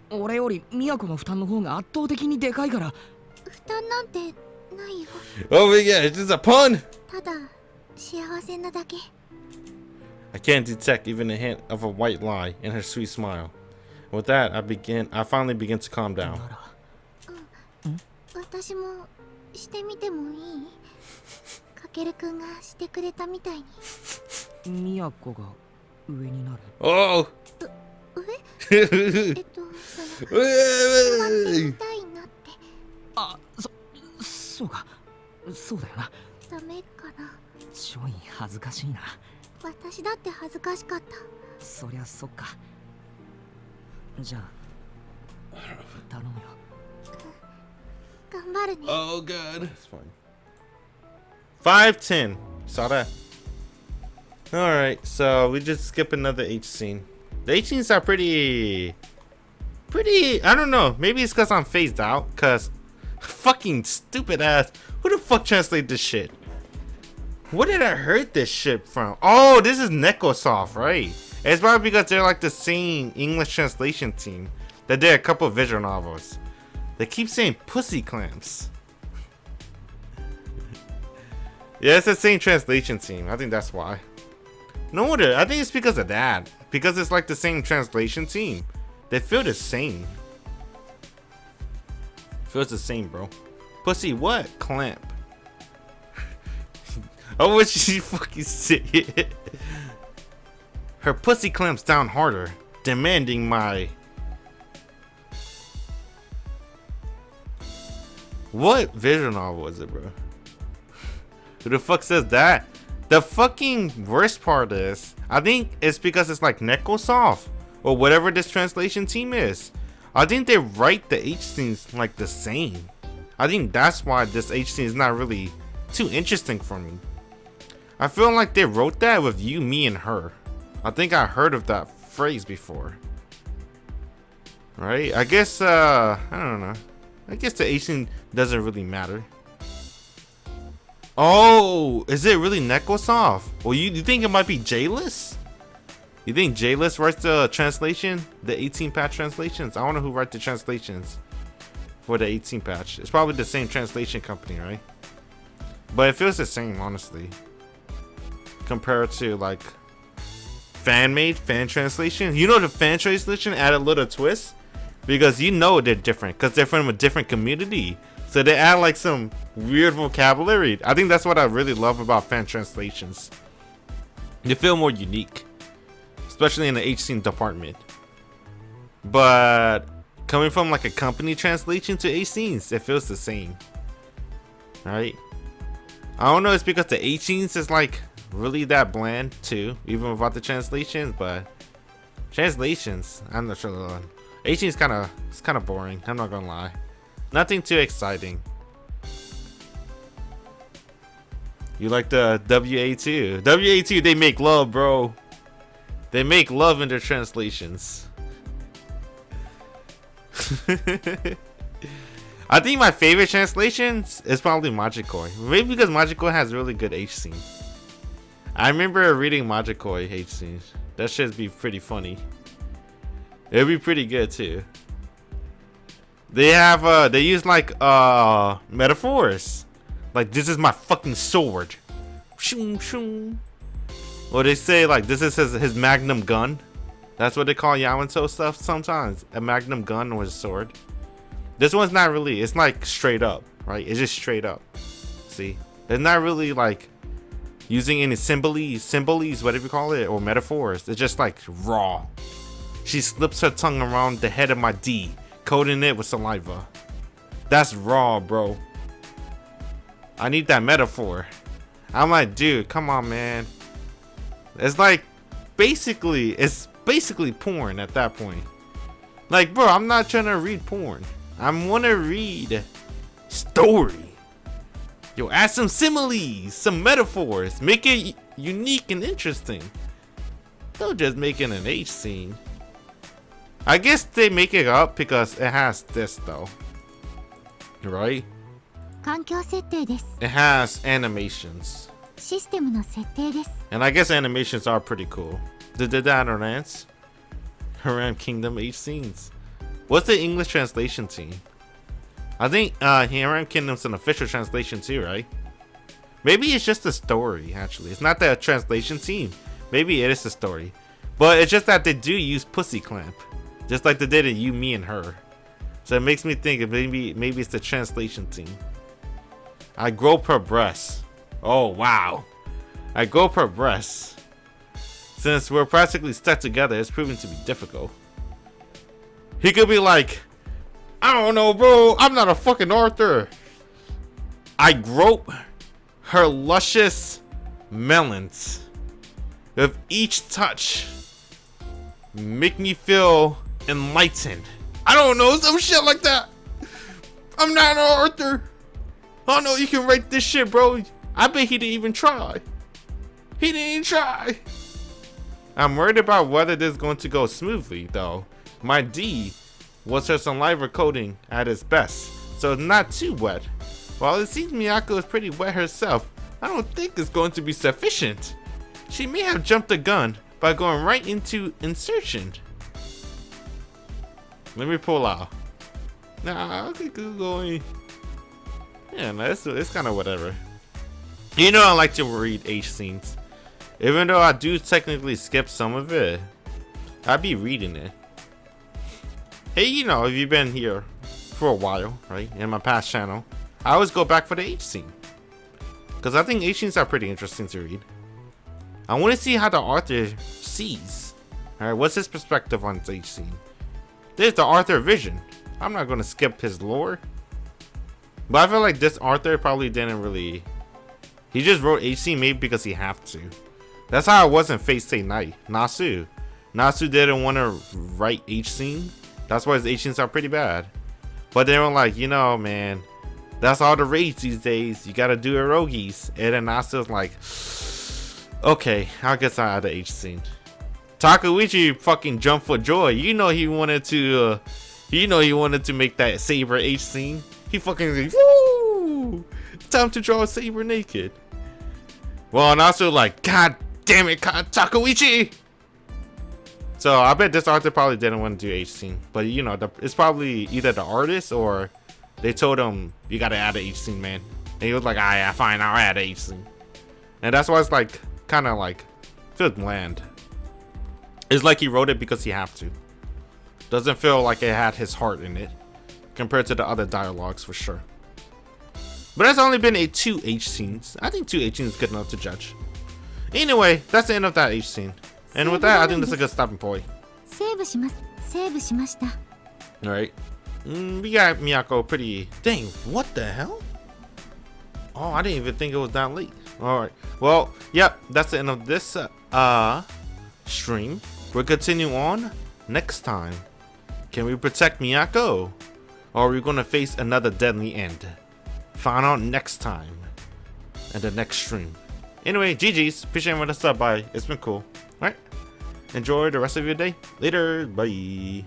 俺より都の負担の方が圧倒的にでかいから。負担なんてないよ。 Oh my god, is this a pun? ただ幸せなだけ。 I can't detect even a hint of a white lie in her sweet smile. With that, I finally begin to calm down. 私もしてみてもいい？かけるくんがしてくれたみたいに。都が上になる。 Oh! 上？座ってみたいなって。そうか、そうだよな。ダメかな。ちょい恥ずかしいな。私だって恥ずかしかった。そりゃそっか。じゃあ頼むよ。頑張るね。 Oh god. That's fine. 5:10. Saw that. Alright, so we just skip another H scene. The H scenes are pretty, I don't know. Maybe it's because I'm phased out. Because fucking stupid ass. Who the fuck translated this shit? Where did I heard this shit from? Oh, this is Nekosoft, right? It's probably because they're like the same English translation team that did a couple of visual novels. They keep saying pussy clamps. Yeah, it's the same translation team. I think that's why. No wonder. I think it's because of that. Because it's like the same translation team. They feel the same. Feels the same, bro. Pussy what? Clamp. Oh, what she fucking say? Her pussy clamps down harder, demanding my... What visual novel was it, bro? Who the fuck says that? The fucking worst part is, I think it's because it's like Nekosoft or whatever this translation team is. I think they write the H scenes like the same. I think that's why this H scene is not really too interesting for me. I feel like they wrote that with you, me, and her. I think I heard of that phrase before. Right? I guess, I don't know. I guess the H scene doesn't really matter. Oh, is it really Nekosoft? Well, you think it might be J-List? You think J-List writes the translation? The 18 patch translations? I wonder who writes the translations for the 18 patch. It's probably the same translation company, right? But it feels the same, honestly. Compared to like fan translation. You know, the fan translation add a little twist because you know they're different because they're from a different community. So they add like some weird vocabulary. I think that's what I really love about fan translations. They feel more unique, especially in the H scene department. But coming from like a company translation to H scenes, it feels the same, right? I don't know. It's because the H scenes is like really that bland too, even without the translations. But translations, I'm not sure. H scenes it's kind of boring. I'm not gonna lie. Nothing too exciting. You like the WA2? WA2, they make love, bro. They make love in their translations. I think my favorite translations is probably Majikoi. Maybe because Majikoi has really good H scene. I remember reading Majikoi H scenes. That should be pretty funny. It'd be pretty good too. They have they use like metaphors. Like, this is my fucking sword. Shoom shoom. Or they say like this is his magnum gun. That's what they call Yamanto stuff sometimes. A magnum gun or a sword. This one's not really, it's like straight up, right? It's just straight up. See? It's not really like using any symbols, whatever you call it, or metaphors. It's just like raw. She slips her tongue around the head of my D, coating it with saliva. That's raw, bro. I need that metaphor. I'm like, dude, come on, man. It's like, it's basically porn at that point. Like, bro, I'm not trying to read porn. I want to read story. Yo, add some similes, some metaphors. Make it unique and interesting. Don't just make it an H scene. I guess they make it up because it has this though. Right? 環境設定です。 It has animations. システムの設定です。 And I guess animations are pretty cool. Did that or dance? Haram Kingdom H scenes. What's the English translation team? I think Haram Kingdom's an official translation too, right? Maybe it's just a story, actually. It's not the translation team. Maybe it is a story. But it's just that they do use pussy clamp. Just like they did in You, Me, and Her. So it makes me think maybe it's the translation team. I grope her breasts. Oh, wow. I grope her breasts. Since we're practically stuck together, it's proving to be difficult. He could be like, I don't know, bro. I'm not a fucking author. I grope her luscious melons. With each touch, make me feel enlightened. I don't know, some shit like that. I'm not an author. I don't know, you can write this shit, bro. I bet he didn't even try. He didn't even try. I'm worried about whether this is going to go smoothly, though. My D was her saliva coating at its best, so it's not too wet. While it seems Miyako is pretty wet herself, I don't think it's going to be sufficient. She may have jumped the gun by going right into insertion. Let me pull out. Nah, okay, going. Yeah, no, it's kind of whatever. You know, I like to read H scenes. Even though I do technically skip some of it, I be reading it. Hey, you know, if you've been here for a while, right, in my past channel, I always go back for the H scene. Because I think H scenes are pretty interesting to read. I want to see how the author sees. Alright, what's his perspective on this H scene? There's the author vision. I'm not going to skip his lore. But I feel like this author probably didn't really... He just wrote H scene maybe because he have to. That's how it was in Fate Stay Night. Nasu didn't want to write H scene. That's why his H scenes are pretty bad. But they were like, you know, man, that's all the rage these days. You gotta do eroges. And then Nasu's like, okay, I'll get some out of the H scene. Takeuchi fucking jumped for joy. You know he wanted to make that Saber H scene. He fucking like, woo! Time to draw Saber naked. Well, Nasu like, god damn it, Takeuchi! So I bet this author probably didn't want to do H scene, but you know, it's probably either the artist or they told him you gotta add an H scene, man. And he was like, ah, yeah, fine, I'll add an H scene. And that's why it's like, kind of like, feels bland. It's like he wrote it because he have to. Doesn't feel like it had his heart in it compared to the other dialogues for sure. But there's only been 2 H scenes. I think 2 H scenes is good enough to judge. Anyway, that's the end of that H scene. And with that, I think this is a good stopping point. Alright. We got Miyako pretty... Dang, what the hell? Oh, I didn't even think it was that late. Alright. Well, yep, that's the end of this stream. We'll continue on next time. Can we protect Miyako? Or are we going to face another deadly end? Find out next time. In the next stream. Anyway, GG's. Appreciate everyone to stop by. It's been cool. Alright. Enjoy the rest of your day. Later. Bye.